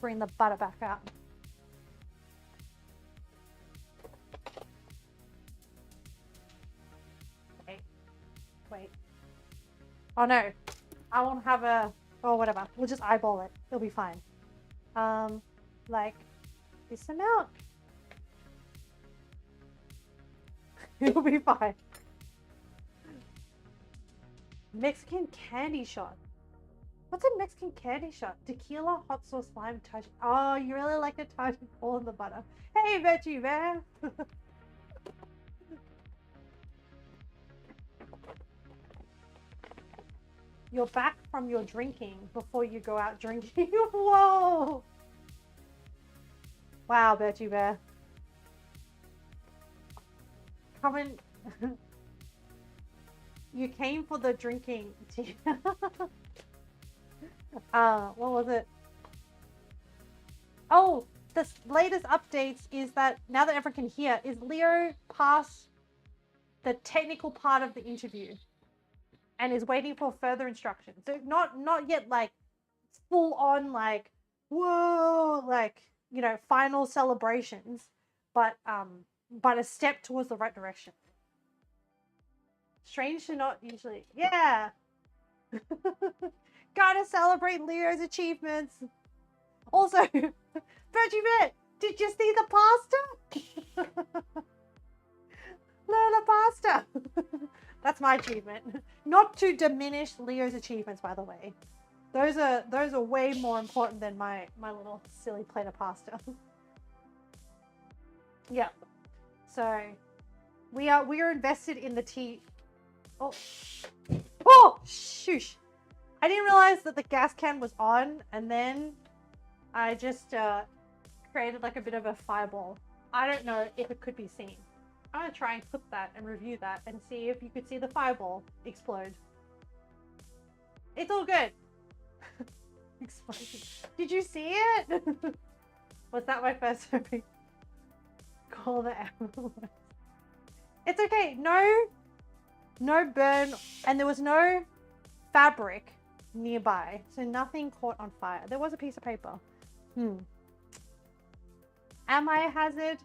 Bring the butter back out. Okay. Wait. Oh no. I won't have a... Oh, whatever. We'll just eyeball it. It'll be fine. Like this amount. It'll be fine. Mexican candy shot. What's a Mexican candy shot? Tequila, hot sauce, lime, Taj. Oh, you really like the Taj all in the butter. Hey, veggie man. You're back from your drinking before you go out drinking. Whoa. Wow, veggie bear. Coming. You came for the drinking. What was it? Oh, the latest updates is that now that everyone can hear, is Leo past the technical part of the interview and is waiting for further instructions. So not yet like full on like whoa, like, you know, final celebrations, but a step towards the right direction. Strange to not usually. Yeah. Gotta celebrate Leo's achievements. Also, Veggie Man, did you see the pasta? No, the pasta. That's my achievement. Not to diminish Leo's achievements, by the way. Those are way more important than my little silly plate of pasta. Yeah. So we are invested in the tea. Oh, shoosh. I didn't realize that the gas can was on, and then I just created like a bit of a fireball. I don't know if it could be seen. I'm gonna try and clip that and review that and see if you could see the fireball explode. It's all good. Explosion. Did you see it? Was that my first time? Call the ambulance. It's okay. No burn, and there was no fabric nearby, so nothing caught on fire. There was a piece of paper. Am I a hazard?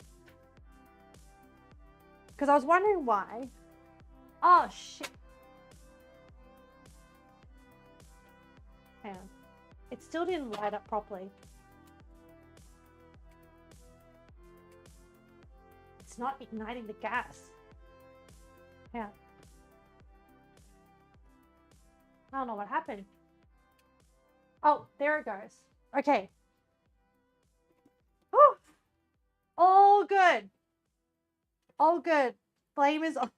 Because I was wondering why. Oh shit. Hang on. It still didn't light up properly. It's not igniting the gas. Yeah. I don't know what happened. Oh, there it goes. Okay. Oh, all good. All good. Flame is on.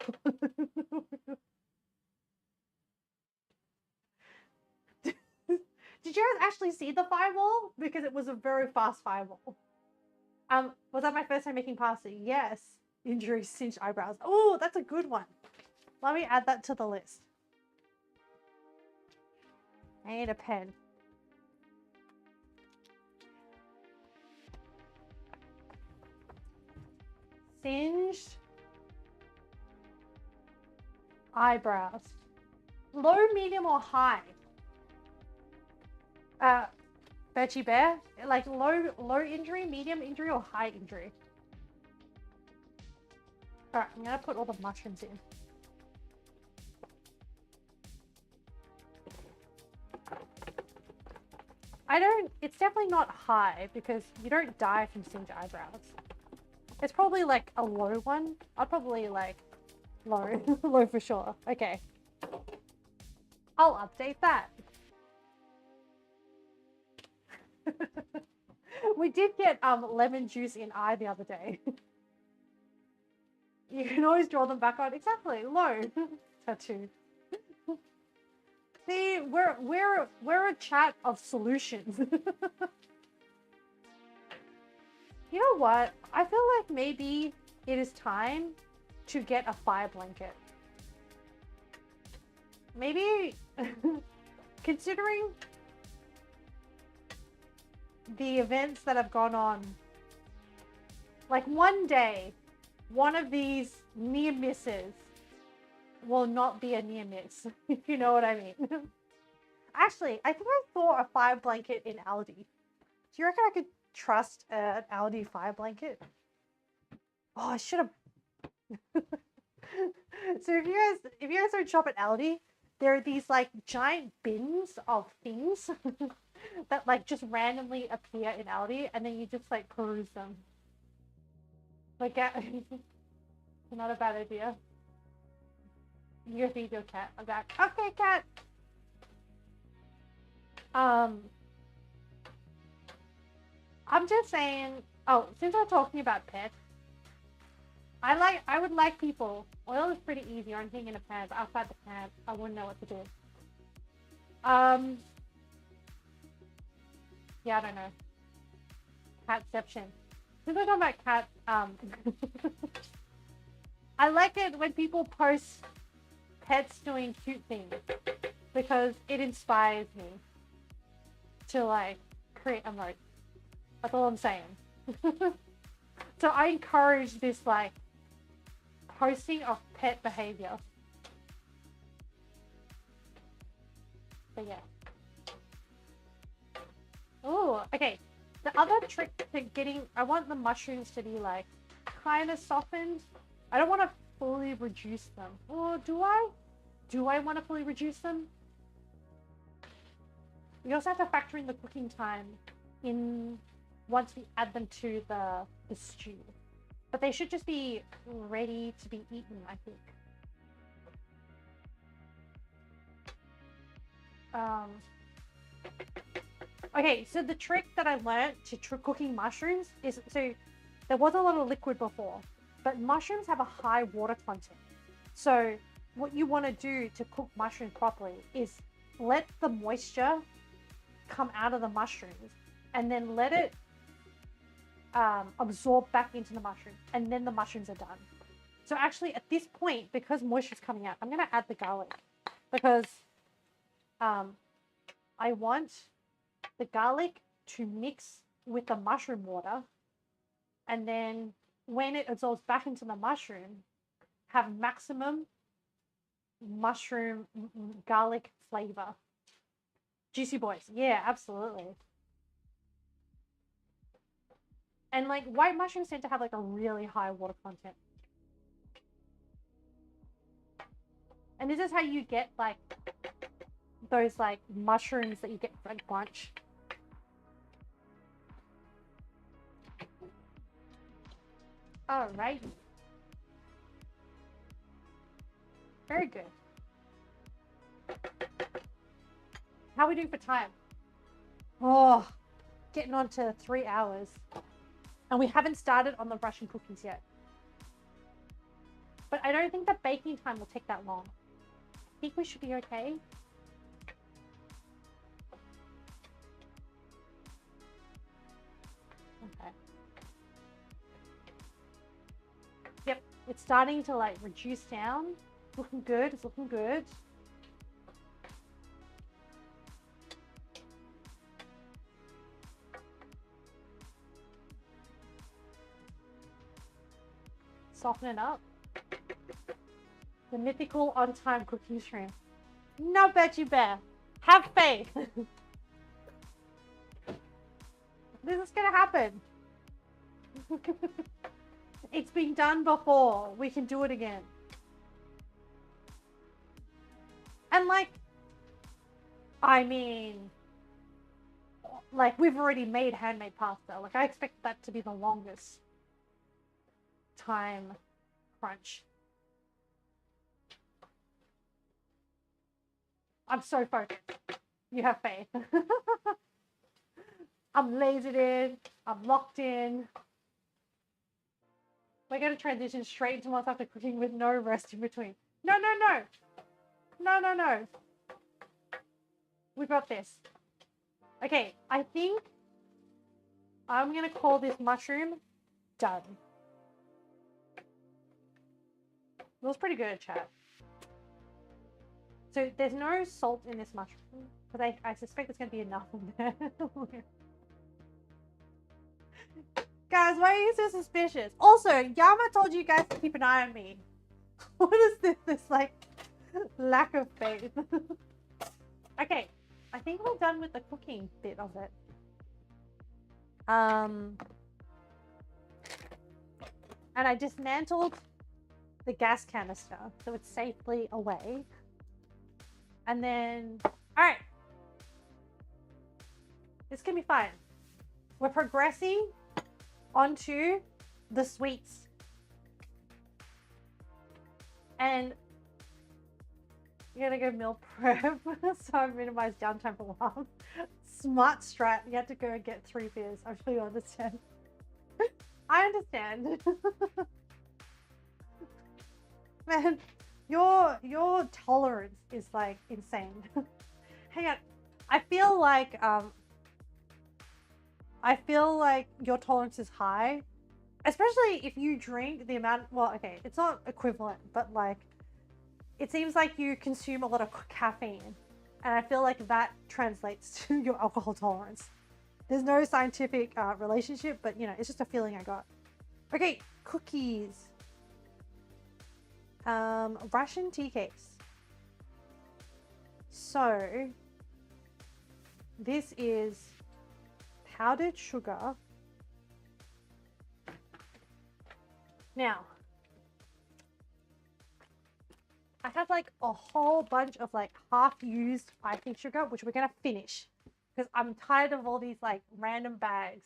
Did you guys actually see the fireball? Because it was a very fast fireball. Was that my first time making pasta? Yes. Injury, singed eyebrows. Oh, that's a good one. Let me add that to the list. I need a pen. Singed eyebrows. Low, medium, or high? Veggie Bear? Like low injury, medium injury, or high injury? Alright, I'm gonna put all the mushrooms in. It's definitely not high because you don't die from singed eyebrows. It's probably like a low one. I'd probably like low, low for sure. Okay. I'll update that. We did get lemon juice in eye the other day. You can always draw them back on. Exactly, low. Tattoo. See, we're a chat of solutions. You know what? I feel like maybe it is time to get a fire blanket. Maybe considering the events that have gone on, like one day, one of these near misses will not be a near miss, if you know what I mean. Actually, I think I saw a fire blanket in Aldi. Do you reckon I could trust an Aldi fire blanket? Oh, I should have. So if you guys don't shop at Aldi, there are these like giant bins of things that like just randomly appear in Aldi, and then you just like peruse them. Like, not a bad idea. You feed your cat. I'm back. Okay, cat. I'm just saying. Oh, since we're talking about pets, I would like people. Oil is pretty easy or anything in a pan, but outside the pan, I wouldn't know what to do. Yeah, I don't know. Catception. Since we're talking about cats, I like it when people post pets doing cute things because it inspires me to like create emotes. That's all I'm saying. So I encourage this like posting of pet behavior. But yeah. Oh, okay. The other trick to getting, I want the mushrooms to be like kind of softened. I don't want to fully reduce them. Or do I? Do I want to fully reduce them? We also have to factor in the cooking time in once we add them to the stew. But they should just be ready to be eaten, I think. Okay, so the trick that I learned to cooking mushrooms is, so there was a lot of liquid before, but mushrooms have a high water content. So what you want to do to cook mushrooms properly is let the moisture come out of the mushrooms and then let it absorb back into the mushrooms, and then the mushrooms are done. So actually at this point, because moisture's coming out, I'm going to add the garlic because I want the garlic to mix with the mushroom water, and then when it absorbs back into the mushroom, have maximum mushroom garlic flavor. Juicy boys. Yeah, absolutely. And like white mushrooms tend to have like a really high water content. And this is how you get like those like mushrooms that you get from brunch. Alright. Very good. How are we doing for time? Oh, getting on to 3 hours. And we haven't started on the Russian cookies yet. But I don't think the baking time will take that long. I think we should be okay. Okay. Yep, it's starting to like reduce down. Looking good, it's looking good. Soften it up. The mythical on-time cooking stream. No, bet you bear. Have faith. This is gonna happen. It's been done before. We can do it again. And like, I mean, like we've already made handmade pasta. Like I expect that to be the longest time crunch. I'm so focused. You have faith. I'm lasered in. I'm locked in. We're going to transition straight into months after cooking with no rest in between. No, no, no. No, no, no. We've got this. Okay, I think I'm going to call this mushroom done. It was pretty good, chat. So there's no salt in this mushroom because I suspect there's going to be enough in there. Guys, why are you so suspicious? Also, Yama told you guys to keep an eye on me. What is this like lack of faith? Okay, I think we're done with the cooking bit of it. And I dismantled the gas canister so it's safely away. And then, all right, this can be fine. We're progressing onto the sweets. And You're gonna go meal prep, so I minimize downtime for love. Smart strat. You have to go and get 3 beers. I'm sure you understand. I understand. Man, your tolerance is like insane. Hang on. I feel like your tolerance is high. Especially if you drink the amount, well, okay, it's not equivalent, but like, it seems like you consume a lot of caffeine. And I feel like that translates to your alcohol tolerance. There's no scientific relationship, but you know, it's just a feeling I got. Okay, cookies. Russian tea cakes. So, this is powdered sugar. Now, I have like a whole bunch of like half-used icing sugar, which we're gonna finish because I'm tired of all these like random bags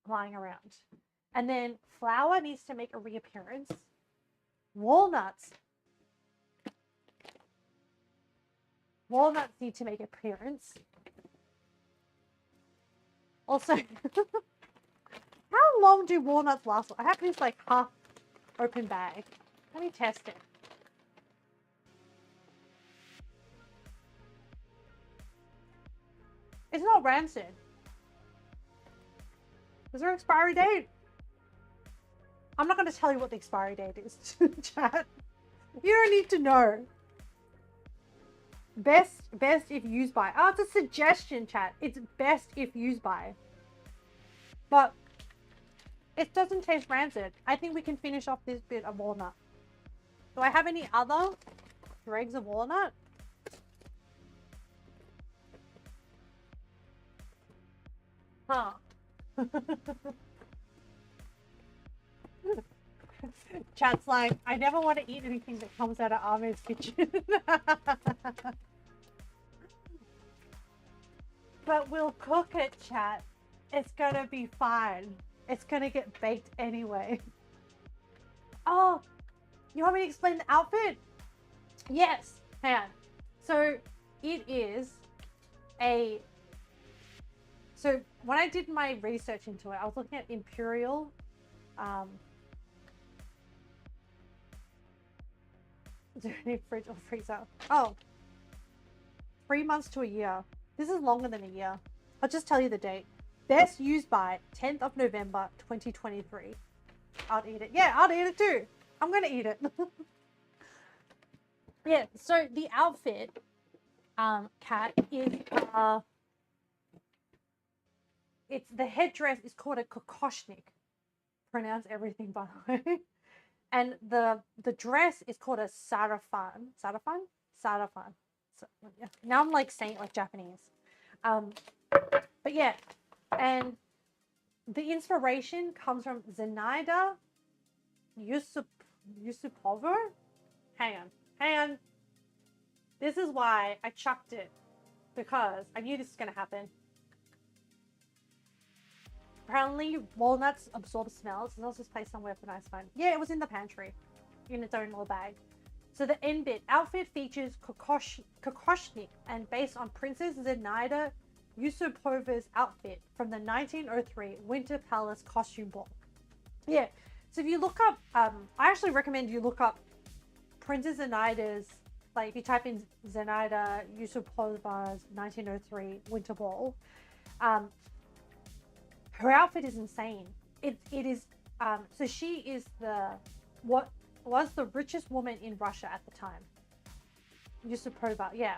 lying around. And then flour needs to make a reappearance. Walnuts. Walnuts need to make an appearance. Also, how long do walnuts last? I have this like half open bag. Let me test it. It's not rancid. Is there an expiry date? I'm not going to tell you what the expiry date is, chat. You don't need to know. Best if used by. Oh, it's a suggestion, chat. It's best if used by. But it doesn't taste rancid. I think we can finish off this bit of walnut. Do I have any other dregs of walnut? Huh. Chat's like, I never want to eat anything that comes out of Ahmed's kitchen. But we'll cook it, chat. It's gonna be fine. It's gonna get baked anyway. Oh, you want me to explain the outfit? Yes, hang on. So it is a... So when I did my research into it, I was looking at Imperial. Do I need fridge or freezer? Oh, 3 months to a year. This is longer than a year. I'll just tell you the date. Best used by 10th of November 2023. I'll eat it. Yeah, I'll eat it too. I'm gonna eat it. Yeah, so the outfit, Kat, is it's the headdress is called a Kokoshnik. Pronounce everything, by the way. And the dress is called a sarafan. Sarafan? Sarafan. So, yeah. Now I'm like saying it like Japanese. But yeah, and the inspiration comes from Zinaida Yusupova. Hang on. This is why I chucked it, because I knew this was gonna happen. Apparently, walnuts absorb smells. And I'll just place somewhere for nice fun. Yeah, it was in the pantry, in its own little bag. So the end bit outfit features Kokoshnik and based on Princess Zinaida Yusupova's outfit from the 1903 Winter Palace Costume Ball. Yeah, so if you look up, I actually recommend you look up Princess Zinaida's, like if you type in Zinaida Yusupova's 1903 Winter Ball, her outfit is insane. It is, so she is what was the richest woman in Russia at the time. Yusupova, yeah.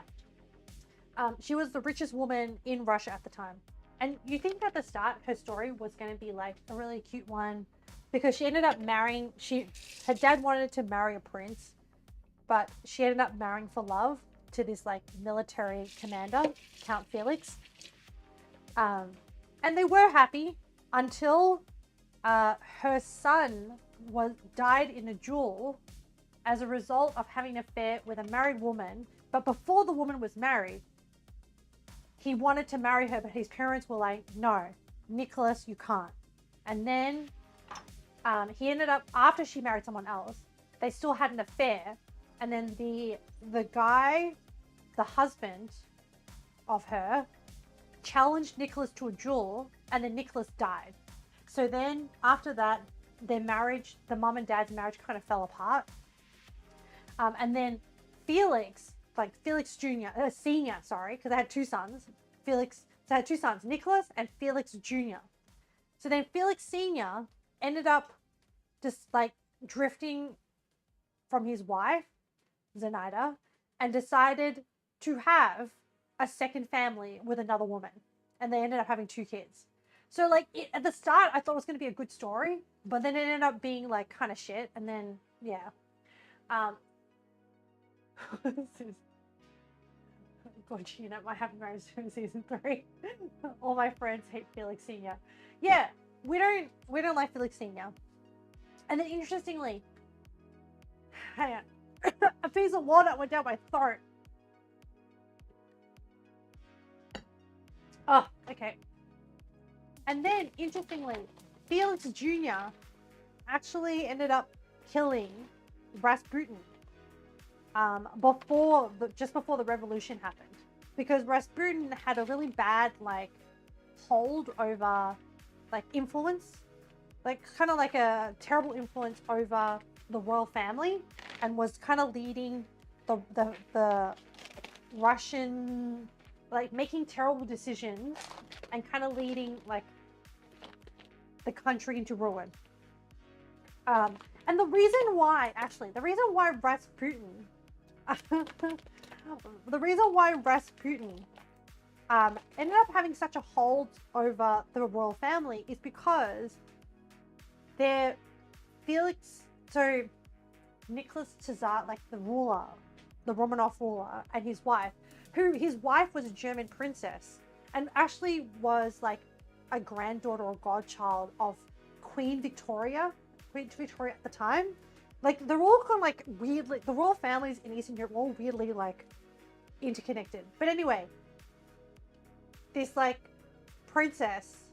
She was the richest woman in Russia at the time. And you think at the start her story was going to be like a really cute one, because she ended up marrying, her dad wanted to marry a prince, but she ended up marrying for love to this like military commander, Count Felix. And they were happy until her son died in a duel as a result of having an affair with a married woman. But before the woman was married, he wanted to marry her, but his parents were like, no, Nicholas, you can't. And then he ended up, after she married someone else, they still had an affair. and then the guy, the husband of her, challenged Nicholas to a duel, and then Nicholas died. So then after that, their marriage, the mum and dad's marriage, kind of fell apart. And then Felix, like Felix Jr., Senior, sorry, because I had two sons. So I had two sons, Nicholas and Felix Jr. So then Felix Senior ended up just like drifting from his wife, Zinaida, and decided to have a second family with another woman. And they ended up having two kids. So like at the start, I thought it was going to be a good story, but then it ended up being like kind of shit. And then, yeah. This is Gorgina, my Happy Marriage from season 3. All my friends hate Felix Senior. Yeah, we don't like Felix Senior. And then interestingly, hang on, a piece of walnut went down my throat. Oh, okay. And then interestingly, Felix Jr. actually ended up killing Rasputin just before the revolution happened, because Rasputin had a really bad like hold over like influence, like kind of like a terrible influence over the royal family, and was kind of leading the Russian, like making terrible decisions and kind of leading like the country into ruin. And the reason why Rasputin ended up having such a hold over the royal family is because Nicholas Tsar, like the ruler, the Romanov ruler, and his wife was a German princess and actually was like a granddaughter or godchild of Queen Victoria at the time. Like they're all kind of like weirdly, the royal families in Eastern Europe are all weirdly like interconnected. But anyway, this like princess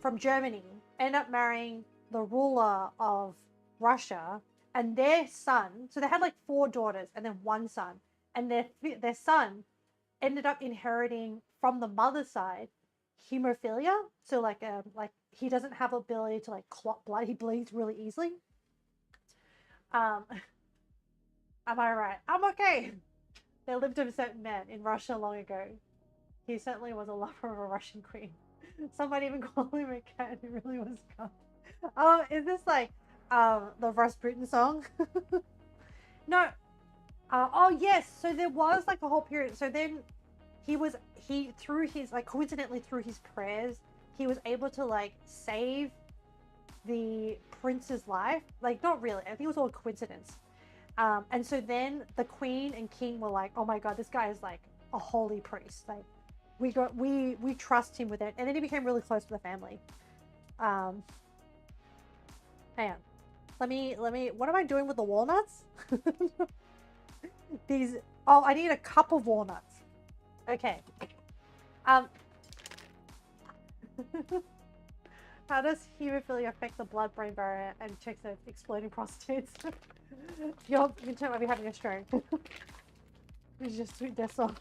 from Germany ended up marrying the ruler of Russia, and their son, so they had like 4 daughters and then 1 son, and their son ended up inheriting from the mother's side hemophilia. So like he doesn't have ability to like clot blood. He bleeds really easily. Am I right? I'm okay. There lived a certain man in Russia long ago. He certainly was a lover of a Russian queen. Some might even call him a cat. He really was a cat. Is this like the Rasputin song? No. Oh yes. So there was like a whole period. So then coincidentally through his prayers, he was able to like save the prince's life. Like not really. I think it was all a coincidence. And so then the queen and king were like, oh my god, this guy is like a holy priest. Like we trust him with it. And then he became really close to the family. Hang on. Let me, what am I doing with the walnuts? I need a cup of walnuts. Okay. How does hemophilia affect the blood-brain barrier and checks the exploding prostates? Your intern might be having a stroke. It's just sweet, that's all.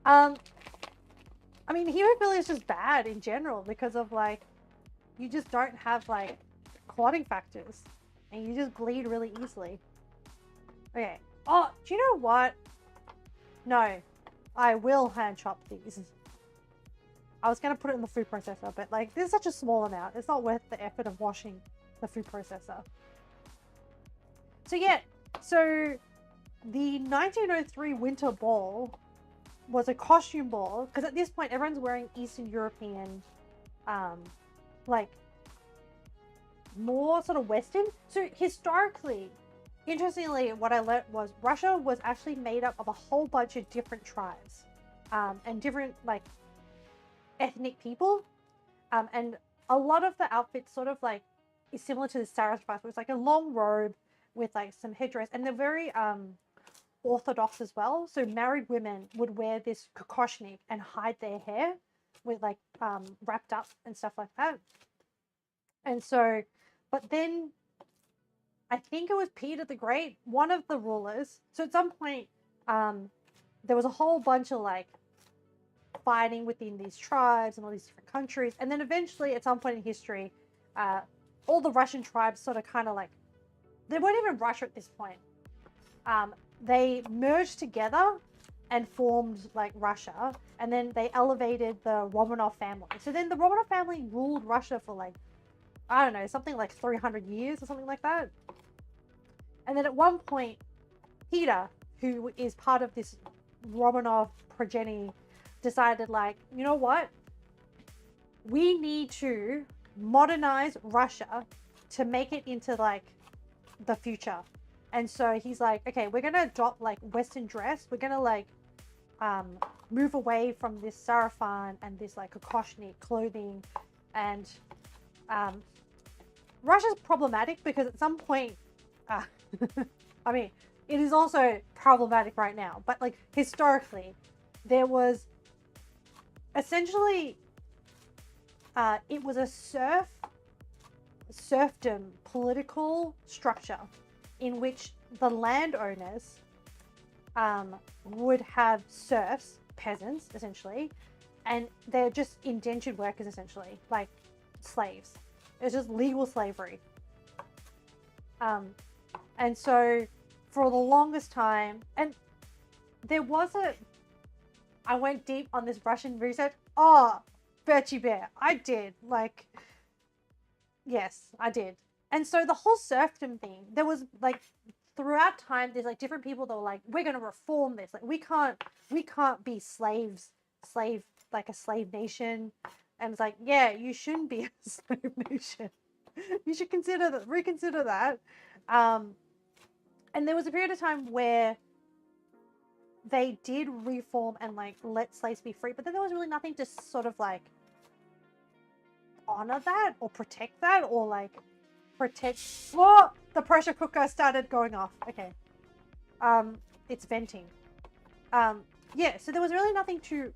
I mean, hemophilia is just bad in general because of like, you just don't have like clotting factors and you just bleed really easily. Okay. Oh, do you know what? No, I will hand chop these. I was going to put it in the food processor, but like this is such a small amount. It's not worth the effort of washing the food processor. So yeah, so the 1903 Winter Ball was a costume ball because at this point everyone's wearing Eastern European, like more sort of Western. So historically, interestingly, what I learned was Russia was actually made up of a whole bunch of different tribes, and different like ethnic people, and a lot of the outfits sort of like is similar to the Tsarist where it's like a long robe with like some headdress, and they're very orthodox as well. So married women would wear this Kokoshnik and hide their hair with like wrapped up and stuff like that. And so, but then I think it was Peter the Great, one of the rulers. So at some point, there was a whole bunch of like fighting within these tribes and all these different countries. And then eventually, at some point in history, all the Russian tribes sort of kind of like, they weren't even Russia at this point. They merged together and formed like Russia. And then they elevated the Romanov family. So then the Romanov family ruled Russia for like, I don't know, something like 300 years or something like that. And then at one point, Peter, who is part of this Romanov progeny, decided like, you know what? We need to modernize Russia to make it into like the future. And so he's like, okay, we're going to adopt like Western dress. We're going to like move away from this sarafan and this like Kokoshnik clothing. And Russia's problematic because at some point, I mean, it is also problematic right now, but like historically, there was essentially, it was a serfdom political structure in which the landowners would have serfs, peasants, essentially, and they're just indentured workers, essentially, like slaves. It's just legal slavery. And so for the longest time, and there was I went deep on this Russian research. Oh, Birchie Bear, I did. Like, yes, I did. And so the whole serfdom thing, there was like, throughout time, there's like different people that were like, we're going to reform this. Like, we can't be like a slave nation. And it's like, yeah, you shouldn't be a slave nation. You should reconsider that. And there was a period of time where they did reform and like let slaves be free, but then there was really nothing to sort of like honor that or protect that or like protect. Oh, the pressure cooker started going off. Okay. It's venting. Yeah, so there was really nothing to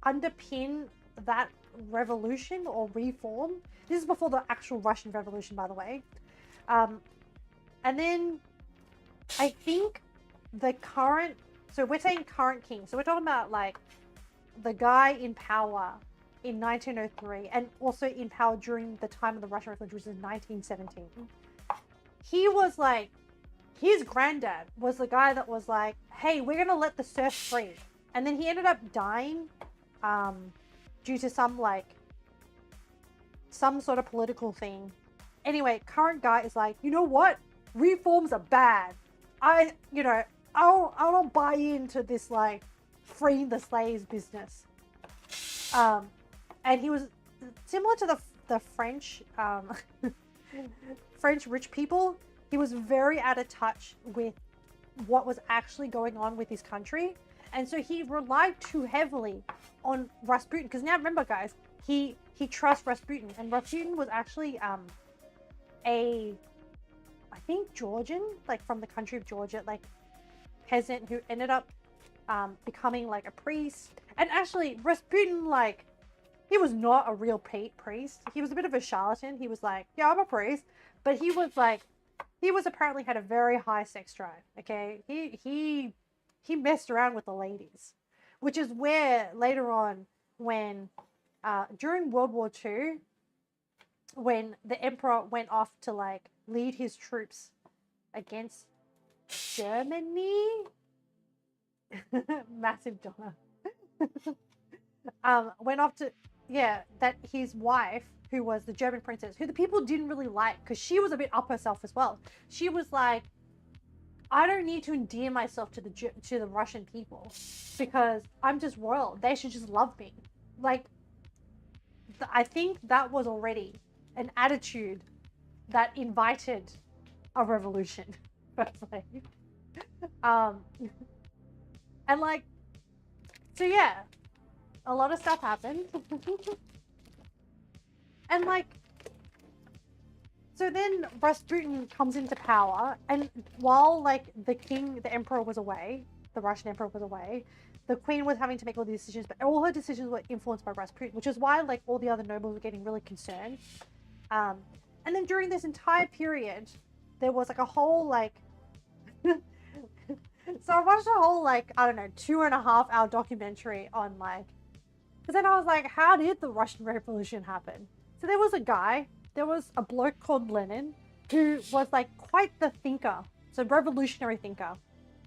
underpin that revolution or reform. This is before the actual Russian Revolution, by the way. And then I think the current, so we're saying current king. So we're talking about like the guy in power in 1903 and also in power during the time of the Russian Revolution, which was 1917. He was like, his granddad was the guy that was like, hey, we're going to let the serfs free. And then he ended up dying due to some sort of political thing. Anyway, current guy is like, you know what? Reforms are bad. I don't buy into this like freeing the slaves business. And he was similar to the French French rich people. He was very out of touch with what was actually going on with his country. And so he relied too heavily on Rasputin. Because now remember, guys, he trusts Rasputin. And Rasputin was actually I think Georgian, like from the country of Georgia, like peasant who ended up becoming like a priest. And actually Rasputin, like, he was not a real priest. He was a bit of a charlatan. He was like, yeah, I'm a priest. But he was apparently had a very high sex drive. Okay. He messed around with the ladies, which is where later on when, during World War II, when the emperor went off to like lead his troops against Germany, massive Donna, went off to, yeah, that his wife, who was the German princess, who the people didn't really like because she was a bit up herself as well. She was like, I don't need to endear myself to the Russian people because I'm just royal. They should just love me. Like, I think that was already an attitude that invited a revolution, firstly. And like, so yeah, a lot of stuff happened. And like, so then Rasputin comes into power, and while like the emperor was away, the Russian emperor was away, the queen was having to make all these decisions, but all her decisions were influenced by Rasputin, which is why like all the other nobles were getting really concerned. And then during this entire period, there was like a whole like so I watched a whole like, I don't know, 2.5 hour documentary on like, because then I was like, how did the Russian Revolution happen? So there was a bloke called Lenin who was like quite the thinker, so revolutionary thinker,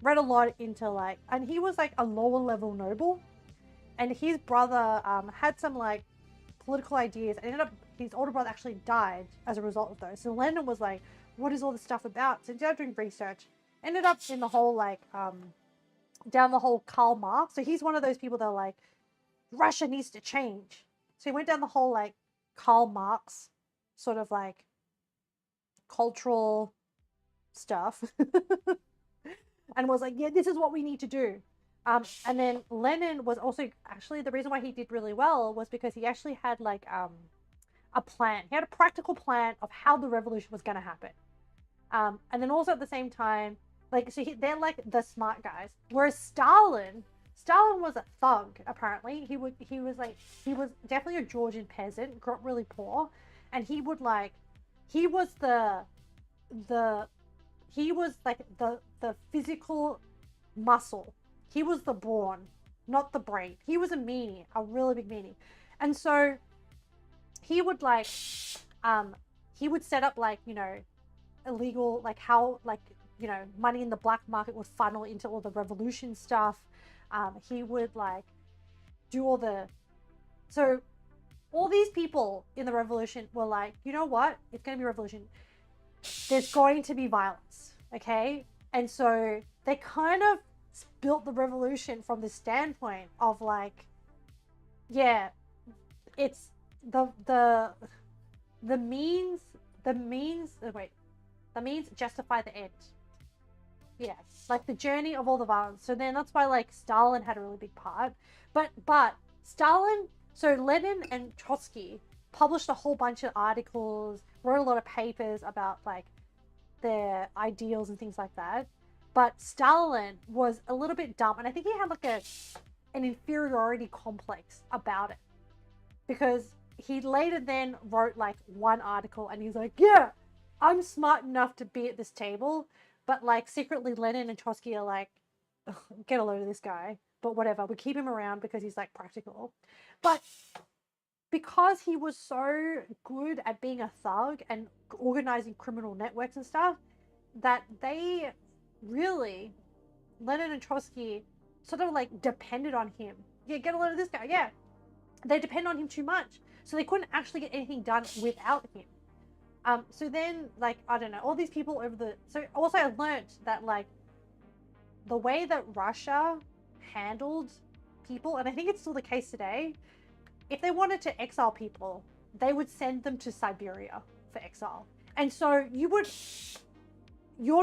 read a lot into like, and he was like a lower level noble, and his brother had some like political ideas, and ended up his older brother actually died as a result of those. So Lenin was like, what is all this stuff about? So he started doing research, ended up in the whole like down the whole Karl Marx. So he's one of those people that are like, Russia needs to change. So he went down the whole like Karl Marx sort of like cultural stuff and was like, yeah, this is what we need to do. And then Lenin was also actually, the reason why he did really well was because he actually had like a plan. He had a practical plan of how the revolution was going to happen. And then also at the same time, like, so they're like the smart guys. Whereas Stalin was a thug, apparently. He was definitely a Georgian peasant, grew up really poor. And he was like the physical muscle. He was the brawn, not the brain. He was a meanie, a really big meanie. And so he would like, he would set up like, you know, illegal, like how, like, you know, money in the black market would funnel into all the revolution stuff. He would like do so all these people in the revolution were like, you know what? It's going to be a revolution. There's going to be violence. Okay. And so they kind of built the revolution from the standpoint of like, yeah, it's the means justify the end. Yeah, like the journey of all the violence. So then that's why like Stalin had a really big part. But Stalin, so Lenin and Trotsky published a whole bunch of articles, wrote a lot of papers about like their ideals and things like that. But Stalin was a little bit dumb, and I think he had like an inferiority complex about it, because he later then wrote like one article and he's like, yeah, I'm smart enough to be at this table, but like secretly Lenin and Trotsky are like, get a load of this guy, but whatever, we keep him around because he's like practical. But because he was so good at being a thug and organizing criminal networks and stuff, that they really, Lenin and Trotsky sort of like depended on him. Yeah, get a load of this guy. Yeah, they depend on him too much, so they couldn't actually get anything done without him. So then, like, I don't know, all these people so also I learned that like the way that Russia handled people, and I think it's still the case today, if they wanted to exile people, they would send them to Siberia for exile. And so you're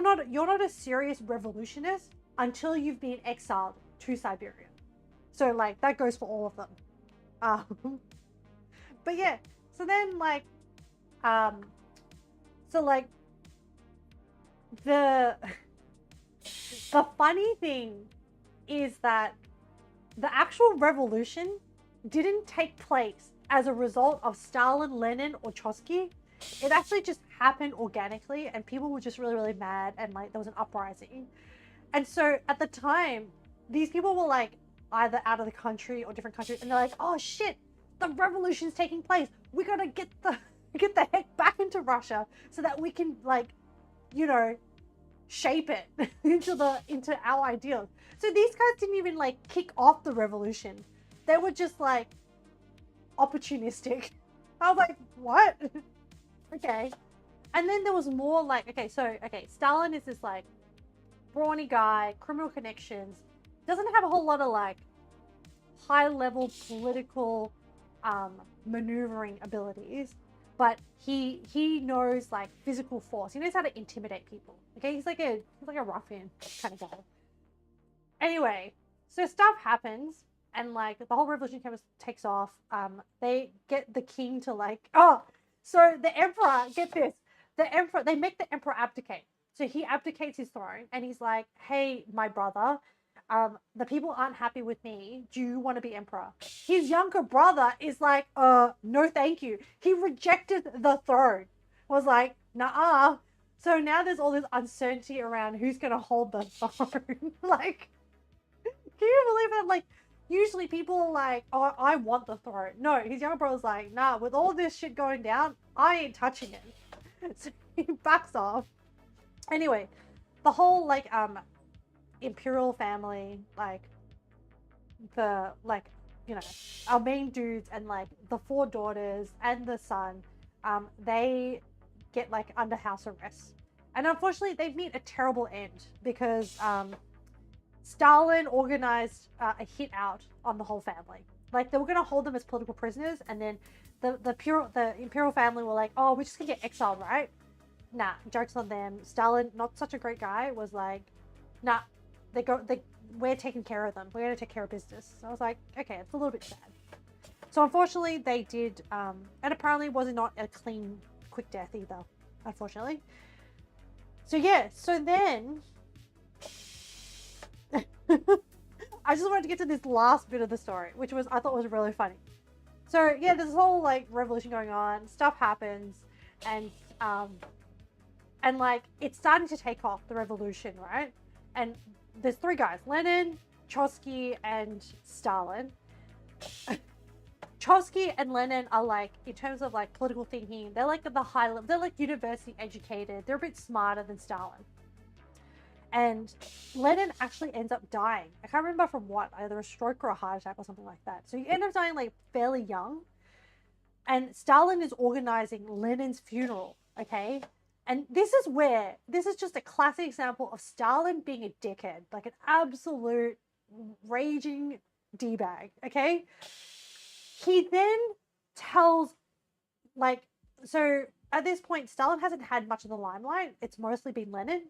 not a serious revolutionist until you've been exiled to Siberia. So like that goes for all of them. But yeah, so then like so like the funny thing is that the actual revolution didn't take place as a result of Stalin, Lenin, or Trotsky. It actually just happened organically, and people were just really, really mad, and like there was an uprising. And so at the time, these people were like either out of the country or different countries, and they're like, oh shit, the revolution's taking place. We gotta get the heck back into Russia so that we can like, you know, shape it into our ideals. So these guys didn't even like kick off the revolution. They were just like opportunistic. I was like, what? Okay. And then there was more like, Stalin is this like brawny guy, criminal connections, doesn't have a whole lot of like high level political maneuvering abilities, but he knows like physical force. He knows how to intimidate people. Okay, he's like a ruffian kind of guy. Anyway, so stuff happens, and like the whole revolution takes off. They get the king to like, so the emperor, get this, they make the emperor abdicate. So he abdicates his throne, and he's like, hey, my brother, the people aren't happy with me. Do you want to be emperor? His younger brother is like, no, thank you. He rejected the throne. Was like, nah, So now there's all this uncertainty around who's going to hold the throne. Like, can you believe that? Like, usually people are like, oh, I want the throne. No, his younger brother's like, nah, with all this shit going down, I ain't touching it. So he backs off. Anyway, the whole, like, imperial family, like, the, like, you know, our main dudes and, like, the 4 daughters and the son, they get, like, under house arrest. And unfortunately, they meet a terrible end because, Stalin organized a hit out on the whole family. Like, they were going to hold them as political prisoners, and then the imperial family were like, oh, we're just going to get exiled, right? Nah, joke's on them. Stalin, not such a great guy, was like, nah, we're taking care of them. We're going to take care of business. So I was like, okay, it's a little bit sad. So unfortunately, they did, and apparently was not a clean, quick death either, unfortunately. So yeah, so then I just wanted to get to this last bit of the story, which was, I thought was really funny. So yeah, there's this whole like revolution going on, stuff happens, and like it's starting to take off, the revolution, right? And there's 3 guys, Lenin, Trotsky, and Stalin. Trotsky and Lenin are like, in terms of like political thinking, they're like at the high level, they're like university educated, they're a bit smarter than Stalin. And Lenin actually ends up dying. I can't remember from what, either a stroke or a heart attack or something like that. So he ends up dying like fairly young. And Stalin is organizing Lenin's funeral, okay? And this is just a classic example of Stalin being a dickhead, like an absolute raging D-bag, okay? He then tells, like, so at this point, Stalin hasn't had much of the limelight. It's mostly been Lenin.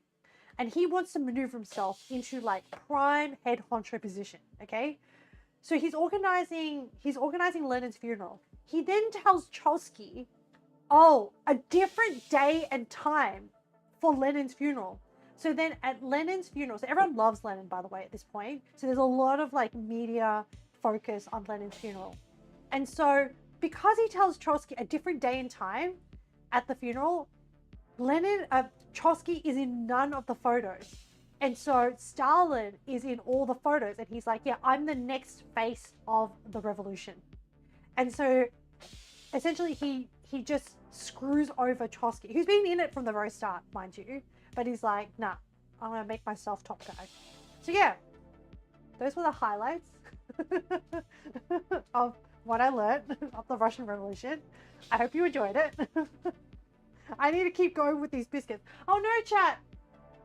And he wants to maneuver himself into like prime head honcho position, okay? So he's organizing Lenin's funeral. He then tells Trotsky, oh, a different day and time for Lenin's funeral. So then at Lenin's funeral, so everyone loves Lenin, by the way, at this point. So there's a lot of like media focus on Lenin's funeral. And so because he tells Trotsky a different day and time at the funeral, Trotsky is in none of the photos. And so Stalin is in all the photos. And he's like, yeah, I'm the next face of the revolution. And so essentially he just screws over Trotsky, who's been in it from the very start, mind you. But he's like, nah, I'm going to make myself top guy. So yeah, those were the highlights of what I learned of the Russian Revolution. I hope you enjoyed it. I need to keep going with these biscuits. Oh no, chat.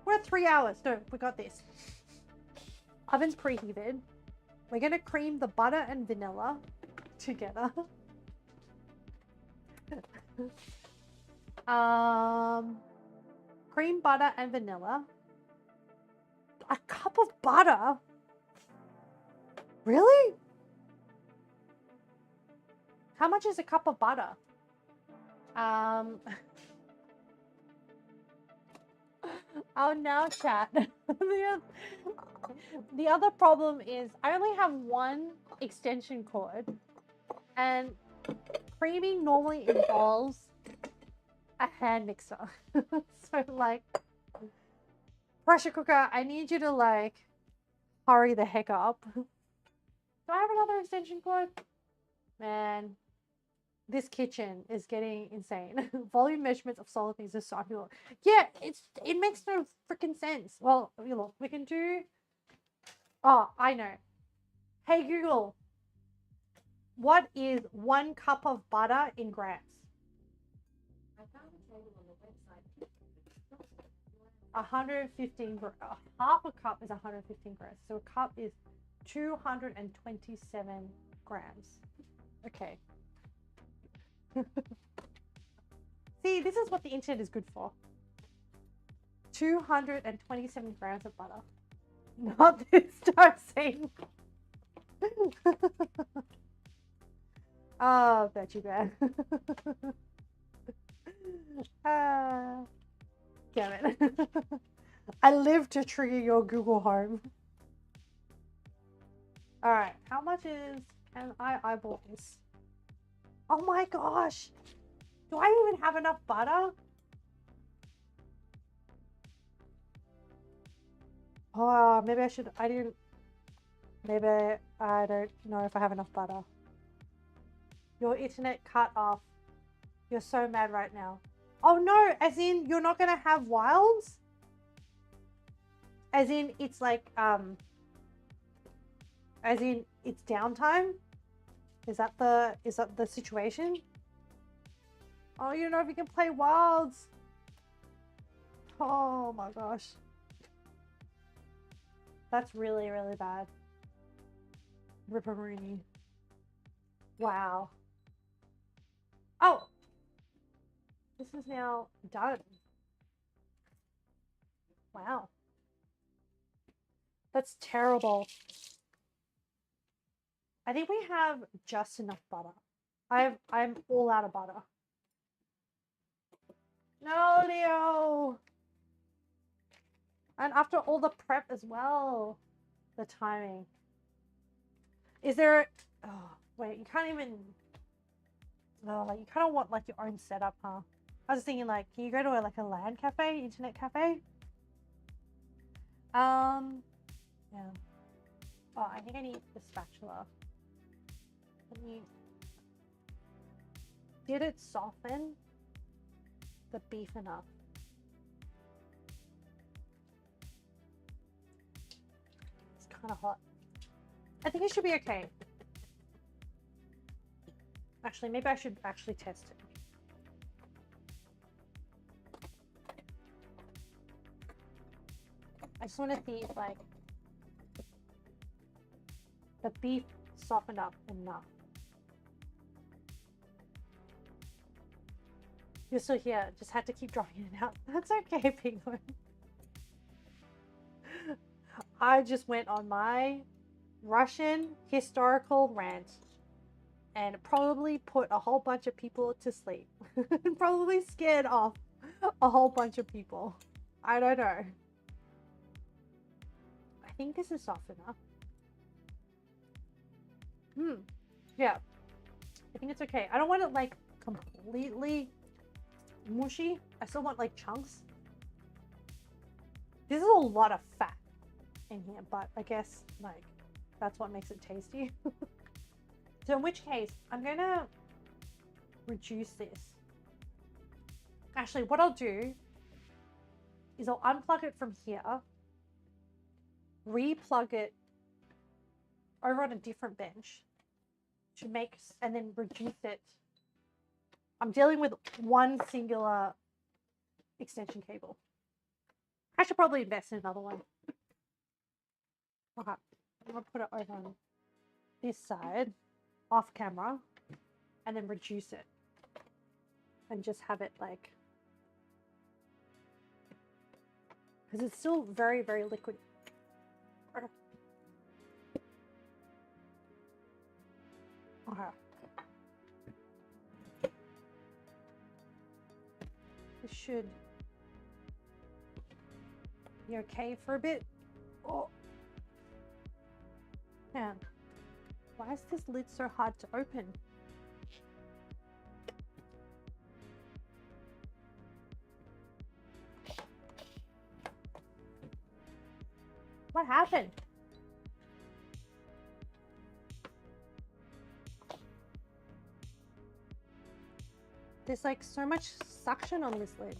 We're at 3 hours. No, we got this. Oven's preheated. We're going to cream the butter and vanilla together. Cream, butter, and vanilla. A cup of butter? Really? How much is a cup of butter? Oh no, chat. The other problem is I only have 1 extension cord, and creaming normally involves a hand mixer. So like, pressure cooker, I need you to like hurry the heck up. Do I have another extension cord? Man, this kitchen is getting insane. Volume measurements of solid things is so cool. Yeah, it makes no freaking sense. Well, look, we can do. Oh, I know. Hey Google, what is 1 cup of butter in grams? I found a table on the website. 115 grams. Half a cup is 115 grams. So a cup is 227 grams. Okay. See, this is what the internet is good for. 227 grams of butter. Not this time, Satan. Oh, bet you bad. Damn it. I live to trigger your Google Home. Alright, how much can I eyeball this? Oh my gosh! Do I even have enough butter? Oh, maybe I should. I didn't. Maybe I don't know if I have enough butter. Your internet cut off. You're so mad right now. Oh no, as in you're not gonna have wilds? As in it's like as in it's downtime? Is that the situation? Oh, you don't know if you can play wilds. Oh my gosh. That's really, really bad. Ripperoonie. Wow. Oh! This is now done. Wow. That's terrible. I think we have just enough butter. I'm all out of butter. No, Leo! And after all the prep as well. The timing. Is there... Oh, wait, you can't even... Oh, like you kind of want like your own setup, huh? I was thinking like, can you go to like a LAN cafe, internet cafe? Yeah. Oh, I think I need the spatula. Did it soften the beef enough? It's kind of hot. I think it should be okay. Actually, maybe I should actually test it. I just want to see if like the beef softened up enough. You're still here. Just had to keep dropping it out. That's okay, Penguin. I just went on my Russian historical rant and probably put a whole bunch of people to sleep. Probably scared off a whole bunch of people. I don't know. I think this is soft enough. Yeah. I think it's okay. I don't want it like completely mushy. I still want like chunks. This is a lot of fat in here, but I guess like that's what makes it tasty. So in which case, I'm gonna reduce this. Actually, what I'll do is I'll unplug it from here, re-plug it over on a different bench to make, and then reduce it. I'm dealing with one singular extension cable. I should probably invest in another one. Okay, I'm gonna put it over on this side, off camera, and then reduce it. And just have it like, because it's still very, very liquid. Okay. This should be okay for a bit. Oh. Man, why is this lid so hard to open? What happened? There's like so much suction on this lid.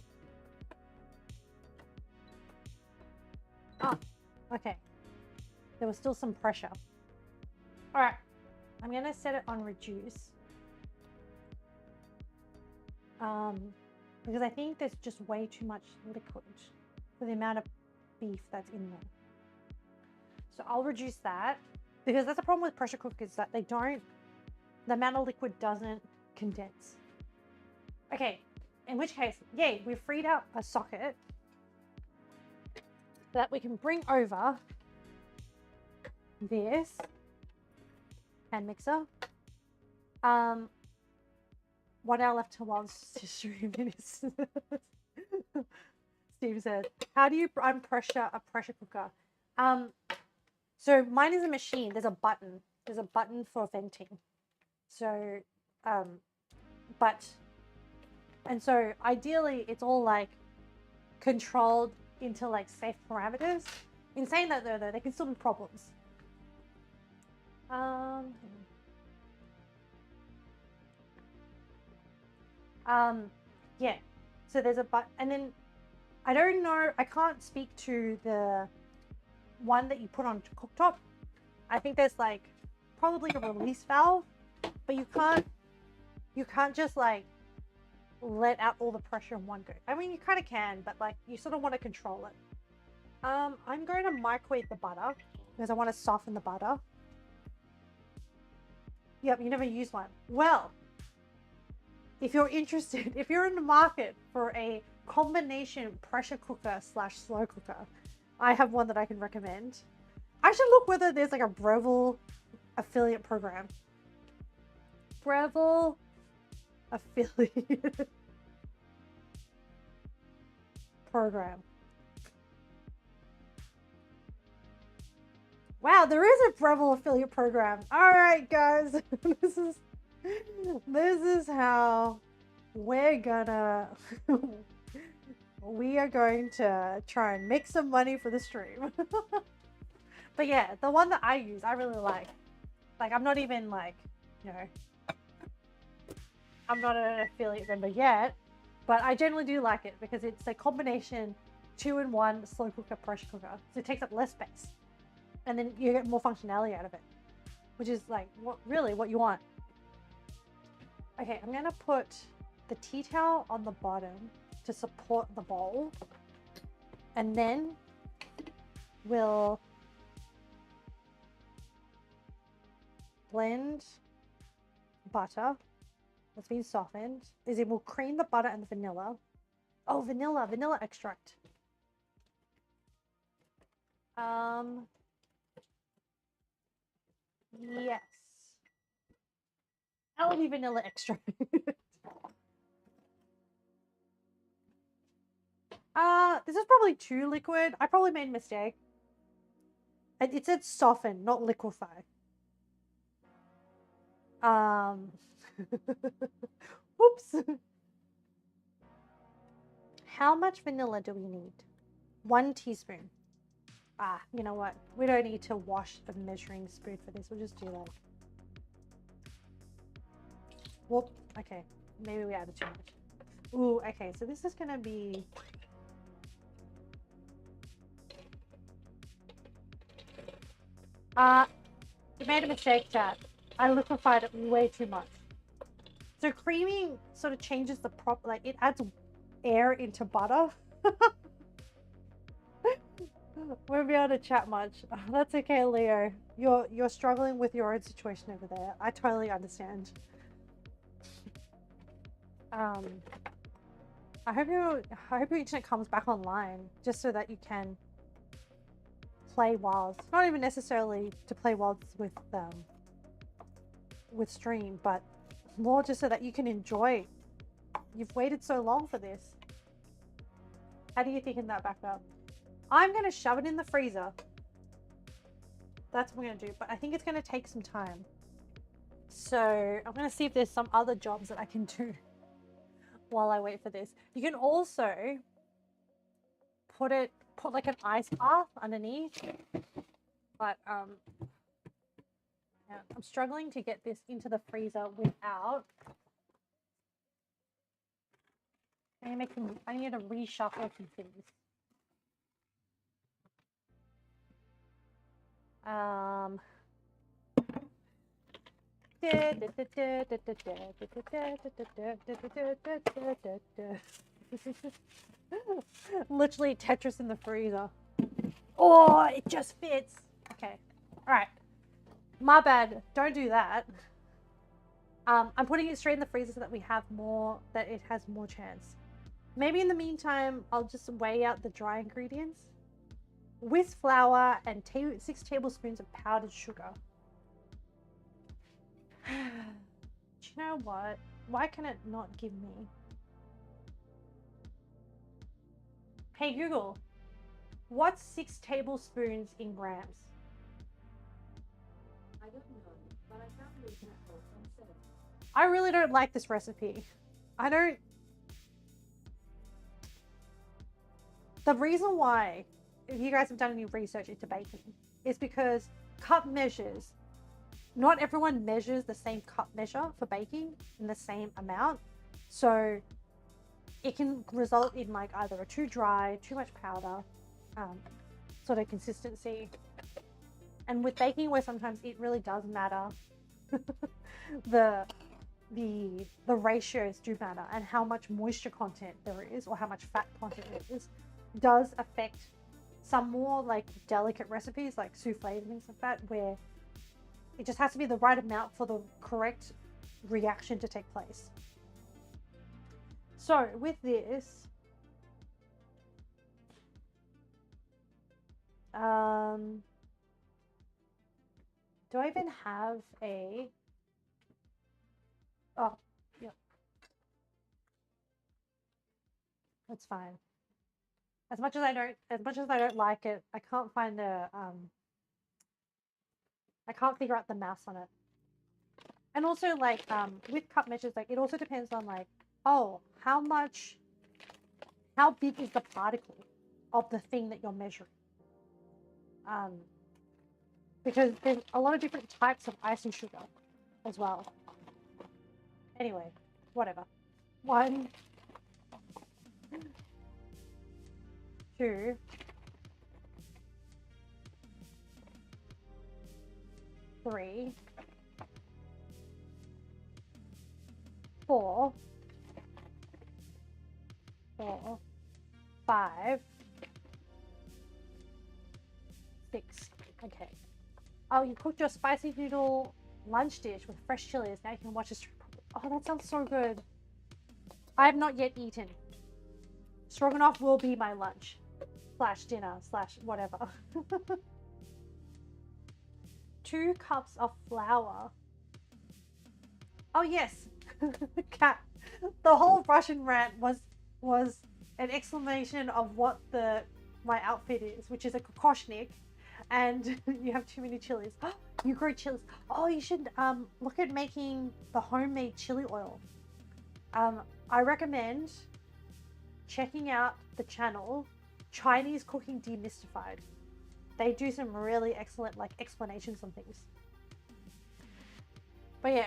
Oh, okay. There was still some pressure. All right, I'm gonna set it on reduce. Because I think there's just way too much liquid for the amount of beef that's in there. So I'll reduce that, because that's the problem with pressure cookers, that they don't, the amount of liquid doesn't condense. Okay, in which case, yay, we've freed up a socket that we can bring over this hand mixer. One hour left to while stream is. Steve said, how do you unpressure a pressure cooker? So mine is a machine. There's a button. There's a button for venting. So, and so ideally it's all like controlled into like safe parameters. In saying that though, there can still be problems. Yeah. So there's a and then I don't know. I can't speak to the one that you put on cooktop. I think there's like probably a release valve, but you can't just like let out all the pressure in one go. I mean, you kind of can, but like you sort of want to control it. I'm going to microwave the butter because I want to soften the butter. Yep, you never use one. Well, if you're interested, if you're in the market for a combination pressure cooker / slow cooker, I have one that I can recommend. I should look whether there's like a Breville affiliate program. Breville affiliate program. Wow, there is a Breville affiliate program. All right, guys, this is how we're gonna we are going to try and make some money for the stream. But yeah, the one that I use, I really like. Like, I'm not even like, you know, I'm not an affiliate member yet, but I generally do like it because it's a combination 2-in-1 slow cooker, pressure cooker. So it takes up less space. And then you get more functionality out of it, which is like what you want. Okay, I'm gonna put the tea towel on the bottom to support the bowl, and then we'll blend butter that's been softened. We'll cream the butter and the vanilla. Oh, vanilla extract. Yes. That'll be vanilla extract. This is probably too liquid. I probably made a mistake. It said soften, not liquefy. Whoops. How much vanilla do we need? 1 teaspoon. Ah, you know what? We don't need to wash a measuring spoon for this. We'll just do that. Whoop. Okay. Maybe we added too much. Ooh, okay. So this is going to be... we made a mistake, chat. I liquefied it way too much. So creaming sort of changes the like it adds air into butter. Won't be able to chat much. Oh, that's okay, Leo. You're struggling with your own situation over there. I totally understand. I hope your internet comes back online just so that you can play Wilds. Not even necessarily to play Wilds with stream, but more just so that you can enjoy. You've waited so long for this. How do you think that back up? I'm going to shove it in the freezer. That's what I'm going to do, but I think it's going to take some time. So I'm going to see if there's some other jobs that I can do while I wait for this. You can also put like an ice bath underneath, but yeah, I'm struggling to get this into the freezer without. I need to reshuffle some things. Literally Tetris in the freezer. Oh, it just fits. Okay. All right. My bad. Don't do that. I'm putting it straight in the freezer so that we have more, that it has more chance. Maybe in the meantime, I'll just weigh out the dry ingredients. Whisk flour and 6 tablespoons of powdered sugar. Do you know what? Why can it not give me? Hey Google, what's 6 tablespoons in grams? I don't know, but I found the example on 7. I really don't like this recipe. I don't. The reason why if you guys have done any research into baking, is because cup measures, not everyone measures the same cup measure for baking in the same amount. So it can result in like either a too dry, too much powder, sort of consistency. And with baking, where sometimes it really does matter, the ratios do matter, and how much moisture content there is or how much fat content there is does affect some more like delicate recipes like souffle and things like that, where it just has to be the right amount for the correct reaction to take place. So with this, do I even have a, oh, yeah, that's fine. As much as I don't like it, I can't find the, I can't figure out the mass on it. And also like, with cup measures, like it also depends on like, oh, how big is the particle of the thing that you're measuring? Because there's a lot of different types of icing sugar as well. Anyway, whatever. 1, 2, 3, 4, 5, 6. Okay. Oh, you cooked your spicy noodle lunch dish with fresh chilies. Now you can watch this. Oh, that sounds so good. I have not yet eaten. Stroganoff will be my lunch / dinner / whatever. 2 cups of flour. Oh yes, cat. The whole Russian rant was an explanation of what my outfit is, which is a Kokoshnik, and you have too many chilies. You grow chilies. Oh, you should look at making the homemade chili oil. I recommend checking out the channel Chinese Cooking Demystified. They do some really excellent like explanations on things. But yeah,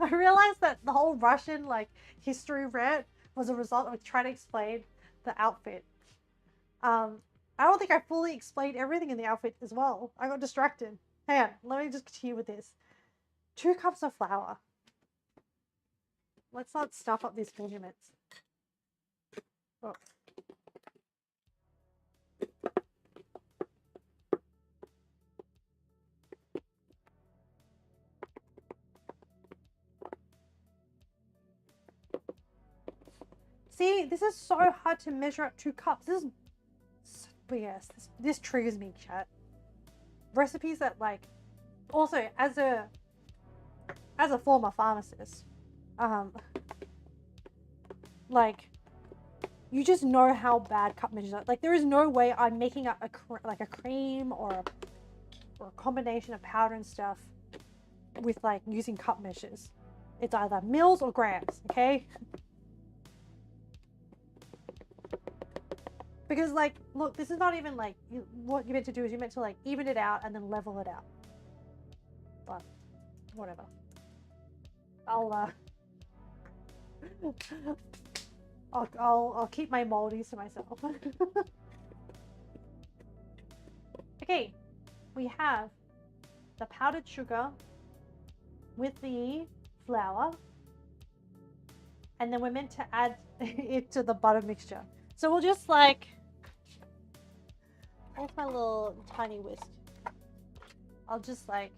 I realized that the whole Russian like history rant was a result of trying to explain the outfit. I don't think I fully explained everything in the outfit as well. I got distracted. Hang on, let me just continue with this. 2 cups of flour. Let's not stuff up these measurements. Oh. See, this is so hard to measure up 2 cups. But yes, this triggers me, chat. Recipes that like, also as a former pharmacist, like, you just know how bad cup measures are. Like, there is no way I'm making up a cream or a combination of powder and stuff with like using cup measures. It's either mils or grams, okay? Because like, look, this is not even like, what you're meant to do is you're meant to like even it out and then level it out. But whatever. I'll keep my moldies to myself. Okay, we have the powdered sugar with the flour, and then we're meant to add it to the butter mixture. So we'll just like, where's my little tiny whisk? I'll just like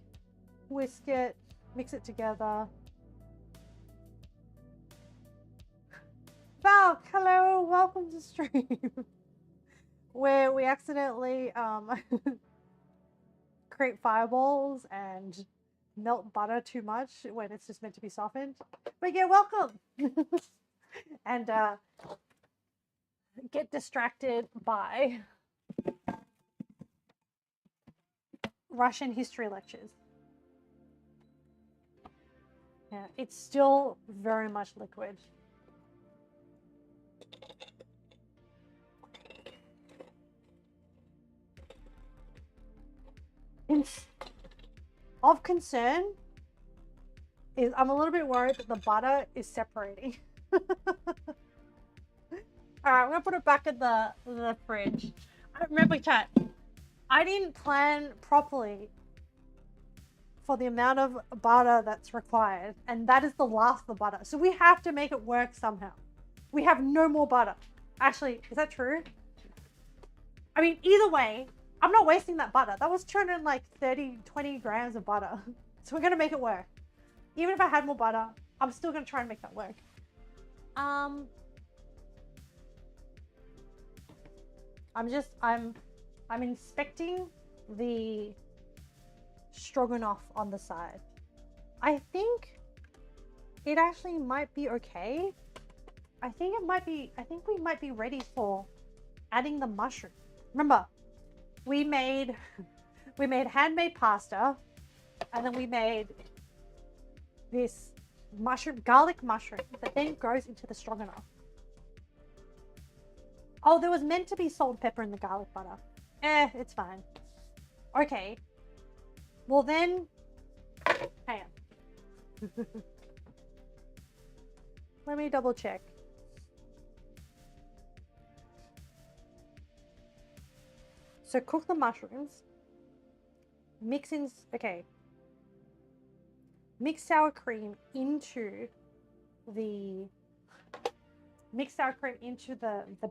whisk it, mix it together. Val, hello, welcome to stream. Where we accidentally create fireballs and melt butter too much when it's just meant to be softened. But yeah, welcome. And get distracted by Russian history lectures. Yeah, it's still very much liquid. Of concern is I'm a little bit worried that the butter is separating. Alright, I'm gonna put it back in the fridge. Remember, chat, I didn't plan properly for the amount of butter that's required, and that is the last of the butter. So we have to make it work somehow. We have no more butter. Actually, is that true? I mean, either way, I'm not wasting that butter. That was 20 grams of butter. So we're gonna make it work. Even if I had more butter, I'm still gonna try and make that work. I'm inspecting the stroganoff on the side. I think it actually might be okay. I think we might be ready for adding the mushroom. Remember, we made handmade pasta, and then we made this garlic mushroom that then goes into the stroganoff. Oh, there was meant to be salt and pepper in the garlic butter. It's fine. Okay. Well then, hang on. Let me double check. So cook the mushrooms. Mix sour cream into the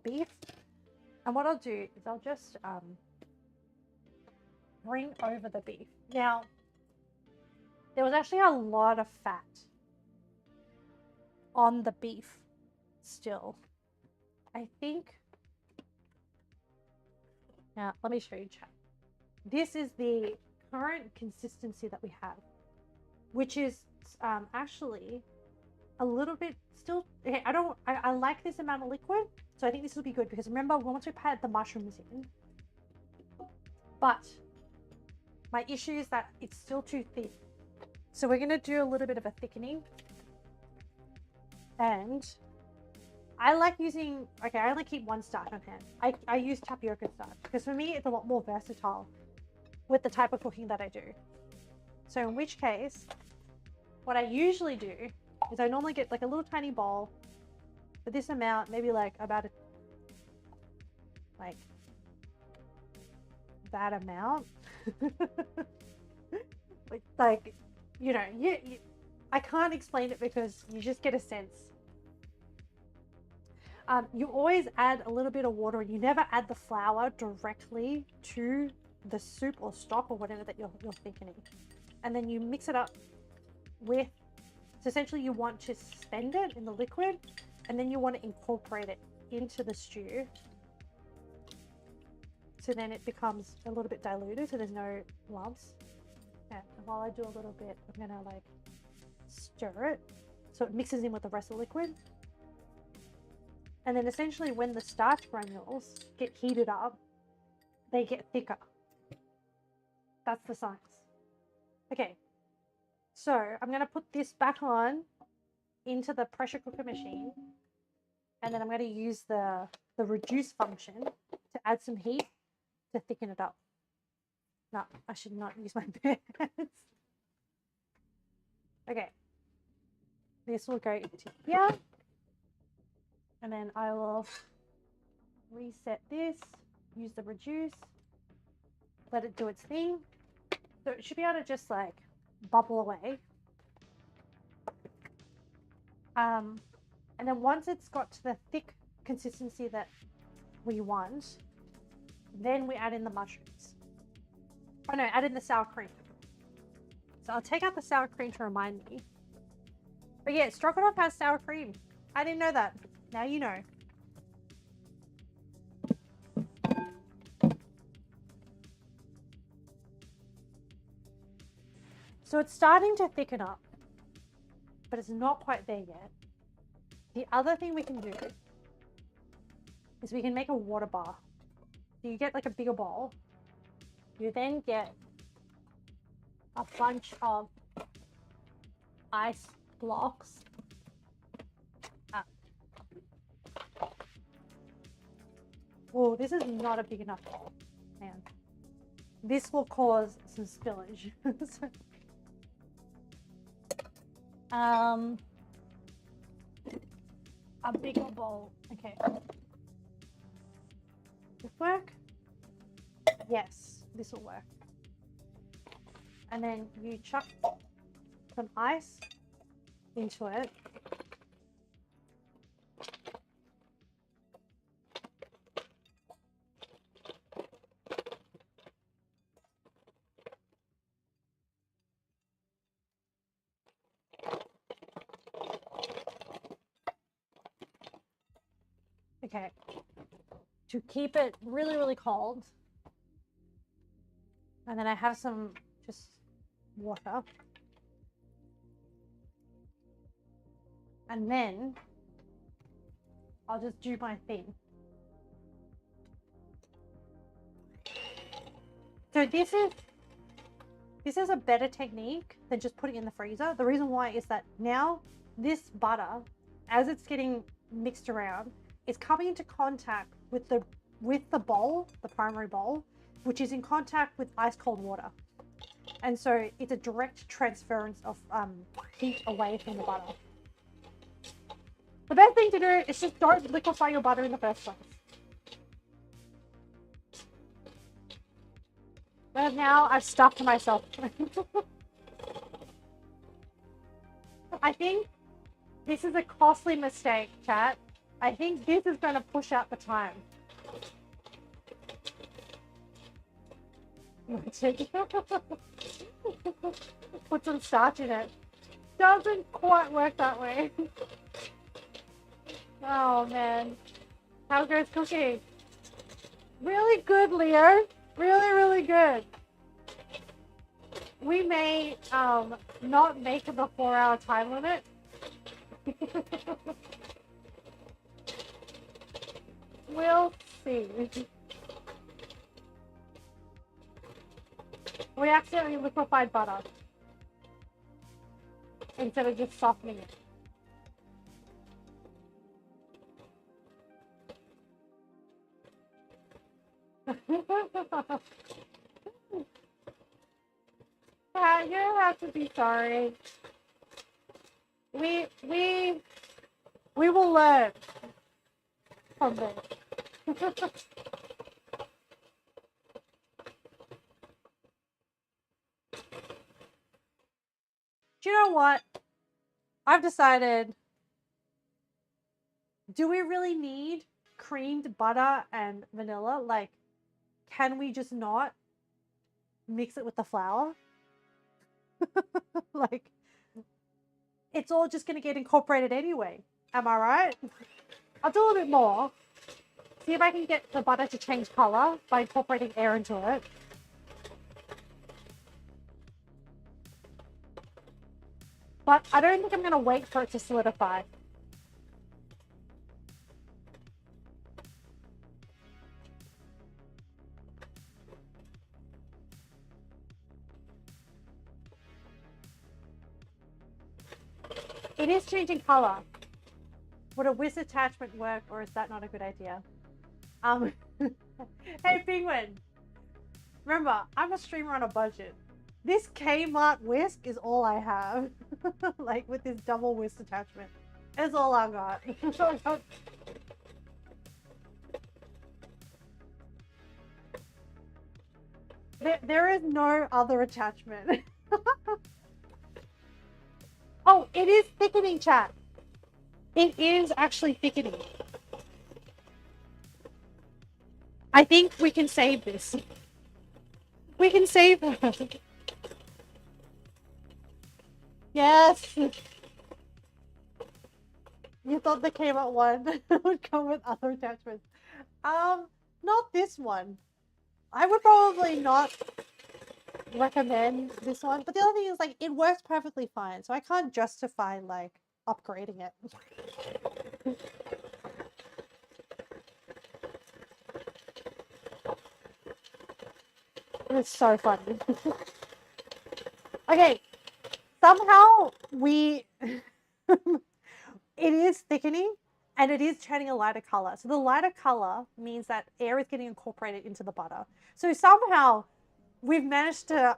beef. And what I'll do is I'll just bring over the beef. Now, there was actually a lot of fat on the beef still. I think. Now, let me show you, chat. This is the current consistency that we have, which is actually a little bit still. I like this amount of liquid, so I think this will be good because remember, once we put the mushrooms in, but my issue is that it's still too thick. So we're going to do a little bit of a thickening. And I like using, I only keep one starch on hand. I use tapioca starch because for me, it's a lot more versatile with the type of cooking that I do. So in which case, what I usually do is I normally get like a little tiny bowl for this amount, maybe like about that amount. like you know, I can't explain it because you just get a sense. You always add a little bit of water, and you never add the flour directly to the soup or stock or whatever that you're thickening. And then you mix it up with, so essentially you want to suspend it in the liquid, and then you want to incorporate it into the stew. So then it becomes a little bit diluted, so there's no lumps. And while I do a little bit, I'm gonna like stir it so it mixes in with the rest of the liquid. And then essentially when the starch granules get heated up, they get thicker. That's the science. Okay, so I'm gonna put this back on into the pressure cooker machine, and then I'm gonna use the reduce function to add some heat to thicken it up. No, I should not use my bare hands. Okay, this will go into here, and then I will reset this, use the reduce, let it do its thing. So it should be able to just like bubble away. And then once it's got to the thick consistency that we want, then we add in the mushrooms. Oh no, add in the sour cream. So I'll take out the sour cream to remind me. But yeah, Stroganoff has sour cream. I didn't know that. Now you know. So it's starting to thicken up, but it's not quite there yet. The other thing we can do is we can make a water bar. So you get like a bigger bowl. You then get a bunch of ice blocks. Oh, this is not a big enough bowl, man. this will cause some spillage. A bigger bowl. Okay. This work? Yes, this will work. And then you chuck some ice into it. Okay, to keep it really, really cold. And then I have some just water. And then I'll just do my thing. So this is a better technique than just putting it in the freezer. The reason why is that now this butter, as it's getting mixed around, is coming into contact with the bowl, the primary bowl, which is in contact with ice cold water. And so it's a direct transference of heat away from the butter. The best thing to do is just don't liquefy your butter in the first place. But now I've stuffed myself. I think this is a costly mistake, chat. I think this is going to push out the time. Put some starch in it. Doesn't quite work that way. Oh man. How goes cooking? Really good, Leo. Really, really good. We may not make the 4-hour time limit. We'll see. We accidentally liquefied butter instead of just softening it. You don't have to be sorry. We will learn from this. Do you know what? I've decided, do we really need creamed butter and vanilla? Like, can we just not mix it with the flour? Like, it's all just going to get incorporated anyway. Am I right? I'll do a little bit more. See if I can get the butter to change color by incorporating air into it. But I don't think I'm going to wait for it to solidify. It is changing color. Would a whisk attachment work, or is that not a good idea? Hey Penguin, remember, I'm a streamer on a budget. This Kmart whisk is all I have. Like with this double whisk attachment. It's all I got. There is no other attachment. Oh, it is thickening, chat. It is actually thickening. I think we can save this. We can save it. Yes. You thought the Kmart one would come with other attachments. Not this one. I would probably not recommend this one, but the other thing is, like, it works perfectly fine, so I can't justify like upgrading it. It's so funny. Okay, somehow it is thickening and it is turning a lighter color. So the lighter color means that air is getting incorporated into the butter. So somehow we've managed to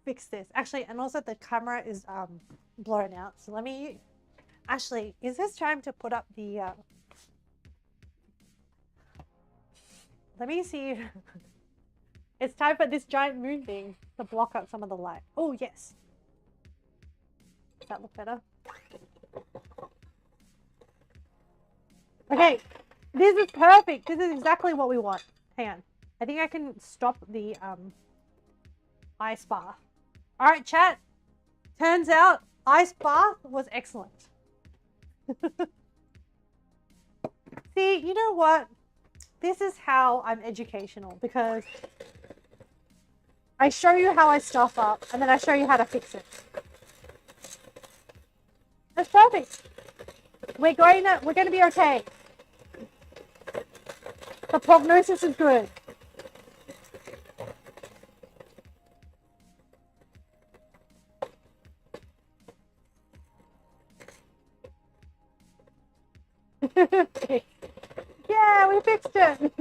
fix this. Actually, and also the camera is blown out. So let me, actually, is this time to put up the, let me see. It's time for this giant moon thing to block out some of the light. Oh, yes. Does that look better? Okay, this is perfect. This is exactly what we want. Hang on. I think I can stop the ice bath. All right, chat. Turns out ice bath was excellent. See, you know what? This is how I'm educational, because I show you how I stuff up and then I show you how to fix it. That's perfect. We're going to be okay. The prognosis is good. Yeah, we fixed it.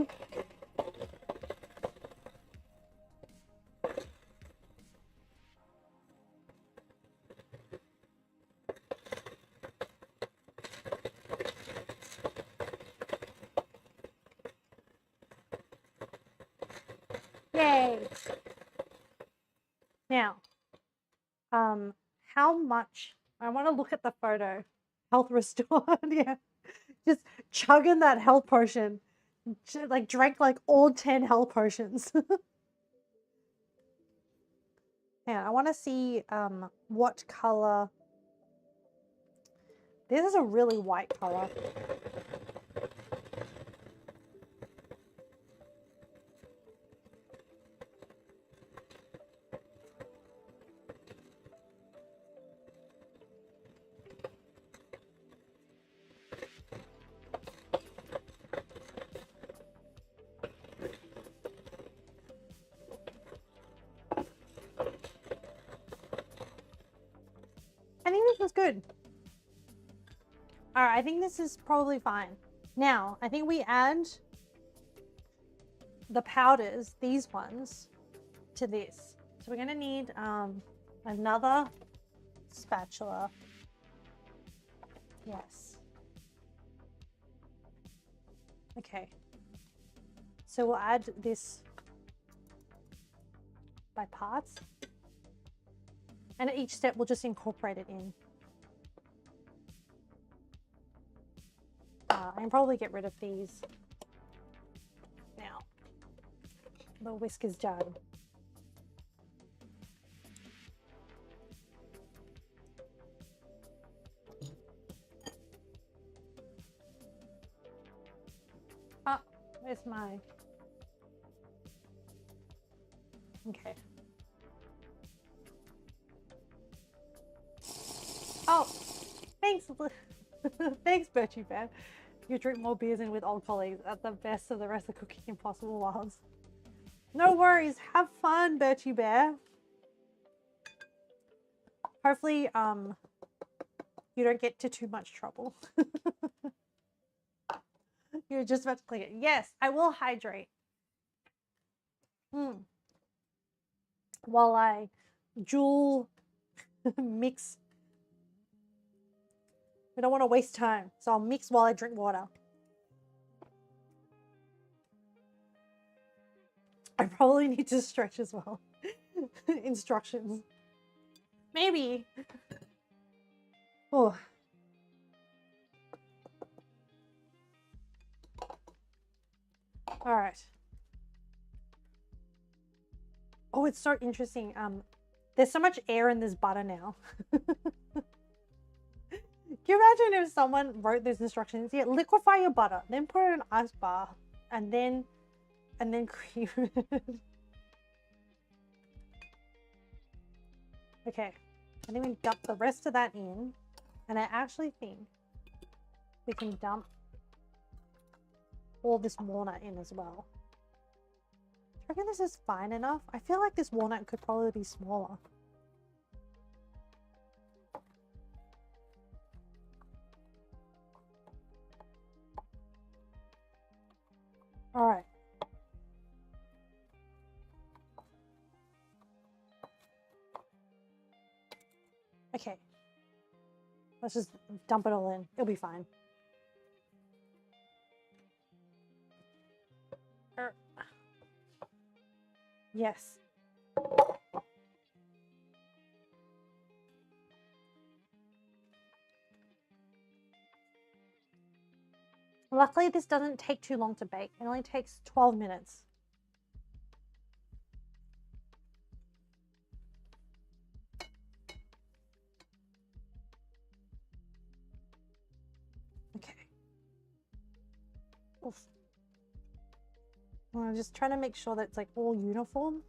Yay. Now, how much, I want to look at the photo. Health restored, yeah. Just chugging that health potion. Like drank like all 10 health potions. Yeah, I want to see what color. This is a really white color. I think this was good. All right, I think this is probably fine. Now, I think we add the powders, these ones, to this. So we're gonna need another spatula. Yes. Okay. So we'll add this by parts. And at each step, we'll just incorporate it in. I can probably get rid of these now. The whisk is done. Oh, where's my... Okay. Oh, thanks. Thanks, Birchie Bear. You drink more beers in with old colleagues at the best of the rest of Cooking Impossible Wilds. No worries. Have fun, Birchie Bear. Hopefully, you don't get to too much trouble. You're just about to click it. Yes, I will hydrate. While I dual mix. We don't want to waste time, so I'll mix while I drink water. I probably need to stretch as well. Instructions. Maybe. Oh. All right. Oh, it's so interesting. There's so much air in this butter now. Can you imagine if someone wrote these instructions? Yeah, liquefy your butter, then put it in an ice bath, and then cream it. Okay, I think we dump the rest of that in, and I actually think we can dump all this walnut in as well. Do you reckon this is fine enough? I feel like this walnut could probably be smaller. All right. Okay. Let's just dump it all in. It'll be fine. Yes. Luckily, this doesn't take too long to bake. It only takes 12 minutes. Okay. Oof. I'm just trying to make sure that it's like all uniform.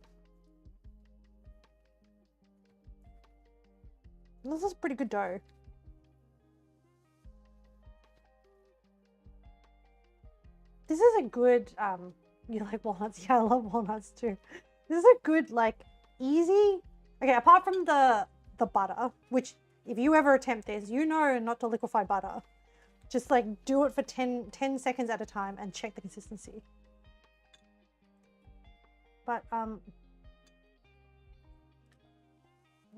This is pretty good dough. This is a good, you like walnuts? Yeah, I love walnuts too. This is a good, like, easy, okay, apart from the butter, which if you ever attempt this, you know not to liquefy butter. Just like do it for 10 seconds at a time and check the consistency. But,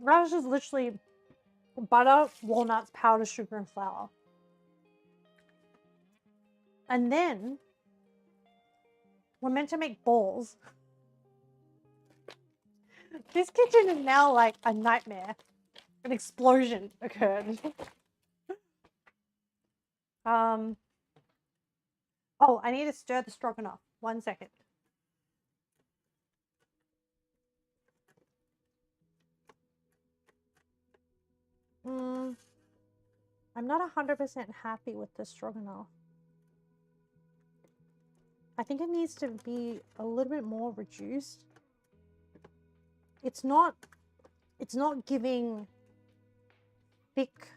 radish is literally butter, walnuts, powdered sugar, and flour. And then we're meant to make balls. This kitchen is now like a nightmare. An explosion occurred. Oh, I need to stir the stroganoff. 1 second. I'm not 100% happy with the stroganoff. I think it needs to be a little bit more reduced. It's not giving thick,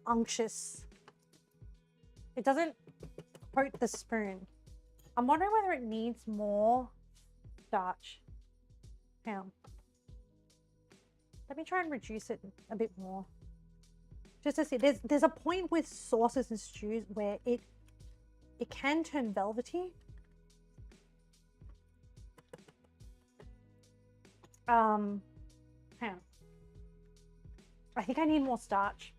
unctuous. It doesn't coat the spoon. I'm wondering whether it needs more starch. Hang on. Let me try and reduce it a bit more. Just to see, there's a point with sauces and stews where it can turn velvety. Hang on. I think I need more starch.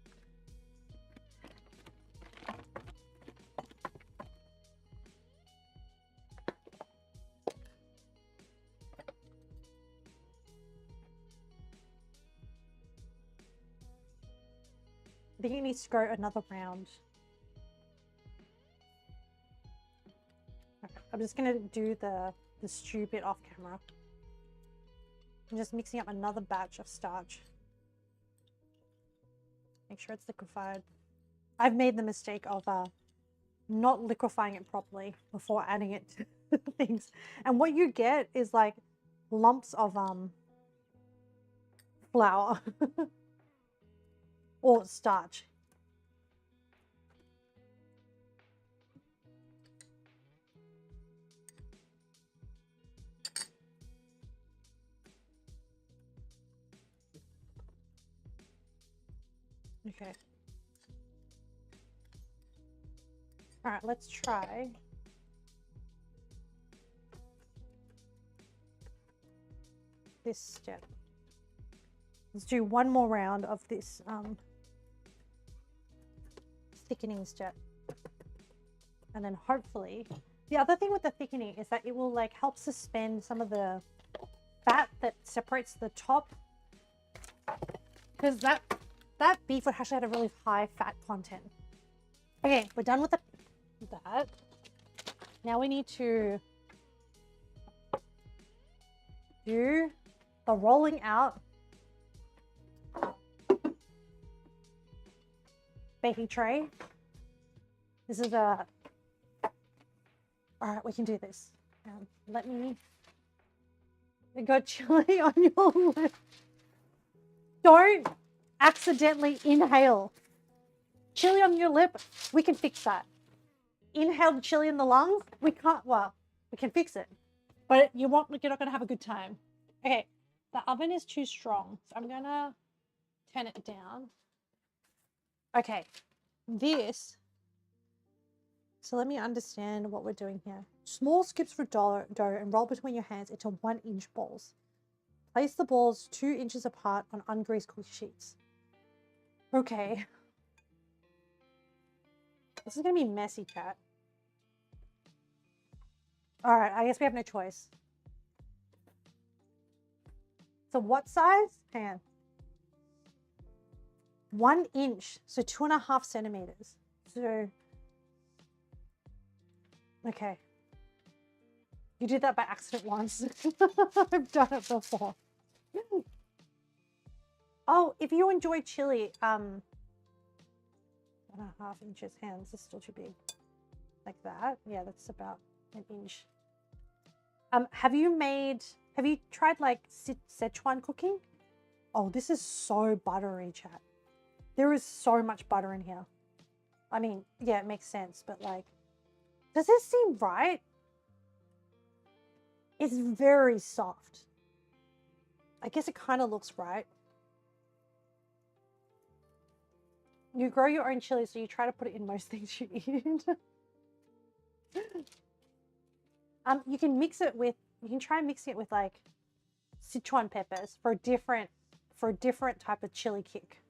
I think it needs to go another round. Okay, I'm just gonna do the stew bit off camera. I'm just mixing up another batch of starch. Make sure it's liquefied. I've made the mistake of not liquefying it properly before adding it to things. And what you get is like lumps of flour or starch. Okay. All right, let's try. This step. Let's do one more round of this thickening step. And then hopefully, the other thing with the thickening is that it will like help suspend some of the fat that separates the top. Because that beef would actually had a really high fat content. Okay, we're done with that. Now we need to do the rolling out baking tray. This is a... All right, we can do this. Let me... You got chili on your lip. Don't accidentally inhale. Chili on your lip, we can fix that. Inhale the chili in the lungs, we can't, well, we can fix it. But you're not going to have a good time. Okay, the oven is too strong, so I'm going to turn it down. Okay, this, so let me understand what we're doing here. Small scoops of dough and roll between your hands into 1-inch balls. Place the balls 2 inches apart on ungreased cookie sheets. Okay. This is going to be messy, chat. All right, I guess we have no choice. So what size? Hang on. 1 inch, so 2.5 centimeters. So, okay. You did that by accident once. I've done it before. Oh, if you enjoy chili, 1.5 inches. Hands, this is still too big. Like that. Yeah, that's about an inch. Have you tried like Sichuan cooking? Oh, this is so buttery, chat. There is so much butter in here. I mean, yeah, it makes sense, but like, does this seem right? It's very soft. I guess it kind of looks right. You grow your own chili, so you try to put it in most things you eat. You can mix it with, you can try mixing it with like Sichuan peppers for a different type of chili kick.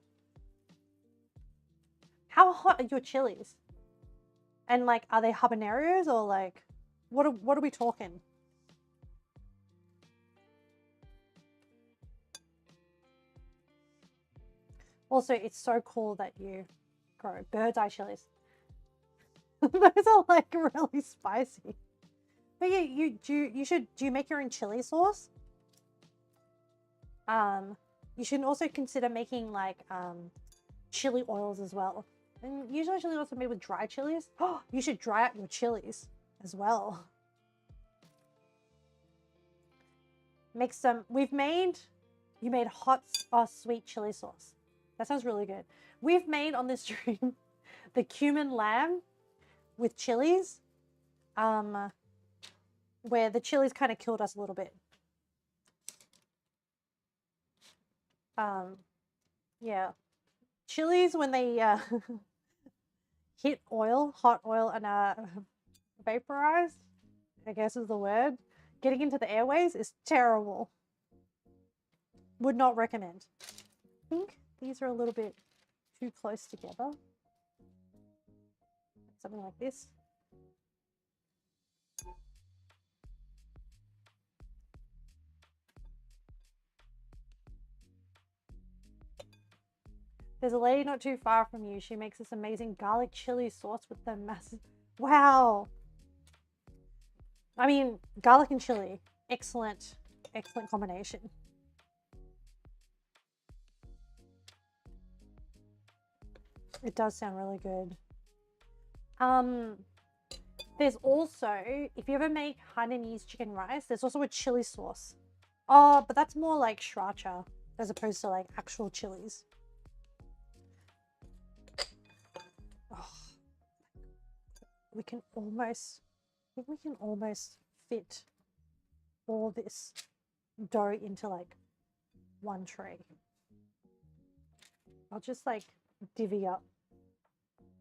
How hot are your chilies? And like, are they habaneros or like, what are we talking? Also, it's so cool that you grow bird's eye chilies. Those are like really spicy. But yeah, do you make your own chili sauce? You should also consider making like chili oils as well. And usually chili oils are made with dry chilies. Oh, you should dry out your chilies as well. Make some, you made hot or sweet chili sauce. That sounds really good. We've made on this stream the cumin lamb with chilies, where the chilies kind of killed us a little bit. Yeah. Chilies, when they hit oil, hot oil, and vaporized, I guess is the word, getting into the airways is terrible. Would not recommend. I think these are a little bit too close together. Something like this. There's a lady not too far from you. She makes this amazing garlic chili sauce with the massive... Wow. I mean, garlic and chili. Excellent, excellent combination. It does sound really good. There's also, if you ever make Hainanese chicken rice, there's also a chili sauce. Oh, but that's more like sriracha as opposed to like actual chilies. Oh, we can almost, I think we can almost fit all this dough into like one tray. I'll just like divvy up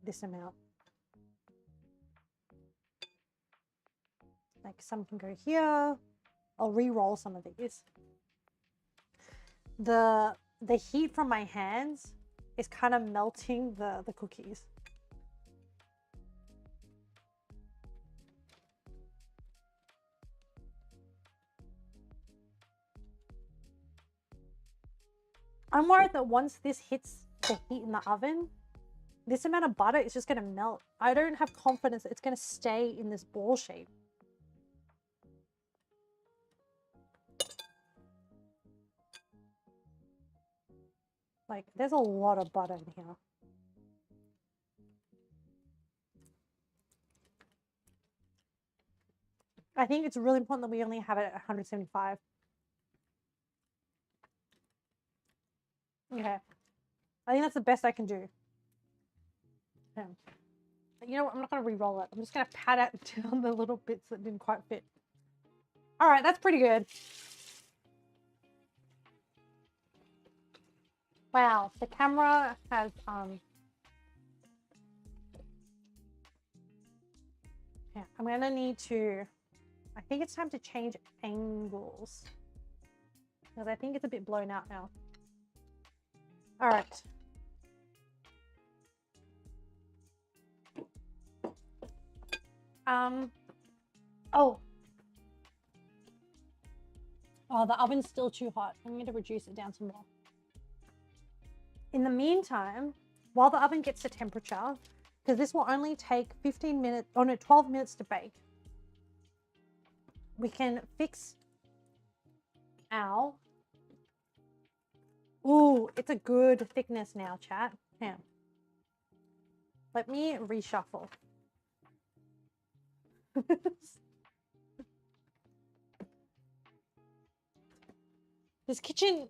this amount. Like some can go here. I'll re-roll some of these. The heat from my hands is kind of melting the cookies. I'm worried that once this hits the heat in the oven, this amount of butter is just going to melt. I don't have confidence that it's going to stay in this ball shape. Like, there's a lot of butter in here. I think it's really important that we only have it at 175. Okay. I think that's the best I can do. Yeah. You know what? I'm not going to re-roll it. I'm just going to pat out down the little bits that didn't quite fit. All right, that's pretty good. Wow, the camera has yeah, I'm gonna need to, I think it's time to change angles. because I think it's a bit blown out now. All right. Oh. Oh, the oven's still too hot. I'm going to reduce it down some more. In the meantime, while the oven gets to temperature, because this will only take 15 minutes, oh no, 12 minutes to bake, we can fix our... Ooh, it's a good thickness now, chat. Yeah. Let me reshuffle. This kitchen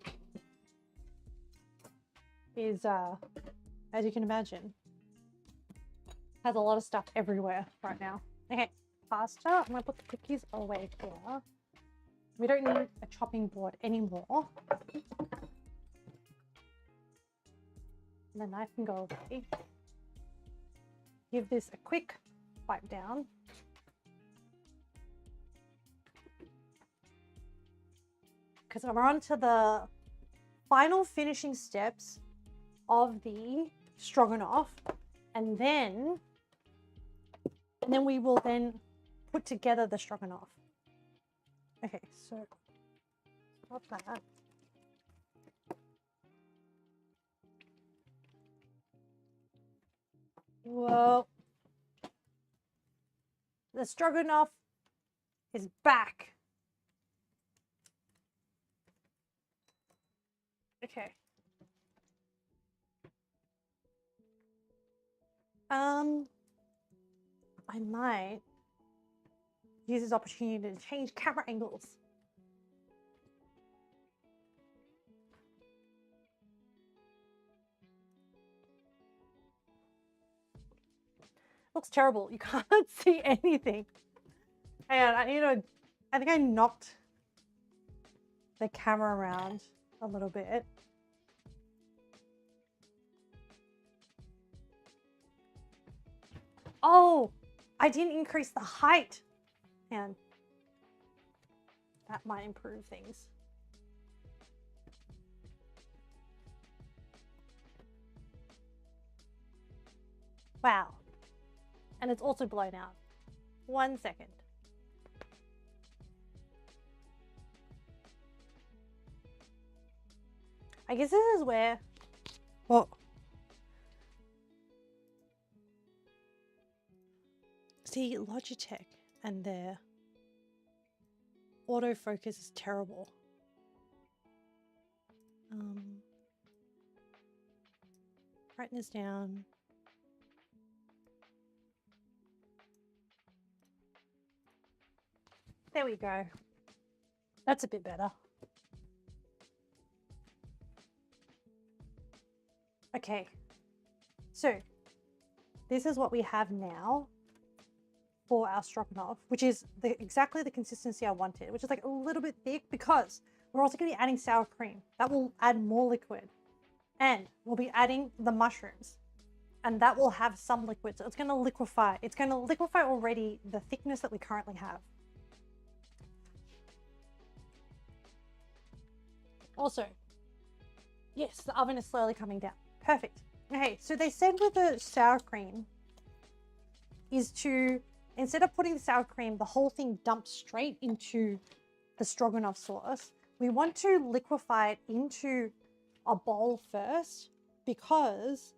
is, as you can imagine, has a lot of stuff everywhere right now. Okay, pasta. I'm gonna put the cookies away here. We don't need a chopping board anymore. And the knife can go away. Give this a quick wipe down. Because we're on to the final finishing steps of the stroganoff, and then we will then put together the stroganoff. Okay, so stop that. Whoa. The stroganoff is back. Okay. I might use this opportunity to change camera angles. Looks terrible. You can't see anything. And I think I knocked the camera around a little bit. Oh, I didn't increase the height. And that might improve things. Wow. And it's also blown out. 1 second. I guess this is where... Well... See, Logitech and their autofocus is terrible. Brightness down. There we go. That's a bit better. Okay, so this is what we have now for our stroganoff, which is exactly the consistency I wanted, which is like a little bit thick, because we're also going to be adding sour cream. That will add more liquid, and we'll be adding the mushrooms, and that will have some liquid. So it's going to liquefy. It's going to liquefy already the thickness that we currently have. Also, yes, the oven is slowly coming down. Perfect. Okay, so they said with the sour cream is to, instead of putting the sour cream, the whole thing dumped straight into the stroganoff sauce, we want to liquefy it into a bowl first, because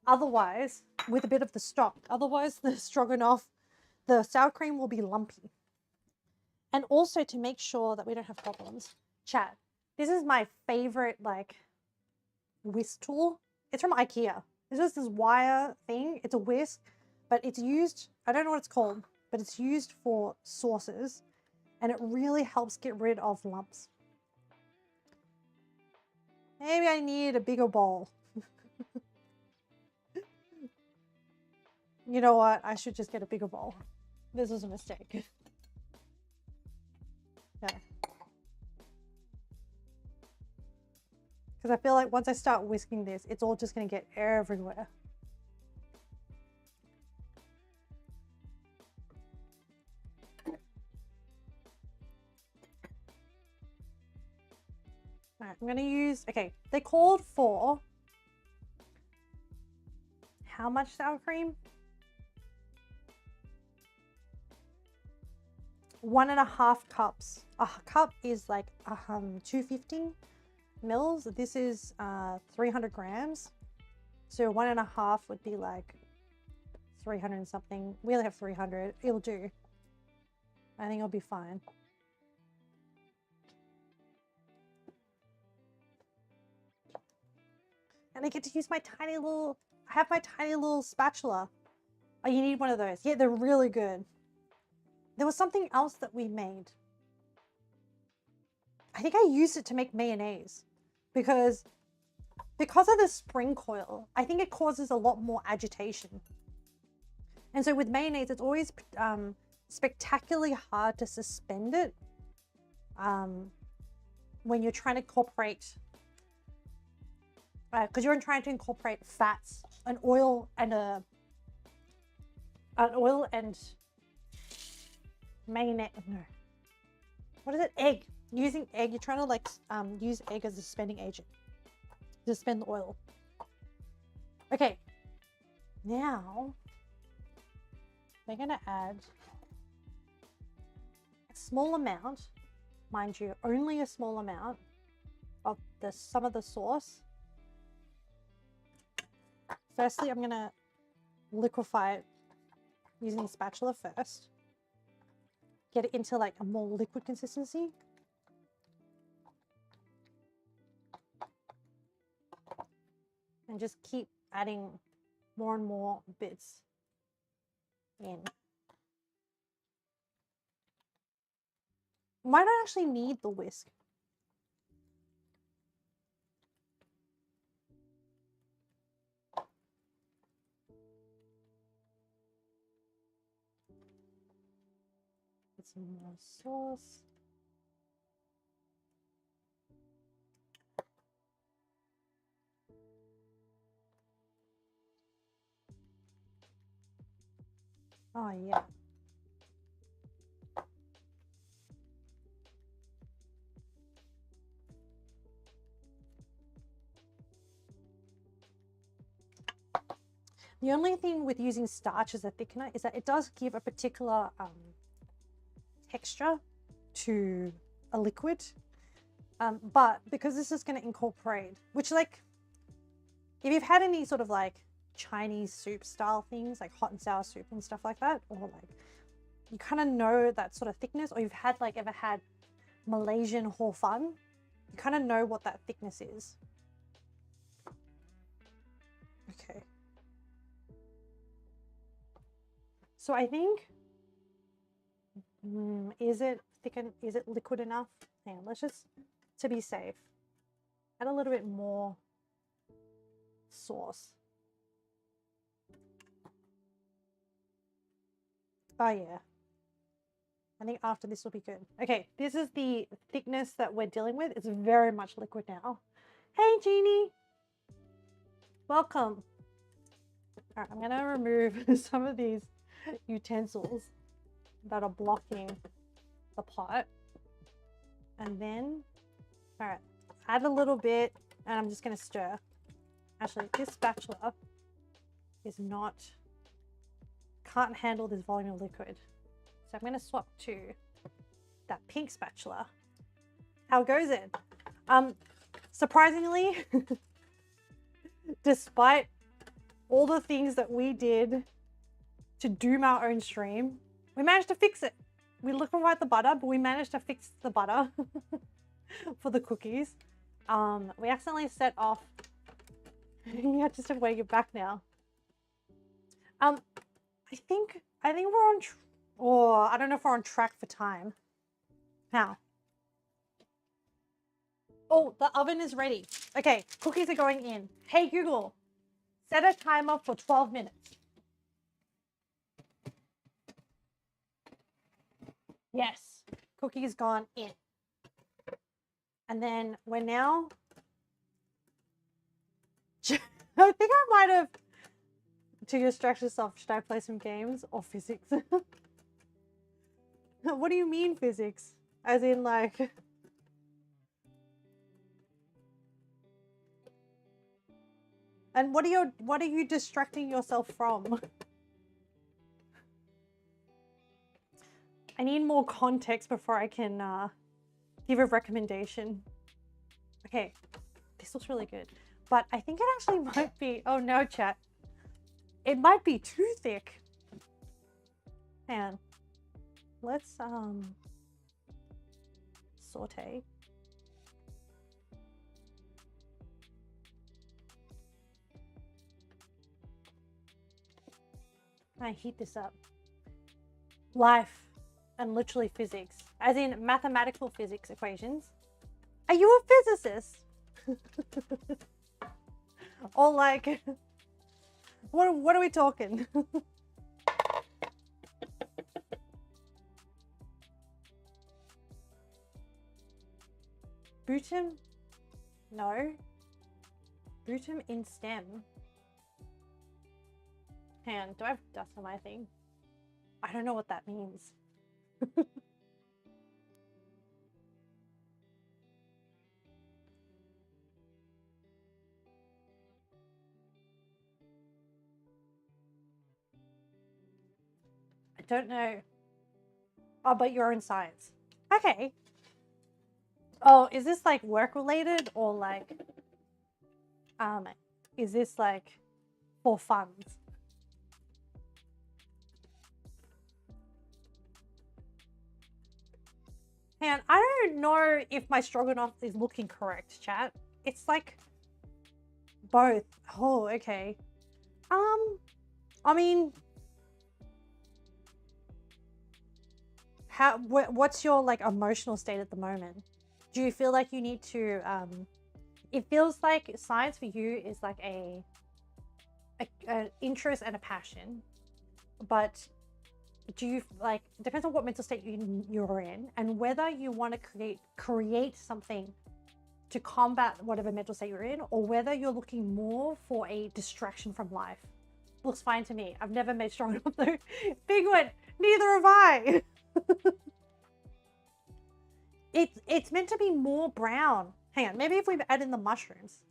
otherwise, with a bit of the stock, otherwise the stroganoff, the sour cream will be lumpy. And also to make sure that we don't have problems. Chat, this is my favorite, like, whisk tool. It's from IKEA. It's just this wire thing. It's a whisk, but it's used, I don't know what it's called, but it's used for sauces, and it really helps get rid of lumps. Maybe I need a bigger bowl. You know what? I should just get a bigger bowl. This was a mistake. Yeah. Because I feel like once I start whisking this, it's all just going to get everywhere. Alright, I'm gonna use, okay, they called for how much sour cream? 1.5 cups. A cup is like 250 mils. This is 300 grams. So 1.5 would be like 300 and something. We only have 300. It'll do. I think it'll be fine. And I get to use my tiny little, I have my tiny little spatula. Oh, you need one of those. Yeah, they're really good. There was something else that we made. I think I used it to make mayonnaise because of the spring coil, I think it causes a lot more agitation. And so with mayonnaise, it's always spectacularly hard to suspend it when you're trying to incorporate, because you're trying to incorporate fats, an oil and mayonnaise. No, what is it? Egg. Using egg, you're trying to like use egg as a suspending agent to suspend the oil. Okay, now we're gonna add a small amount, mind you, only a small amount of some of the sauce. Firstly, I'm gonna liquefy it using the spatula first. Get it into like a more liquid consistency. And just keep adding more and more bits in. Might not actually need the whisk. Get some more sauce. Oh yeah. The only thing with using starch as a thickener is that it does give a particular texture to a liquid. But because this is going to incorporate, which like, if you've had any sort of like Chinese soup style things, like hot and sour soup and stuff like that, or like, you kind of know that sort of thickness, or you've had like ever had Malaysian hor fun, you kind of know what that thickness is. Okay. So I think, is it thickened? Is it liquid enough? Hang on, let's just, to be safe, add a little bit more sauce. Oh yeah. I think after this will be good. Okay, this is the thickness that we're dealing with. It's very much liquid now. Hey, Jeannie. Welcome. All right, I'm gonna remove some of these utensils that are blocking the pot. And then, all right, add a little bit and I'm just gonna stir. Actually, this spatula is not, can't handle this volume of liquid. So I'm gonna swap to that pink spatula. How goes it? Surprisingly, despite all the things that we did to doom our own stream, we managed to fix it. We liquefied the butter, but we managed to fix the butter for the cookies. We accidentally set off. You just have to wake it back now. I think we're on, or I don't know if we're on track for time. How? Oh, the oven is ready. Okay, cookies are going in. Hey Google, set a timer for 12 minutes. Yes, cookies gone in. And then we're now, I think I might have, to distract yourself, should I play some games or physics? What do you mean physics? As in like, And what are you distracting yourself from? I need more context before I can give a recommendation. Okay, this looks really good. But I think it actually might be, oh no, chat. It might be too thick. Man, let's saute. I heat this up. Life and literally physics, as in mathematical physics equations. Are you a physicist? Or like, what are we talking? Butum? No. Butum in STEM. Hang on, do I have dust on my thing? I don't know what that means. I don't know. Oh, but you're in science. Okay. Oh, is this like work related or like, is this like for funds? And I don't know if my stroganoff is looking correct, chat. It's like both. Oh, okay. I mean, what's your like emotional state at the moment? Do you feel like you need to, it feels like science for you is like a interest and a passion, but do you like, depends on what mental state you're in and whether you want to create something to combat whatever mental state you're in, or whether you're looking more for a distraction from life. Looks fine to me. I've never made strong enough though. Big one, neither have I. It's meant to be more brown. Hang on, maybe if we add in the mushrooms.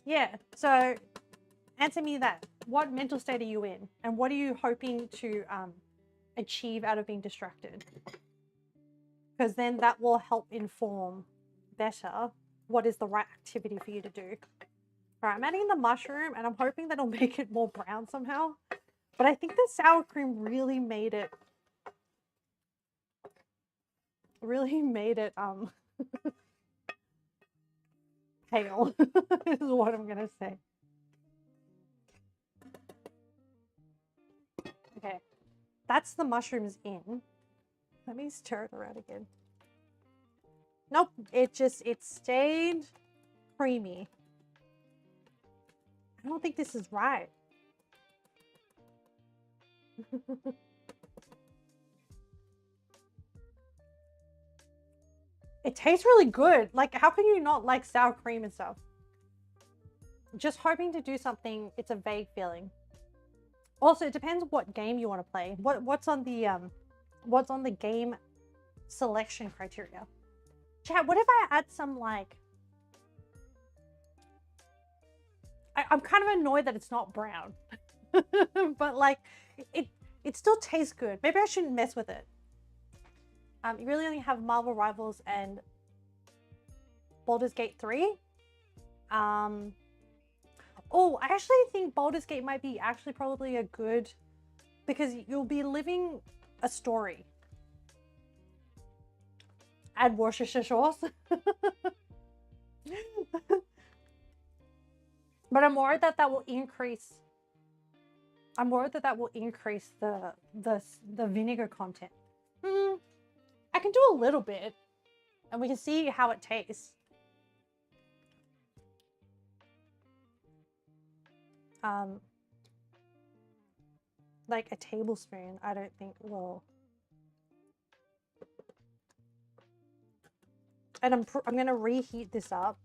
Yeah, so answer me that. What mental state are you in? And what are you hoping to achieve out of being distracted? Because then that will help inform better what is the right activity for you to do. All right, I'm adding the mushroom and I'm hoping that'll make it more brown somehow. But I think the sour cream really made it pale is what I'm gonna say. Okay, that's the mushrooms in. Let me stir it around again. Nope, it stayed creamy. I don't think this is right. It tastes really good. Like, how can you not like sour cream and stuff? Just hoping to do something, it's a vague feeling. Also, it depends what game you want to play. What's on the game selection criteria? Chat, what if I add some like, I'm kind of annoyed that it's not brown. But like it still tastes good. Maybe I shouldn't mess with it. You really only have Marvel Rivals and Baldur's Gate 3. Oh, I actually think Baldur's Gate might be actually probably a good, because you'll be living a story. Add Worcestershire sauce. But I'm worried that will increase. I'm worried that will increase the vinegar content. I can do a little bit, and we can see how it tastes. Like a tablespoon, I don't think will. And I'm gonna reheat this up.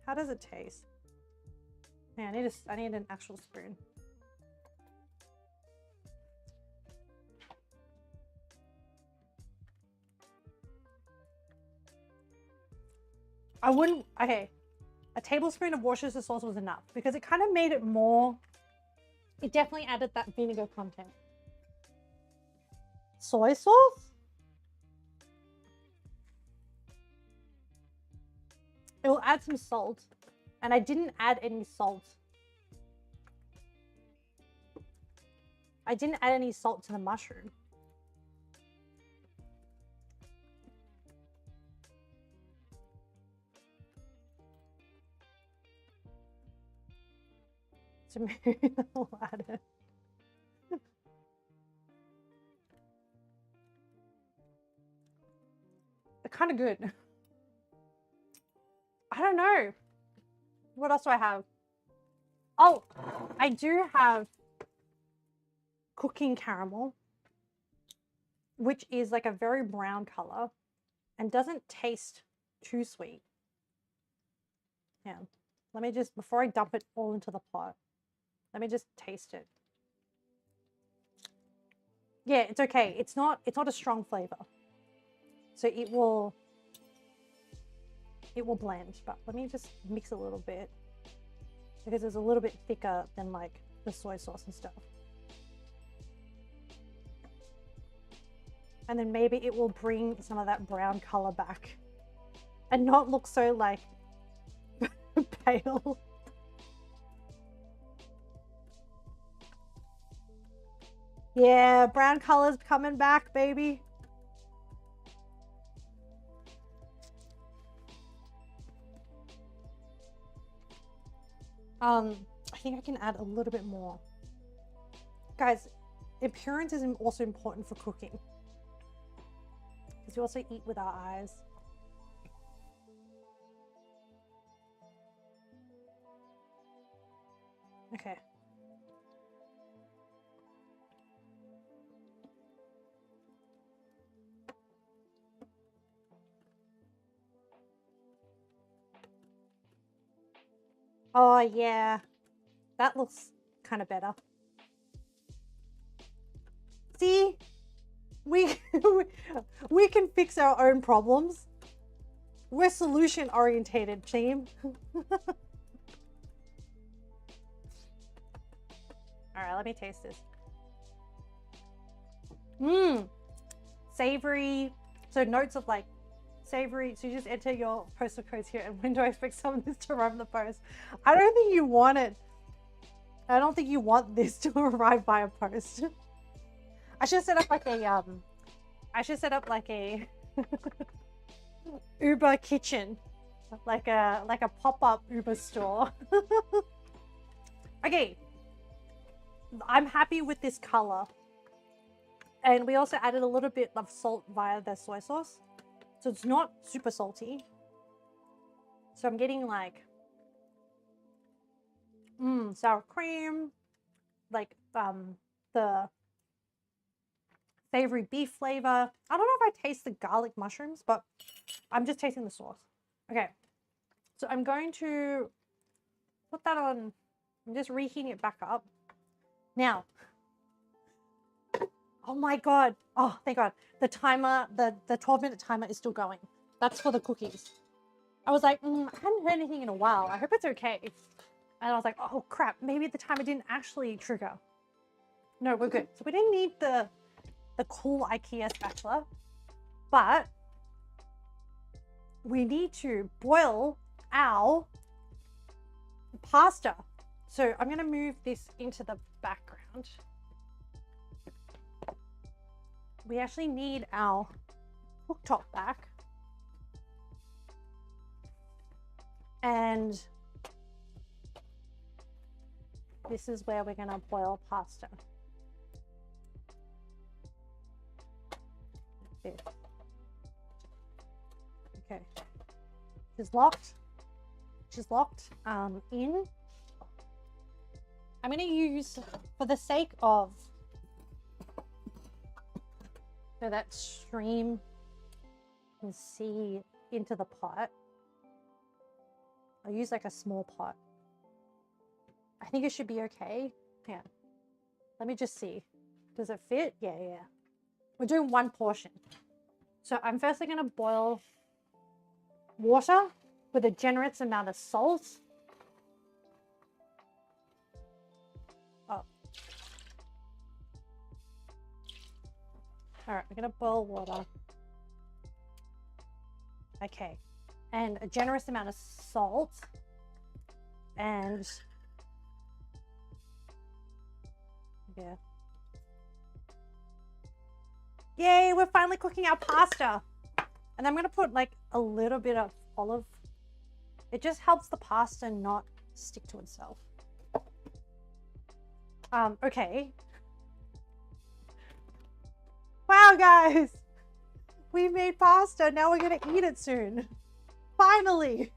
How does it taste? Man, I need an actual spoon. I wouldn't, okay. A tablespoon of Worcestershire sauce was enough because it kind of made it more, it definitely added that vinegar content. Soy sauce? It will add some salt, and I didn't add any salt. I didn't add any salt to the mushroom. So maybe I'll add it. They're kind of good. I don't know. What else do I have? Oh, I do have cooking caramel, which is like a very brown color and doesn't taste too sweet. Yeah. Let me just, before I dump it all into the pot, let me just taste it. Yeah, it's okay. It's not a strong flavor. So it will blend, but let me just mix a little bit because it's a little bit thicker than like the soy sauce and stuff. And then maybe it will bring some of that brown color back and not look so like pale. Yeah, brown color's coming back, baby. I think I can add a little bit more. Guys, appearance is also important for cooking. Because we also eat with our eyes. Okay. Oh yeah, that looks kind of better. See, we can fix our own problems. We're solution orientated, team. All right, let me taste this. Savory. So notes of like savory. So you just enter your postal codes here, and when do I expect some of this to arrive in the post? I don't think you want it. I don't think you want this to arrive by a post. I should set up like a Uber kitchen, like a pop-up Uber store. Okay, I'm happy with this color, and we also added a little bit of salt via the soy sauce. So it's not super salty. So I'm getting like sour cream, like the savory beef flavor. I don't know if I taste the garlic mushrooms, but I'm just tasting the sauce. Okay, so I'm going to put that on. I'm just reheating it back up. Now, oh my God. Oh, thank God. The timer, the 12-minute timer is still going. That's for the cookies. I was like, I hadn't heard anything in a while. I hope it's okay. And I was like, oh crap, maybe the timer didn't actually trigger. No, we're good. So we didn't need the cool IKEA spatula, but we need to boil our pasta. So I'm gonna move this into the background. We actually need our cooktop back. And this is where we're gonna boil pasta. Like this. Okay. She's locked. She's locked in. I'm gonna use, for the sake of so that stream can see into the pot, I'll use like a small pot. I think it should be okay. Yeah. Let me just see. Does it fit? Yeah. We're doing one portion. So I'm firstly going to boil water with a generous amount of salt. Oh. All right, we're gonna boil water. Okay, and a generous amount of salt, and yeah. Yay, we're finally cooking our pasta. And I'm gonna put like a little bit of olive. It just helps the pasta not stick to itself. Okay. Wow, guys, we made pasta. Now we're gonna eat it soon. Finally.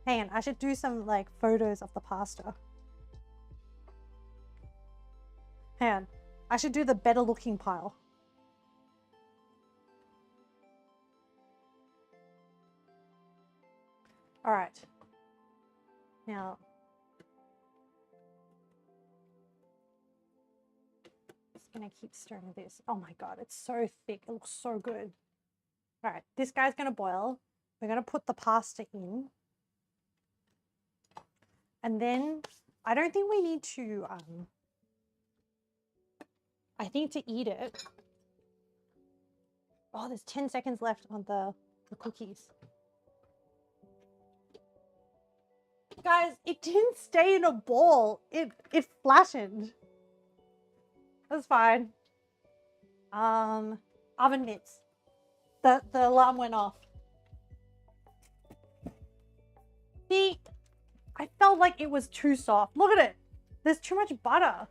Hang on, I should do some like photos of the pasta. Hang on, I should do the better looking pile. All right. Now, just gonna keep stirring this. Oh my God, it's so thick. It looks so good. All right, this guy's gonna boil. We're gonna put the pasta in. And then I don't think we need to, I think to eat it. Oh, there's 10 seconds left on the cookies. Guys, it didn't stay in a ball. It flattened. That's fine. Oven mitts. The alarm went off. See, I felt like it was too soft. Look at it. There's too much butter.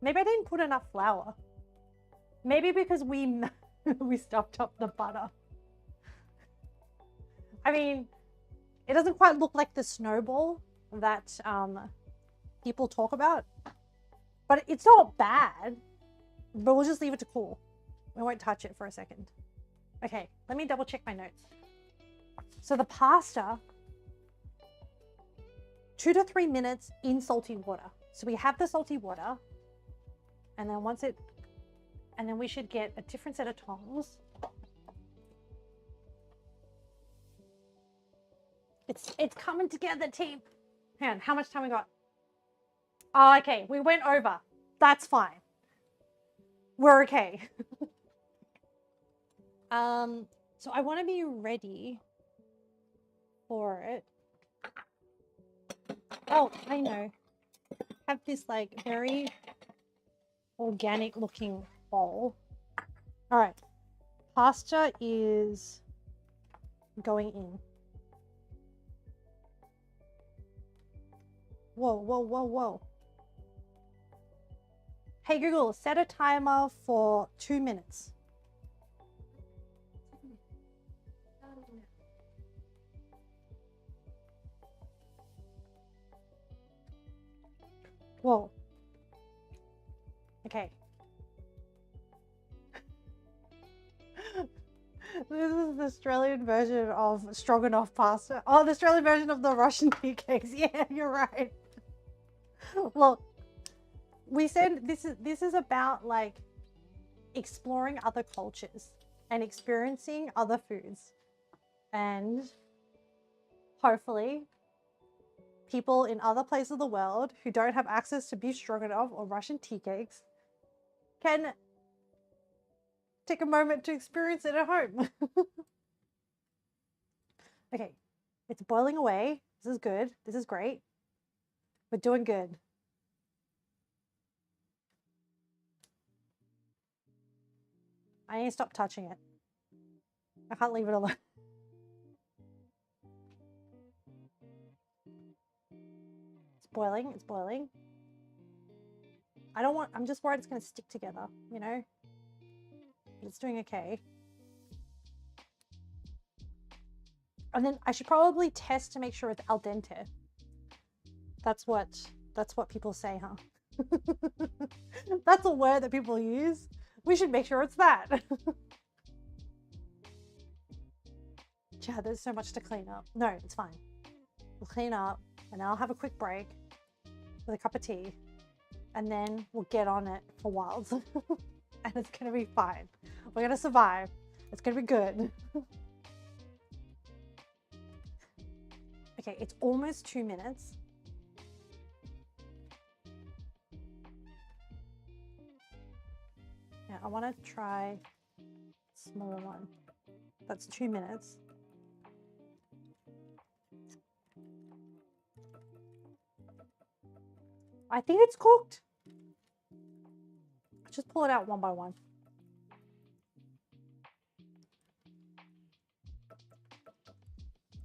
Maybe I didn't put enough flour. Maybe because we stuffed up the butter. I mean, it doesn't quite look like the snowball that people talk about, but it's not bad. But we'll just leave it to cool. We won't touch it for a second. Okay, let me double check my notes. So the pasta, 2 to 3 minutes in salty water. So we have the salty water, and then and then we should get a different set of tongs. It's coming together, team. Hang on, how much time we got? Oh, okay, we went over. That's fine. We're okay. So I want to be ready for it. Oh, I know. Have this like very organic looking bowl. All right, pasta is going in. Whoa, whoa, whoa, whoa. Hey Google, set a timer for 2 minutes. Whoa. Okay. This is the Australian version of Stroganoff pasta. Oh, the Australian version of the Russian tea cakes. Yeah, you're right. Look, we said this is about like exploring other cultures and experiencing other foods, and hopefully people in other places of the world who don't have access to beef stroganoff or Russian tea cakes can take a moment to experience it at home. Okay, it's boiling away. This is good. This is great. We're doing good. I need to stop touching it. I can't leave it alone. It's boiling. It's boiling. I'm just worried it's going to stick together, you know? But it's doing okay. And then I should probably test to make sure it's al dente. That's what people say, huh? That's a word that people use. We should make sure it's that. Yeah, there's so much to clean up. No, it's fine. We'll clean up and then I'll have a quick break with a cup of tea and then we'll get on it for wilds. And it's gonna be fine. We're gonna survive. It's gonna be good. Okay, it's almost 2 minutes. Yeah, I want to try smaller one. That's 2 minutes. I think it's cooked. Just pull it out one by one.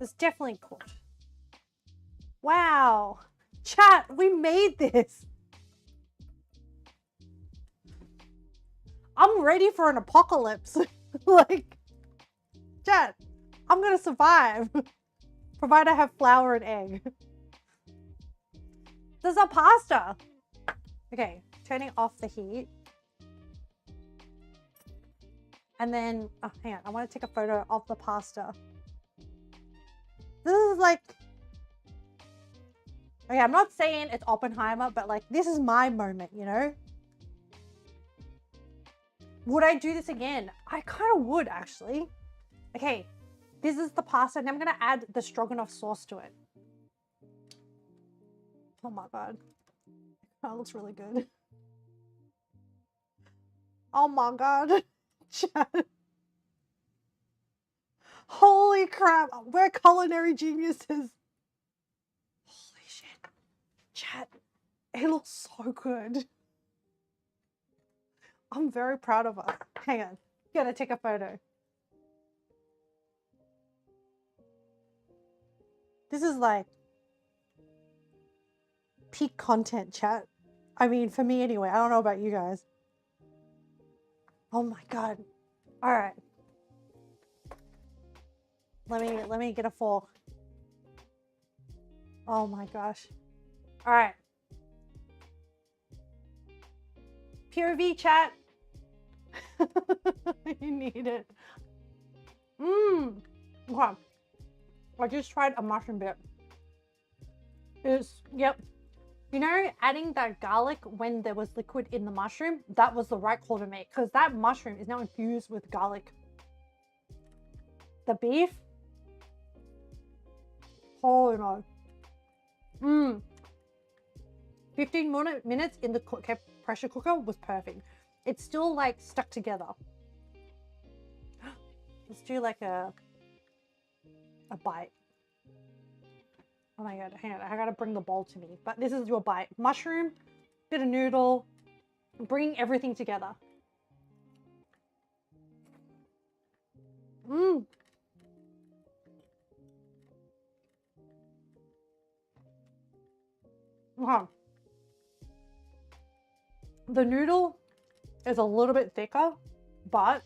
It's definitely cooked. Wow. Chat, we made this. I'm ready for an apocalypse. Like, chat, I'm gonna survive. Provided I have flour and egg. There's our pasta. Okay, turning off the heat. And then, oh, hang on, I want to take a photo of the pasta. This is like, okay, I'm not saying it's Oppenheimer, but like, this is my moment, you know? Would I do this again? I kind of would, actually. Okay, this is the pasta, and I'm going to add the Stroganoff sauce to it. Oh my God. That looks really good. Oh my God. Chat. Holy crap. We're culinary geniuses. Holy shit. Chat. It looks so good. I'm very proud of us. Hang on. Gotta take a photo. This is like peak content, chat. I mean, for me anyway. I don't know about you guys. Oh my God. All right. Let me get a fork. Oh my gosh. All right. POV chat. You need it. Okay. I just tried a mushroom bit. Yep. You know, adding that garlic when there was liquid in the mushroom, that was the right call to make, because that mushroom is now infused with garlic. The beef. Holy no. 15 minutes in the pressure cooker was perfect. It's still like stuck together. Let's do like a bite. Oh my God, hang on, I gotta bring the bowl to me. But this is your bite. Mushroom, bit of noodle, bring everything together. Okay. The noodle is a little bit thicker, but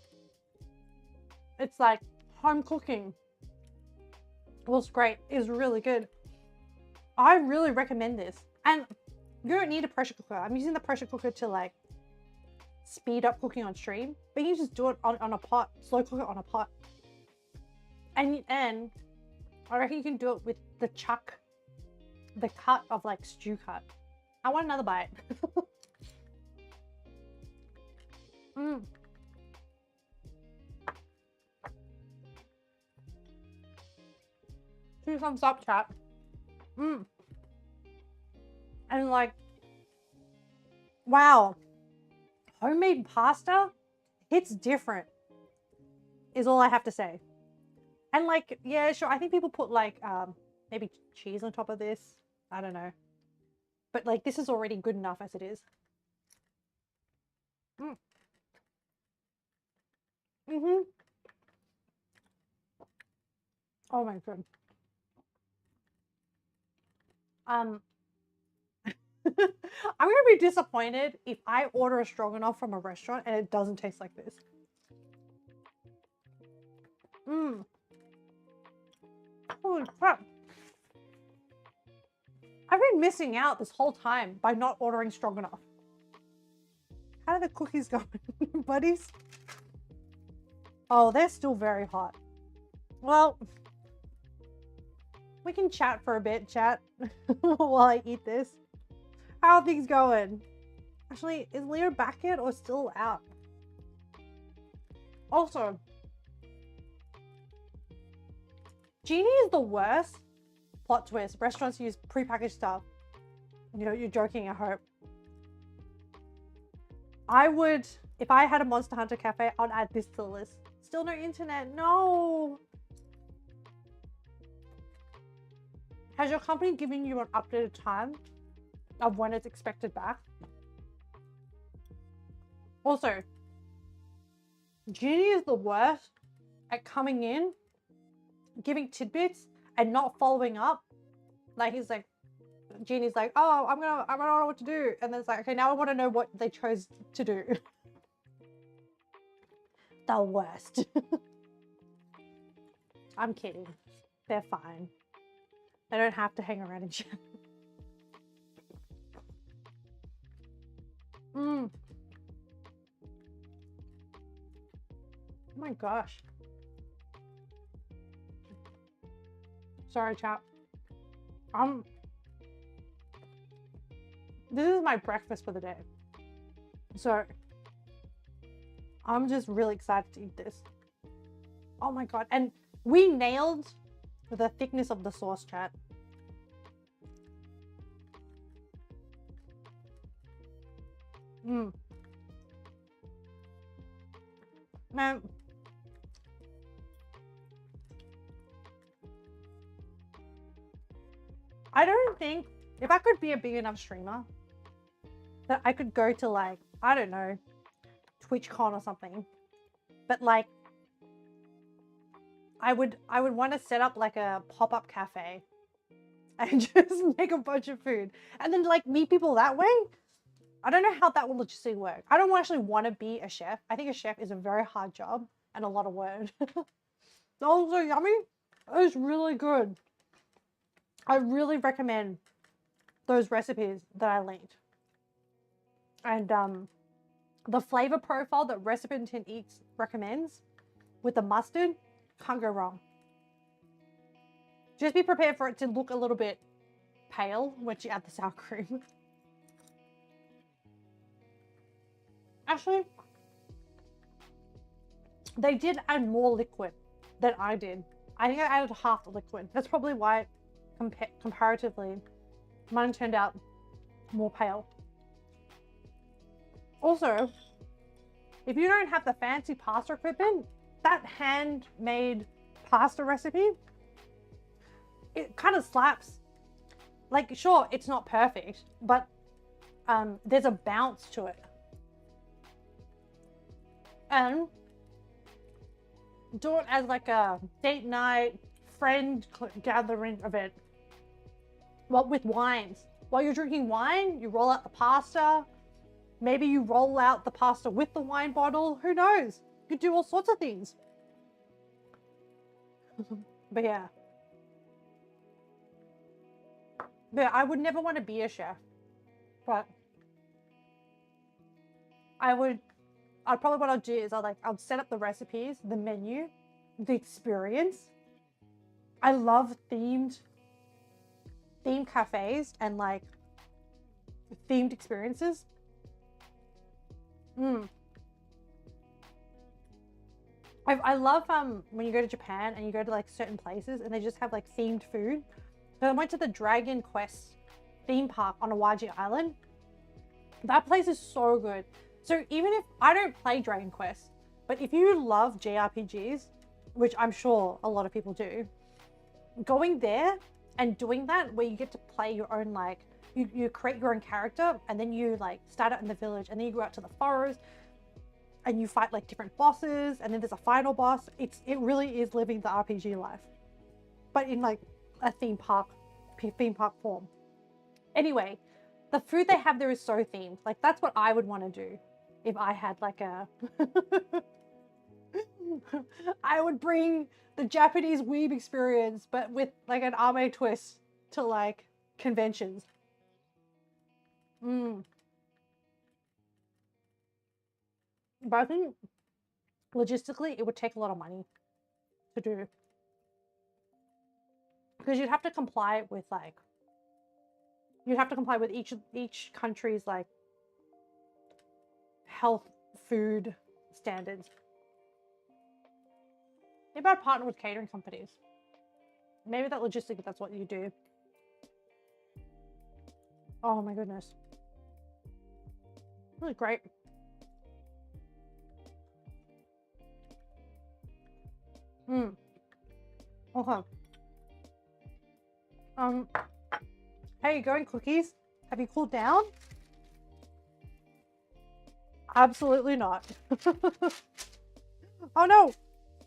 it's like home cooking. It looks great. It's really good. I really recommend this. And you don't need a pressure cooker. I'm using the pressure cooker to like speed up cooking on stream, but you just do it on a pot, slow cook it on a pot. And I reckon you can do it with the cut of like stew cut. I want another bite. 2 thumbs up, chat. And like, wow, homemade pasta, it's different, is all I have to say. And like, yeah, sure, I think people put like maybe cheese on top of this. I don't know. But like, this is already good enough as it is. Oh my God. I'm gonna be disappointed if I order a stroganoff from a restaurant and it doesn't taste like this. Holy crap. I've been missing out this whole time by not ordering stroganoff. How are the cookies going, buddies? Oh, they're still very hot. Well, we can chat for a bit, chat, while I eat this. How are things going? Actually, is Leo back yet or still out? Also, Jeannie is the worst plot twist. Restaurants use prepackaged stuff. You know, you're joking, I hope. I would, if I had a Monster Hunter cafe, I'd add this to the list. Still no internet, no. Has your company given you an updated time of when it's expected back? Also, Genie is the worst at coming in, giving tidbits, and not following up. Like, he's like, Genie's like, oh, I don't know what to do. And then it's like, okay, now I want to know what they chose to do. The worst. I'm kidding. They're fine. They don't have to hang around and chat. Oh my gosh. Sorry, chat. This is my breakfast for the day. So I'm just really excited to eat this. Oh my god. And we nailed the thickness of the sauce, chat. Man. I don't think, if I could be a big enough streamer, that I could go to like, I don't know, TwitchCon or something. But like, I would want to set up like a pop-up cafe and just make a bunch of food and then like meet people that way. I don't know how that will logistically work. I don't actually want to be a chef. I think a chef is a very hard job and a lot of work. Also yummy. It was really good. I really recommend those recipes that I linked. And the flavor profile that Recipient Eats recommends with the mustard, can't go wrong. Just be prepared for it to look a little bit pale when you add the sour cream. Actually, they did add more liquid than I did. I think I added half the liquid. That's probably why, comparatively, mine turned out more pale. Also, if you don't have the fancy pasta equipment, that handmade pasta recipe, it kind of slaps. Like, sure, it's not perfect, but there's a bounce to it. And do it as like a date night, friend gathering event. Well, with wines. While you're drinking wine, you roll out the pasta. Maybe you roll out the pasta with the wine bottle. Who knows? You could do all sorts of things. But yeah. I would never want to be a chef. But I'd probably, what I'll do is I'll set up the recipes, the menu, the experience. I love themed cafes and like themed experiences. I love when you go to Japan and you go to like certain places and they just have like themed food. So I went to the Dragon Quest theme park on Awaji Island. That place is so good. So even if I don't play Dragon Quest, but if you love JRPGs, which I'm sure a lot of people do, going there and doing that where you get to play your own, like you create your own character and then you like start out in the village and then you go out to the forest and you fight like different bosses and then there's a final boss. It really is living the RPG life, but in like a theme park form. Anyway, the food they have there is so themed. Like that's what I would want to do if I had like a I would bring the Japanese weeb experience, but with like an anime twist to like conventions. But I think logistically it would take a lot of money to do. Because you'd have to comply with like, you'd have to comply with each country's like health food standards. Maybe I'd partner with catering companies. Maybe that logistic, that's what you do. Oh my goodness. Really great. Okay. Hey, you going cookies? Have you cooled down? Absolutely not. Oh no!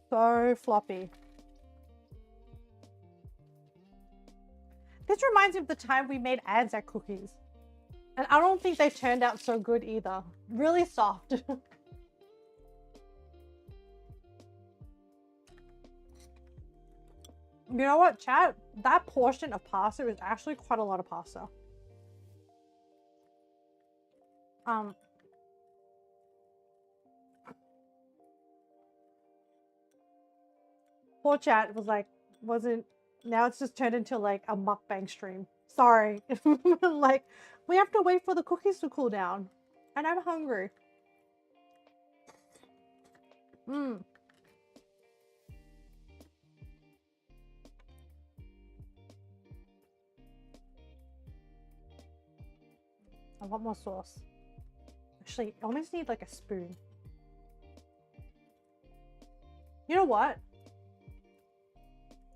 So floppy. This reminds me of the time we made Anzac cookies. And I don't think they turned out so good either. Really soft. You know what, chat? That portion of pasta is actually quite a lot of pasta. Poor chat was like, now it's just turned into like a mukbang stream. Sorry. Like, we have to wait for the cookies to cool down. And I'm hungry. I want more sauce. Actually, I almost need like a spoon. You know what?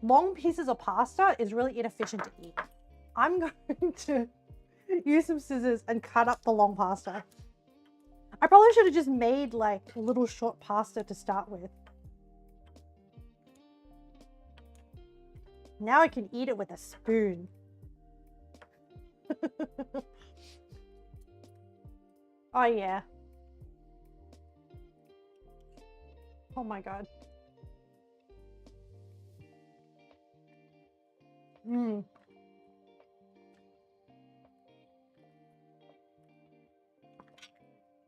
Long pieces of pasta is really inefficient to eat. I'm going to use some scissors and cut up the long pasta. I probably should have just made like a little short pasta to start with. Now I can eat it with a spoon. Oh yeah. Oh my god.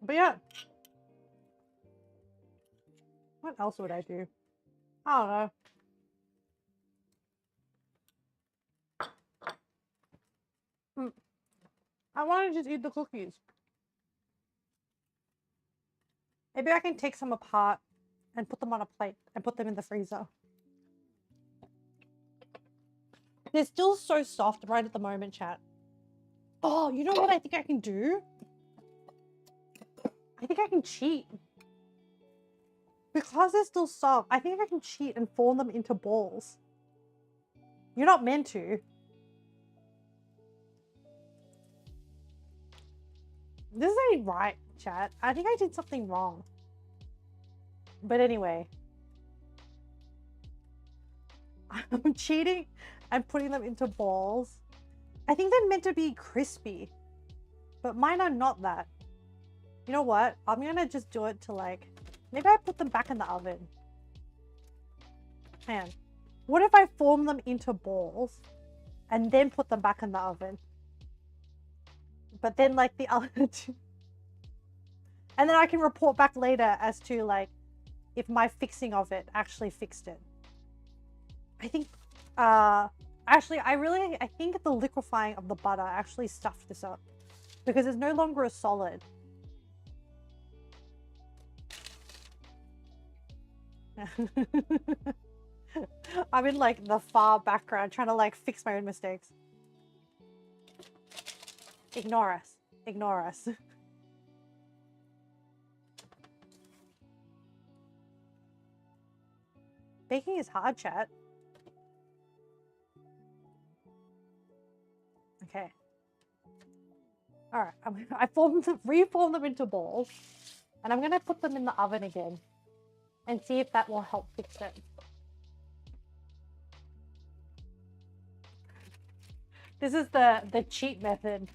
But yeah. What else would I do? I don't know. I want to just eat the cookies. Maybe I can take some apart and put them on a plate and put them in the freezer. They're still so soft right at the moment, chat. Oh, you know what I think I can do? I think I can cheat. Because they're still soft, I think I can cheat and form them into balls. You're not meant to. This ain't right, chat. I think I did something wrong. But anyway. I'm cheating and putting them into balls. I think they're meant to be crispy. But mine are not that. You know what? I'm gonna just do it to like... Maybe I put them back in the oven. Man. What if I form them into balls and then put them back in the oven? But then like the other two... And then I can report back later as to like if my fixing of it actually fixed it. I think... Actually, I think the liquefying of the butter actually stuffed this up. Because it's no longer a solid. I'm in like the far background trying to like fix my own mistakes. Ignore us. Ignore us. Baking is hard, chat. Okay. Alright, I reformed them into balls. And I'm going to put them in the oven again. And see if that will help fix it. This is the cheat method.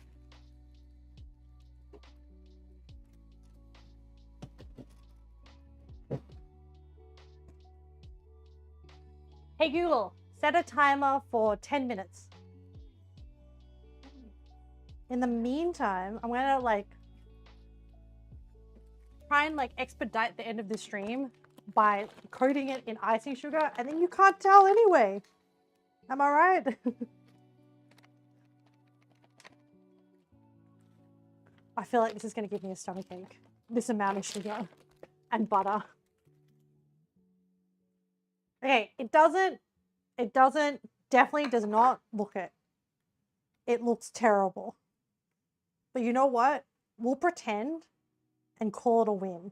Hey Google, set a timer for 10 minutes. In the meantime, I'm gonna like try and like expedite the end of the stream by coating it in icing sugar, and then you can't tell anyway. Am I right? I feel like this is gonna give me a stomachache. This amount of sugar and butter. Okay, it doesn't definitely does not look it. It looks terrible. But you know what? We'll pretend and call it a win.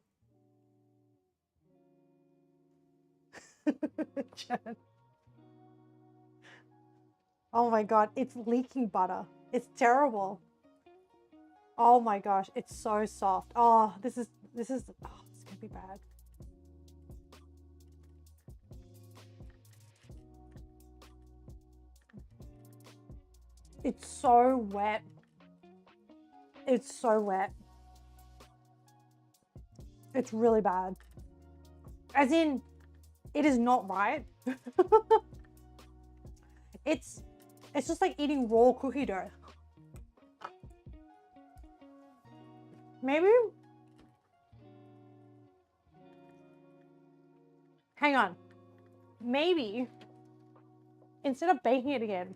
Oh my god, it's leaking butter. It's terrible. Oh my gosh, it's so soft. Oh, this is it's gonna be bad. It's so wet. It's so wet. It's really bad. As in, it is not right. It's just like eating raw cookie dough. Maybe. Hang on. Maybe instead of baking it again,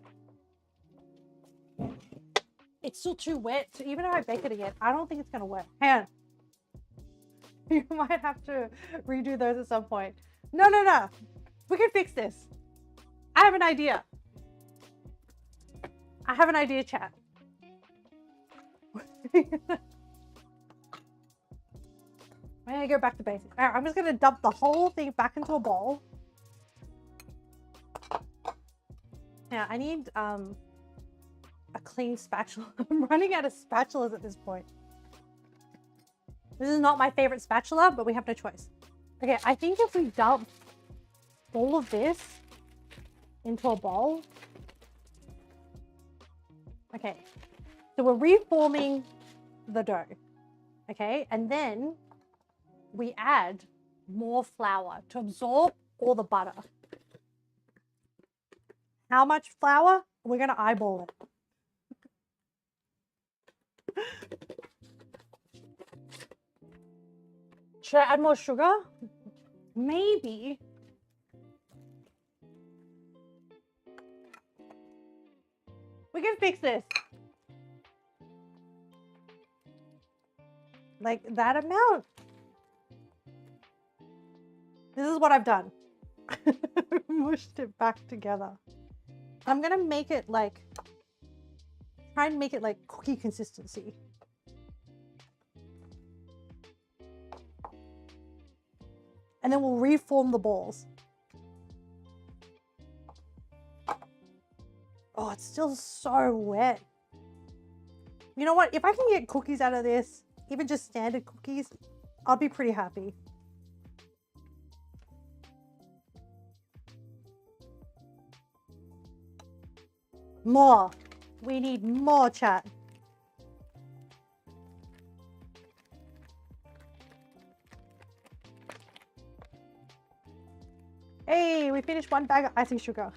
it's still too wet. So even if I bake it again, I don't think it's gonna work. Hang on. You might have to redo those at some point. No. We can fix this. I have an idea. I have an idea, chat. I'm gonna go back to basics. All right, I'm just gonna dump the whole thing back into a bowl. Now I need a clean spatula. I'm running out of spatulas at this point. This is not my favorite spatula, but we have no choice. Okay, I think if we dump all of this into a bowl. Okay, so we're reforming the dough. Okay, and then we add more flour to absorb all the butter. How much flour? We're gonna eyeball it. Should I add more sugar? Maybe. We can fix this. Like that amount. This is what I've done. Mushed it back together. I'm gonna make it like, try and make it like cookie consistency. And then we'll reform the balls. Oh, it's still so wet. You know what? If I can get cookies out of this, even just standard cookies, I'll be pretty happy. More. We need more, chat. Hey, we finished one bag of icing sugar.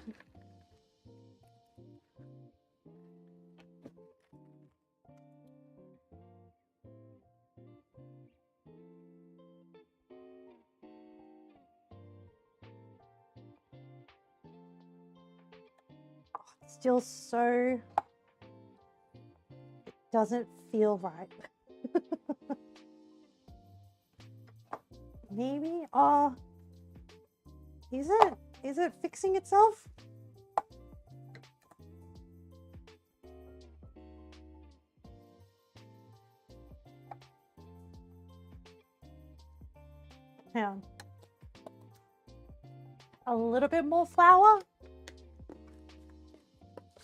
Still so, it doesn't feel right. Maybe, oh, is it fixing itself? Hang on. A little bit more flour.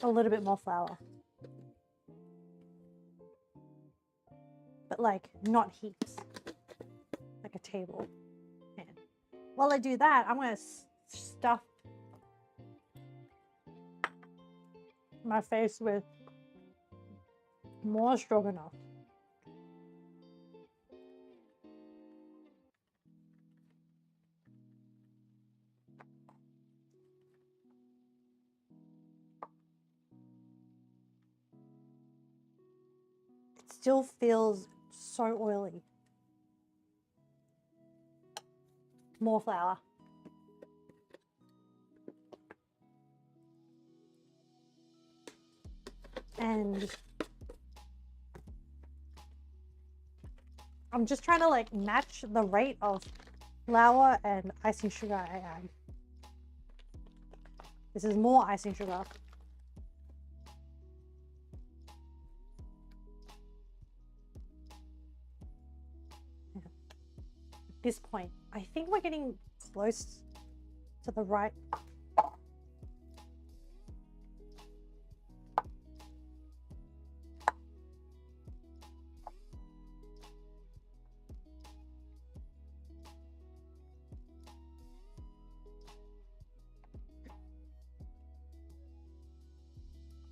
A little bit more flour. But like not heaps. Like a table. And while I do that, I'm going to stuff my face with more stroganoff. Still feels so oily. More flour. And I'm just trying to like match the rate of flour and icing sugar I add. This is more icing sugar. At this point, I think we're getting close to the right.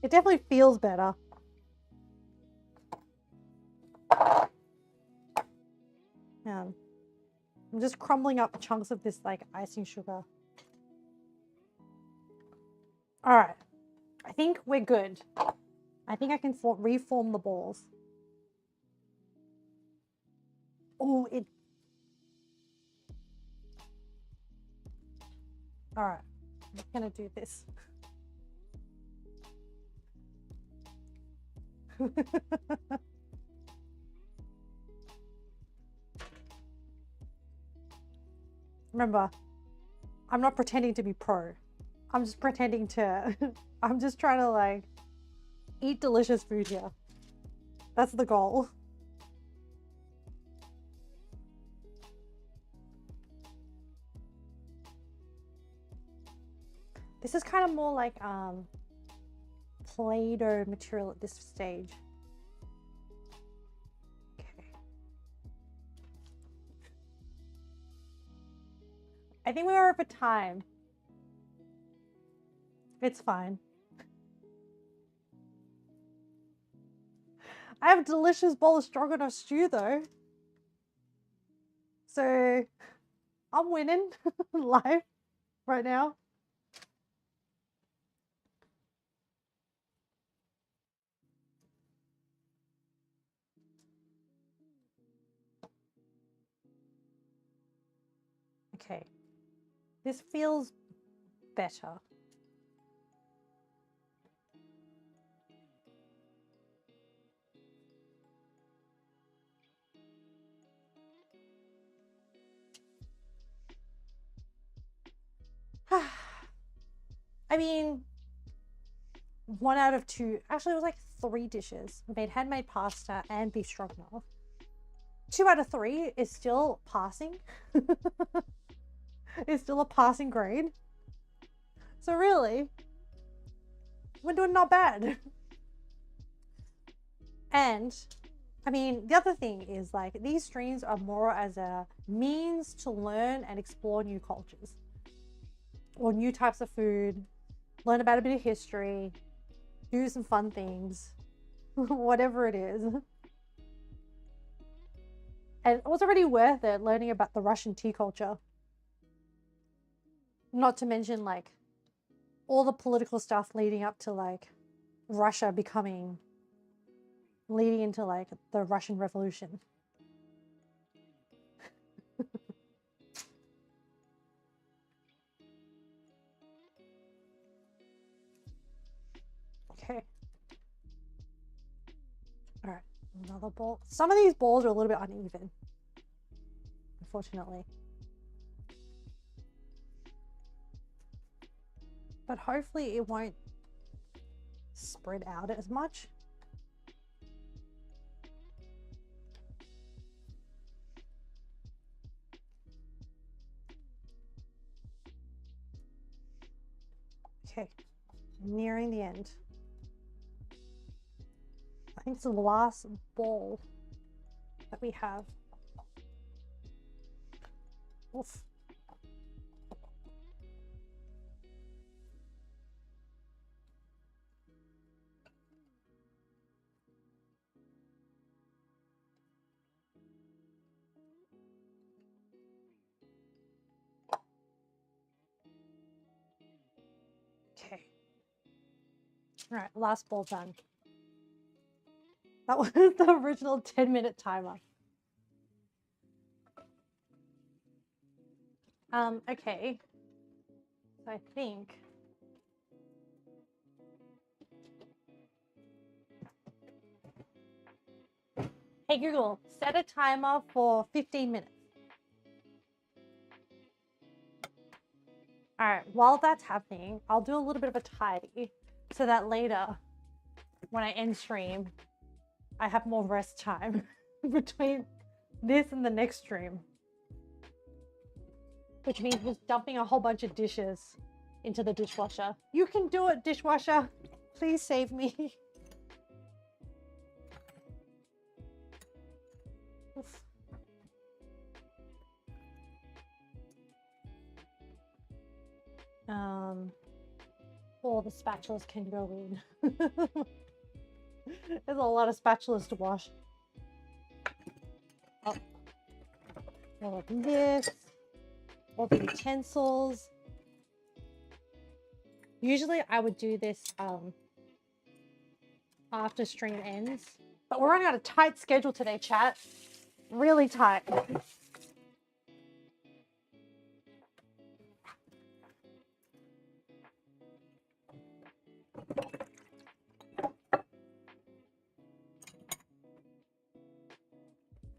It definitely feels better. I'm just crumbling up chunks of this like icing sugar. All right, I think we're good. I think I can reform the balls. Oh, it. All right, I'm gonna do this. Remember, I'm not pretending to be pro. I'm just pretending to, I'm just trying to like eat delicious food here. That's the goal. This is kind of more like Play-Doh material at this stage. Okay. I think we're over time. It's fine. I have a delicious bowl of Stroganoff stew though. So I'm winning live right now. Okay, this feels better. I mean, 1 out of 2, actually it was like 3 dishes. We made handmade pasta and beef stroganoff. 2 out of 3 is still passing. It's still a passing grade. So really, we're doing not bad. And I mean, the other thing is like these streams are more as a means to learn and explore new cultures or new types of food, learn about a bit of history, do some fun things, whatever it is. And it was already worth it learning about the Russian tea culture. Not to mention like all the political stuff leading up to like Russia leading into like the Russian Revolution. Okay. All right, another ball. Some of these balls are a little bit uneven, unfortunately. But hopefully it won't spread out as much. Okay, nearing the end. I think it's the last ball that we have. Oof. Okay. All right, last ball done. That was the original 10-minute timer. Okay. So I think hey Google, set a timer for 15 minutes. All right, while that's happening, I'll do a little bit of a tidy so that later when I end stream, I have more rest time between this and the next stream. Which means just dumping a whole bunch of dishes into the dishwasher. You can do it, dishwasher. Please save me. Oof. All the spatulas can go in. There's a lot of spatulas to wash. Oh. All of this. All the utensils. Usually I would do this after stream ends. But we're running on a tight schedule today, chat. Really tight.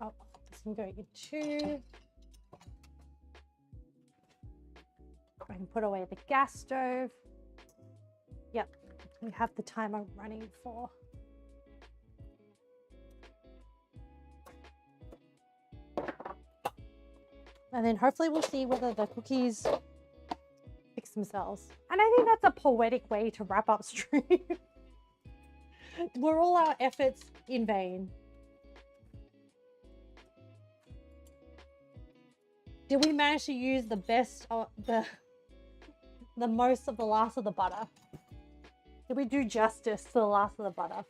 Oh, this can go into. I can put away the gas stove. Yep, we have the timer running for. And then hopefully we'll see whether the cookies fix themselves. And I think that's a poetic way to wrap up stream. Were all our efforts in vain? Did we manage to use the best of the most of the last of the butter? Did we do justice to the last of the butter?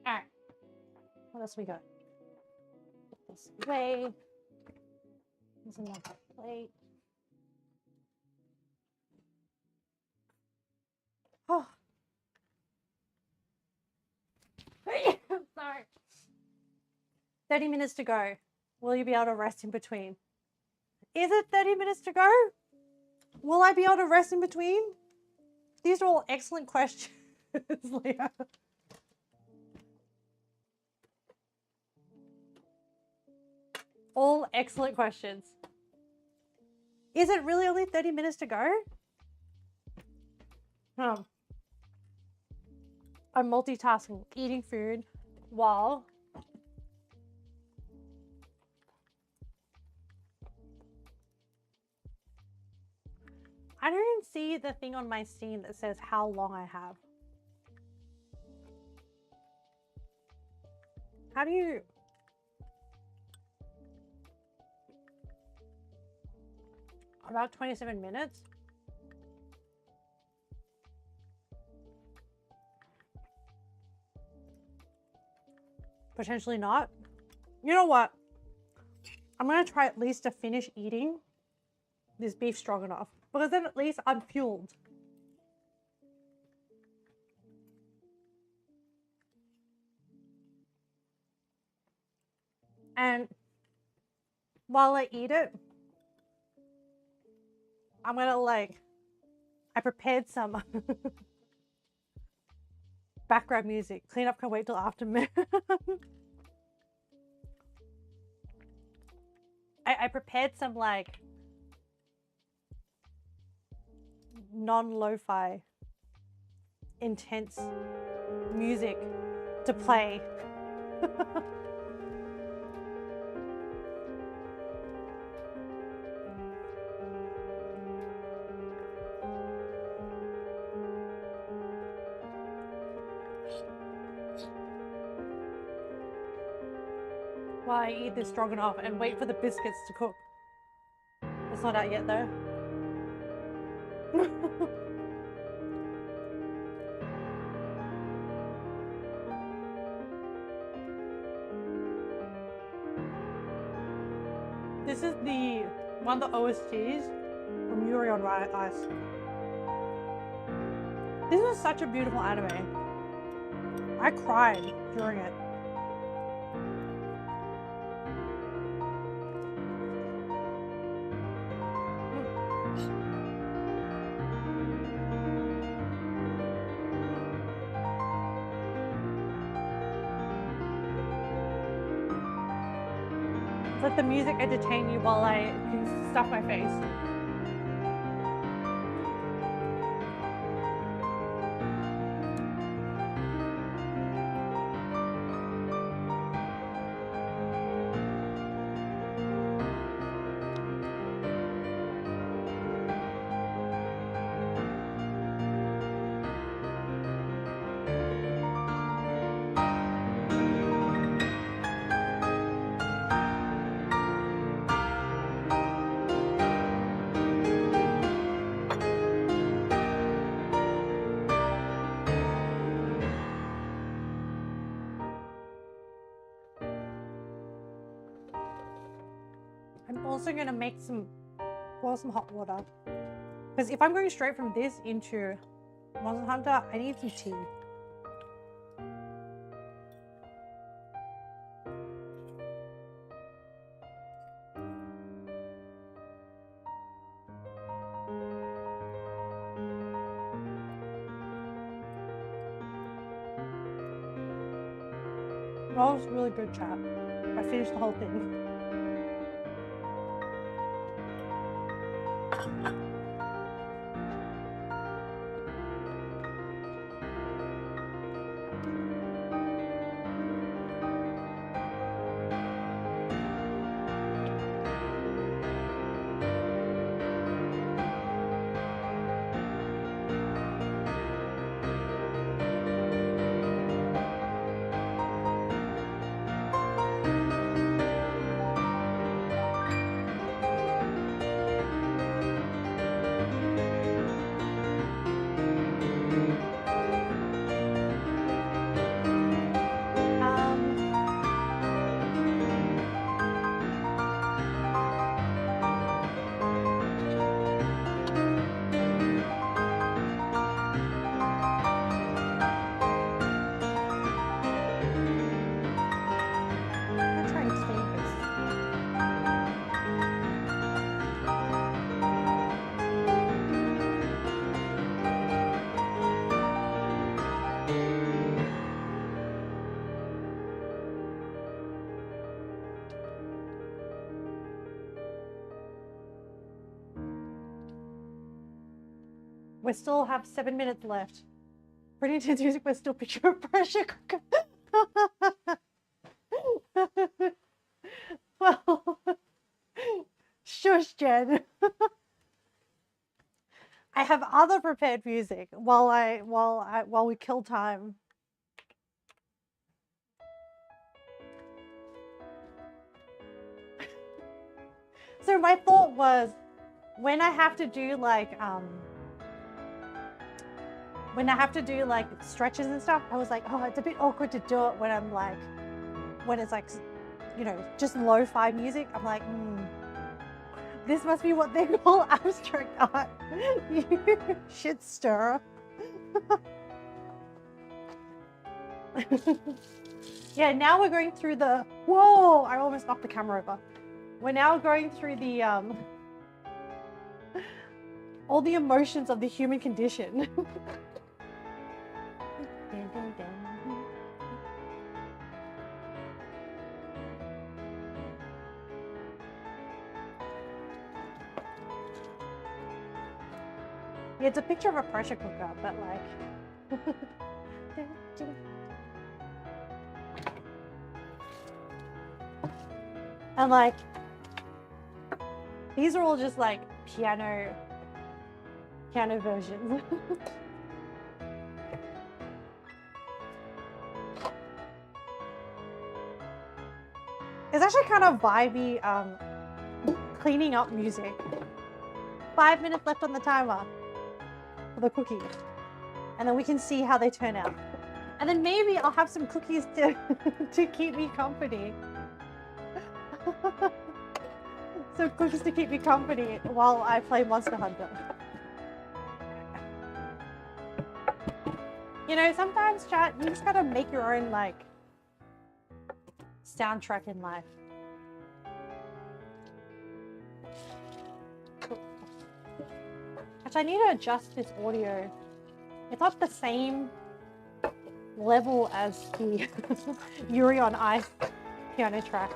Alright. What else we got? Put this away. There's another plate. Oh. Sorry. 30 minutes to go. Will you be able to rest in between? Is it 30 minutes to go? Will I be able to rest in between? These are all excellent questions, Leah. All excellent questions. Is it really only 30 minutes to go? I'm multitasking, eating food while I don't even see the thing on my Steam that says how long I have. How do you... About 27 minutes? Potentially not. You know what? I'm gonna try at least to finish eating this beef stroganoff, because then at least I'm fueled. And while I eat it, I'm gonna I prepared some background music. Cleanup can wait till after I prepared some non-lo-fi intense music to play. While I eat this stroganoff and wait for the biscuits to cook. It's not out yet though. This is one of the OSTs from Yuri on Ice. This is such a beautiful anime. I cried during it. Let the music entertain you while I stuff my face. I'm also gonna boil some hot water. Because if I'm going straight from this into Monster Hunter, I need some tea. That was really good, chat. I finished the whole thing. We still have 7 minutes left. Pretty intense music, but still picture a pressure cooker. Well, shush, Jen. I have other prepared music while we kill time. So my thought was, when I have to do like stretches and stuff, I was like, oh, it's a bit awkward to do it when I'm like, when it's like, you know, just lo-fi music. I'm like, this must be what they call abstract art. You shit stirrer. Yeah, now we're going through the, whoa, I almost knocked the camera over. We're now going through the, all the emotions of the human condition. Yeah, it's a picture of a pressure cooker, but like... And like, these are all just like piano versions. It's actually kind of vibey, cleaning up music. 5 minutes left on the timer for the cookies. And then we can see how they turn out. And then maybe I'll have some cookies to keep me company. Some cookies to keep me company while I play Monster Hunter. You know, sometimes, chat, you just gotta make your own, like, soundtrack in life. Actually, I need to adjust this audio. It's not the same level as the Yuri on Ice piano track.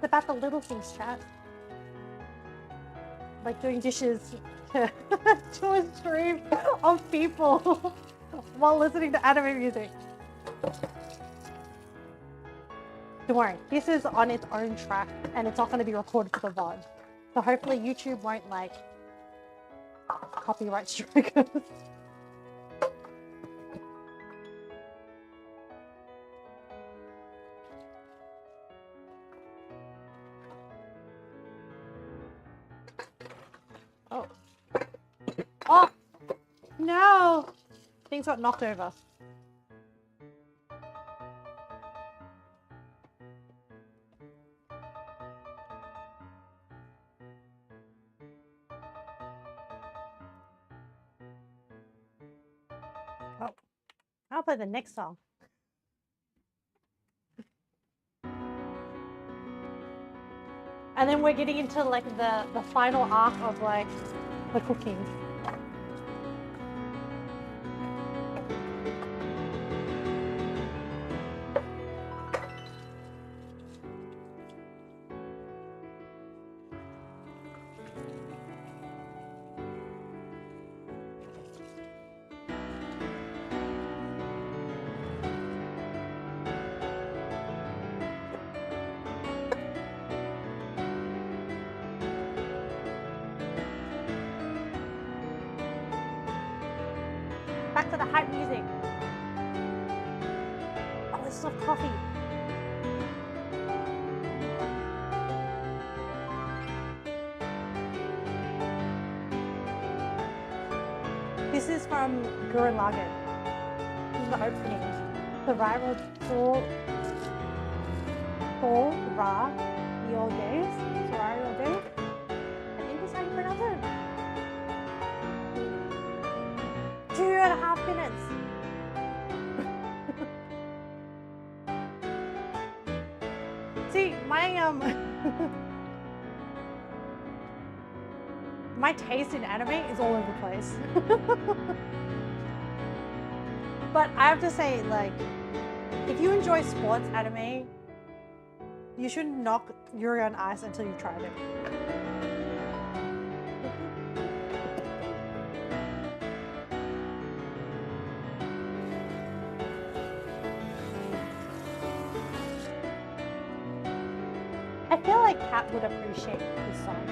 about the little things, chat. Like doing dishes to, to a stream of people while listening to anime music. Don't worry, this is on its own track and it's not going to be recorded for the VOD. So hopefully YouTube won't like copyright strike us. Oh. Oh! No! Things got knocked over. Oh. I'll play the next song. And then we're getting into like the final arc of like the cooking. Back to the hype music. Oh, this is of coffee. This is from Gurren Lagann. This is the opening. Survival Kourabiedes. Kourabiedes. I think that's how you pronounce it. 2.5 minutes. See, my my taste in anime is all over the place. But I have to say, like, if you enjoy sports anime, you shouldn't knock Yuri on Ice until you've tried it. I feel like Kat would appreciate this song.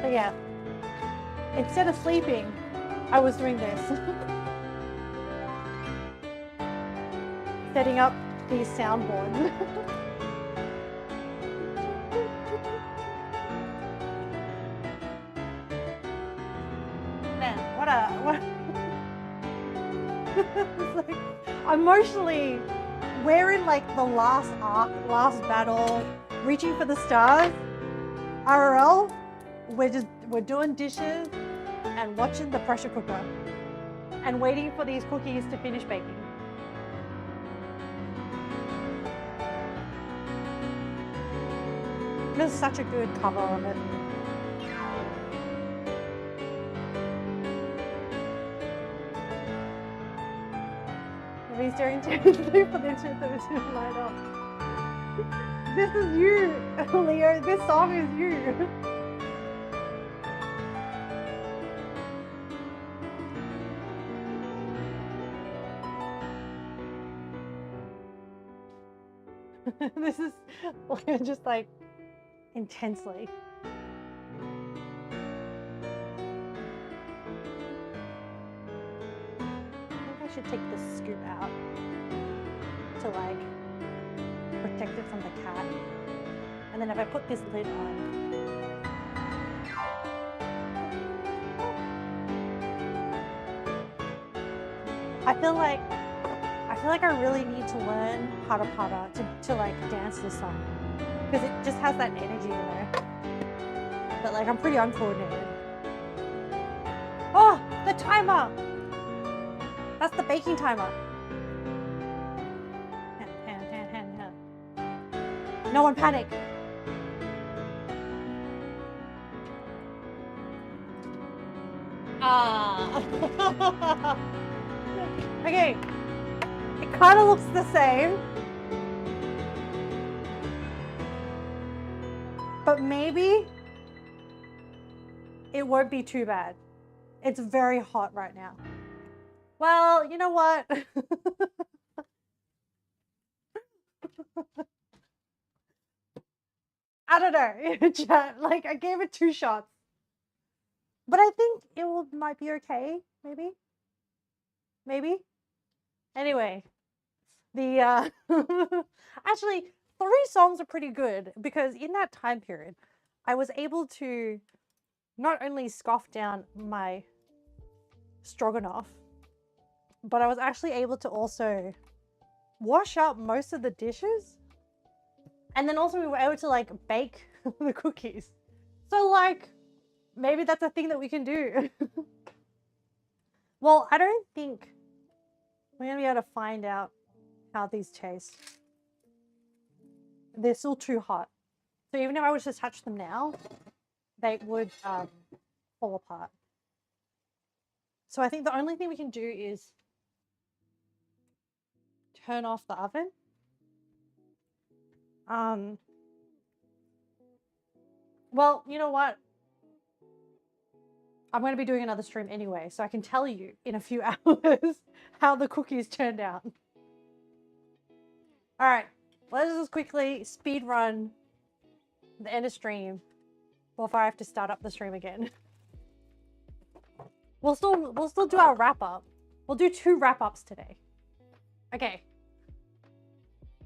But yeah, instead of sleeping, I was doing this. Setting up these soundboards. Man, what it's like, emotionally, we're in like the last arc, last battle, reaching for the stars. RL, we're doing dishes and watching the pressure cooker and waiting for these cookies to finish baking. There's such a good cover of it. He's doing seriously for the shit that was just light up. This is you, Leo. This song is you. This is Leo just like intensely. I should take this scoop out to like protect it from the cat. And then if I put this lid on, I feel like I really need to learn pata to like dance this song because it just has that energy, you know. But like I'm pretty uncoordinated. Oh, the timer! That's the baking timer. Hand. No one panic. Ah. Okay. It kind of looks the same. But maybe it won't be too bad. It's very hot right now. Well, you know what? I don't know, chat. Like, I gave it 2 shots. But I think might be okay, maybe. Maybe. Anyway, the actually 3 songs are pretty good because in that time period, I was able to not only scoff down my stroganoff, but I was actually able to also wash up most of the dishes. And then also we were able to like bake the cookies. So like, maybe that's a thing that we can do. Well, I don't think we're gonna be able to find out how these taste. They're still too hot. So even if I was to touch them now, they would fall apart. So I think the only thing we can do is turn off the oven. Well, you know what? I'm going to be doing another stream anyway, so I can tell you in a few hours how the cookies turned out. All right, let's just quickly speed run the end of stream before I have to start up the stream again. We'll still do our wrap up. We'll do 2 wrap ups today. Okay.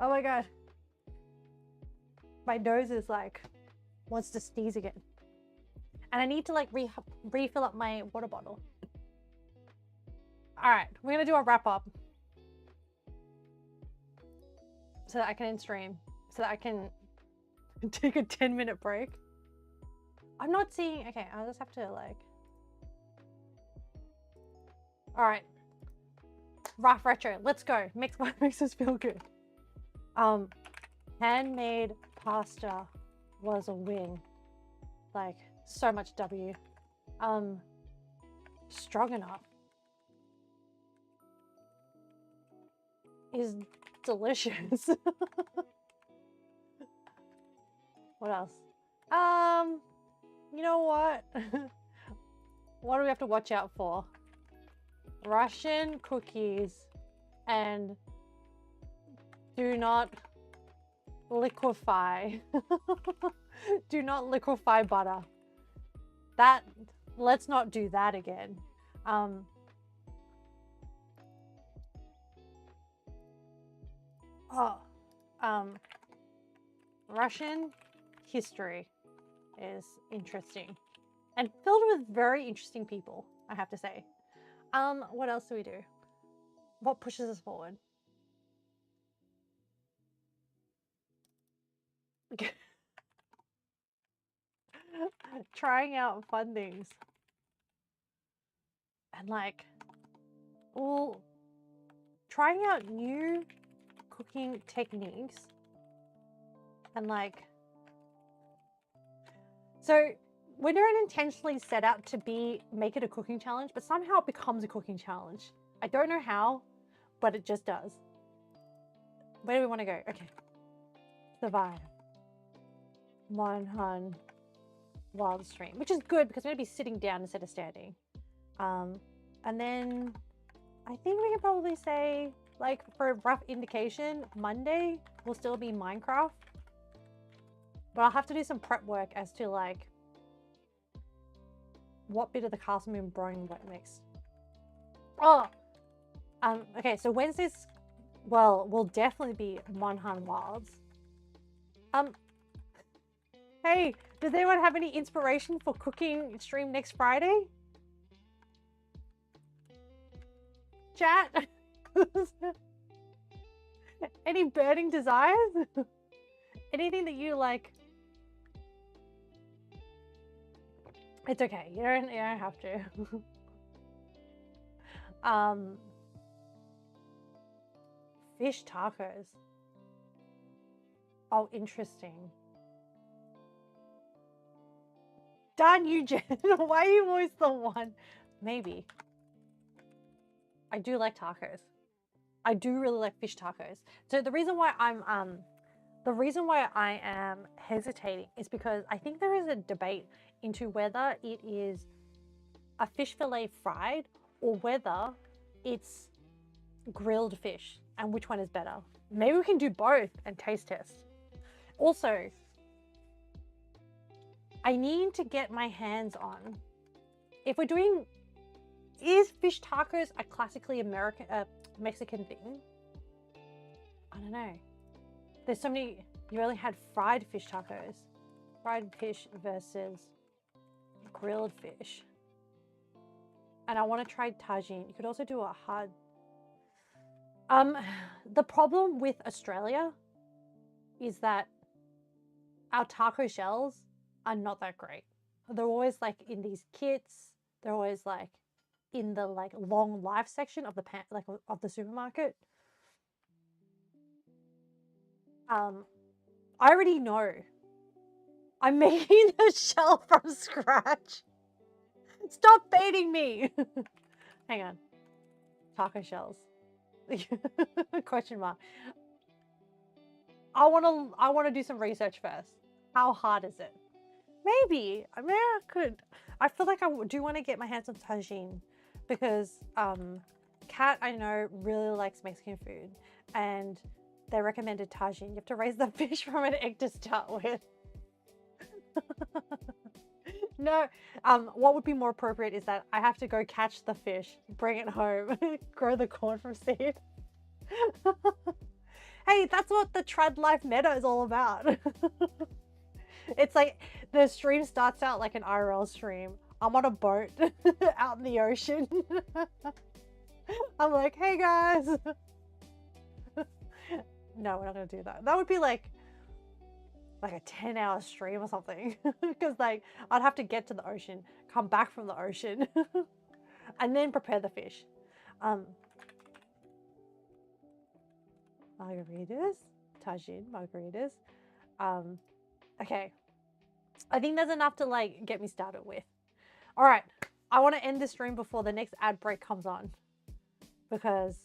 Oh my god. My nose is like wants to sneeze again. And I need to like refill up my water bottle. All right, we're gonna do a wrap up so that I can end stream, so that I can take a 10-minute break. I'm not seeing, okay, I'll just have to like, all right, rough retro, let's go. What makes us feel good? Handmade pasta was a win. Like, so much W. Stroganoff is delicious. What else? You know what? What do we have to watch out for? Russian cookies and do not liquefy. Do not liquefy butter. Let's not do that again. Russian history is interesting and filled with very interesting people, I have to say. What else do we do? What pushes us forward? Trying out fun things. And like, well, trying out new cooking techniques. And like, so we don't intentionally set out to make it a cooking challenge, but somehow it becomes a cooking challenge. I don't know how, but it just does. Where do we want to go? Okay. Survive. Monhan wild stream, which is good because we're going to be sitting down instead of standing. And then I think we can probably say, like, for a rough indication, Monday will still be Minecraft. But I'll have to do some prep work as to, like, what bit of the castle moon brewing what next. Oh! Okay, so Wednesdays, well, will definitely be Monhan Wilds. Hey, does anyone have any inspiration for cooking stream next Friday? Chat? Any burning desires? Anything that you like? It's okay. You don't have to. Fish tacos. Oh, interesting. Darn you, Jen. Why are you always the one? Maybe. I do like tacos. I do really like fish tacos. So the reason why I am hesitating is because I think there is a debate into whether it is a fish fillet fried or whether it's grilled fish and which one is better. Maybe we can do both and taste test. Also, I need to get my hands on, if we're doing, is fish tacos a classically Mexican thing? I don't know. There's so many, you only had fried fish tacos. Fried fish versus grilled fish. And I want to try tagine. You could also do a hard. The problem with Australia is that our taco shells are not that great. They're always like in these kits. They're always like in the like long life section of the of the supermarket. I already know. I'm making the shell from scratch. Stop baiting me. Hang on. Taco shells. Question mark. I want to do some research first. How hard is it? Maybe. I mean, I could. I feel like I do want to get my hands on tagine because Kat, I know, really likes Mexican food and they recommended tagine. You have to raise the fish from an egg to start with. No, what would be more appropriate is that I have to go catch the fish, bring it home, grow the corn from seed. Hey, that's what the trad life meta is all about. It's like the stream starts out like an IRL stream. I'm on a boat out in the ocean. I'm like, hey guys. No, we're not gonna do that. That would be like a 10-hour stream or something. Because like I'd have to get to the ocean, come back from the ocean, and then prepare the fish. Margaritas, tagine, margaritas. Okay. I think there's enough to like get me started with. All right, I want to end this stream before the next ad break comes on, because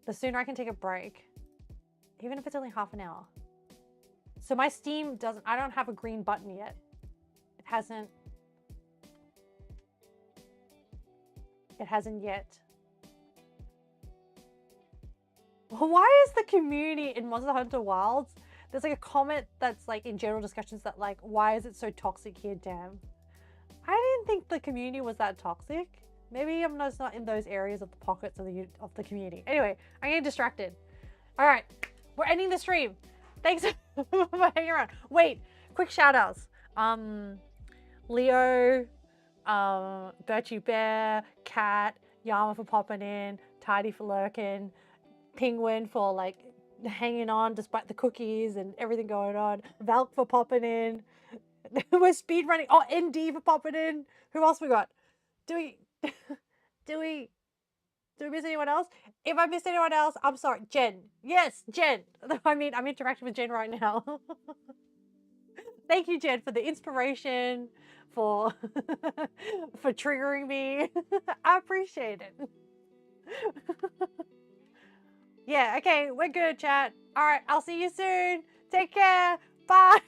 the sooner I can take a break, even if it's only half an hour. So my Steam doesn't, I don't have a green button yet. It hasn't yet. Why is the community in Monster Hunter Wilds, there's like a comment that's like in general discussions that like, why is it so toxic here, damn. I didn't think the community was that toxic. Maybe I'm just not in those areas of the pockets of the community. Anyway, I'm getting distracted. All right, we're ending the stream. Thanks for hanging around. Wait, quick shout outs. Leo, Birchie Bear, Cat, Yama for popping in, Tidy for lurking, Penguin for like hanging on despite the cookies and everything going on, Valk for popping in. We're speed running. Oh, ND for popping in. Who else we got? Do we miss anyone else? If I missed anyone else, I'm sorry. Jen. Yes, Jen. I mean, I'm interacting with Jen right now. Thank you, Jen, for the inspiration, for for triggering me. I appreciate it. Yeah, okay, we're good, chat. All right, I'll see you soon. Take care. Bye.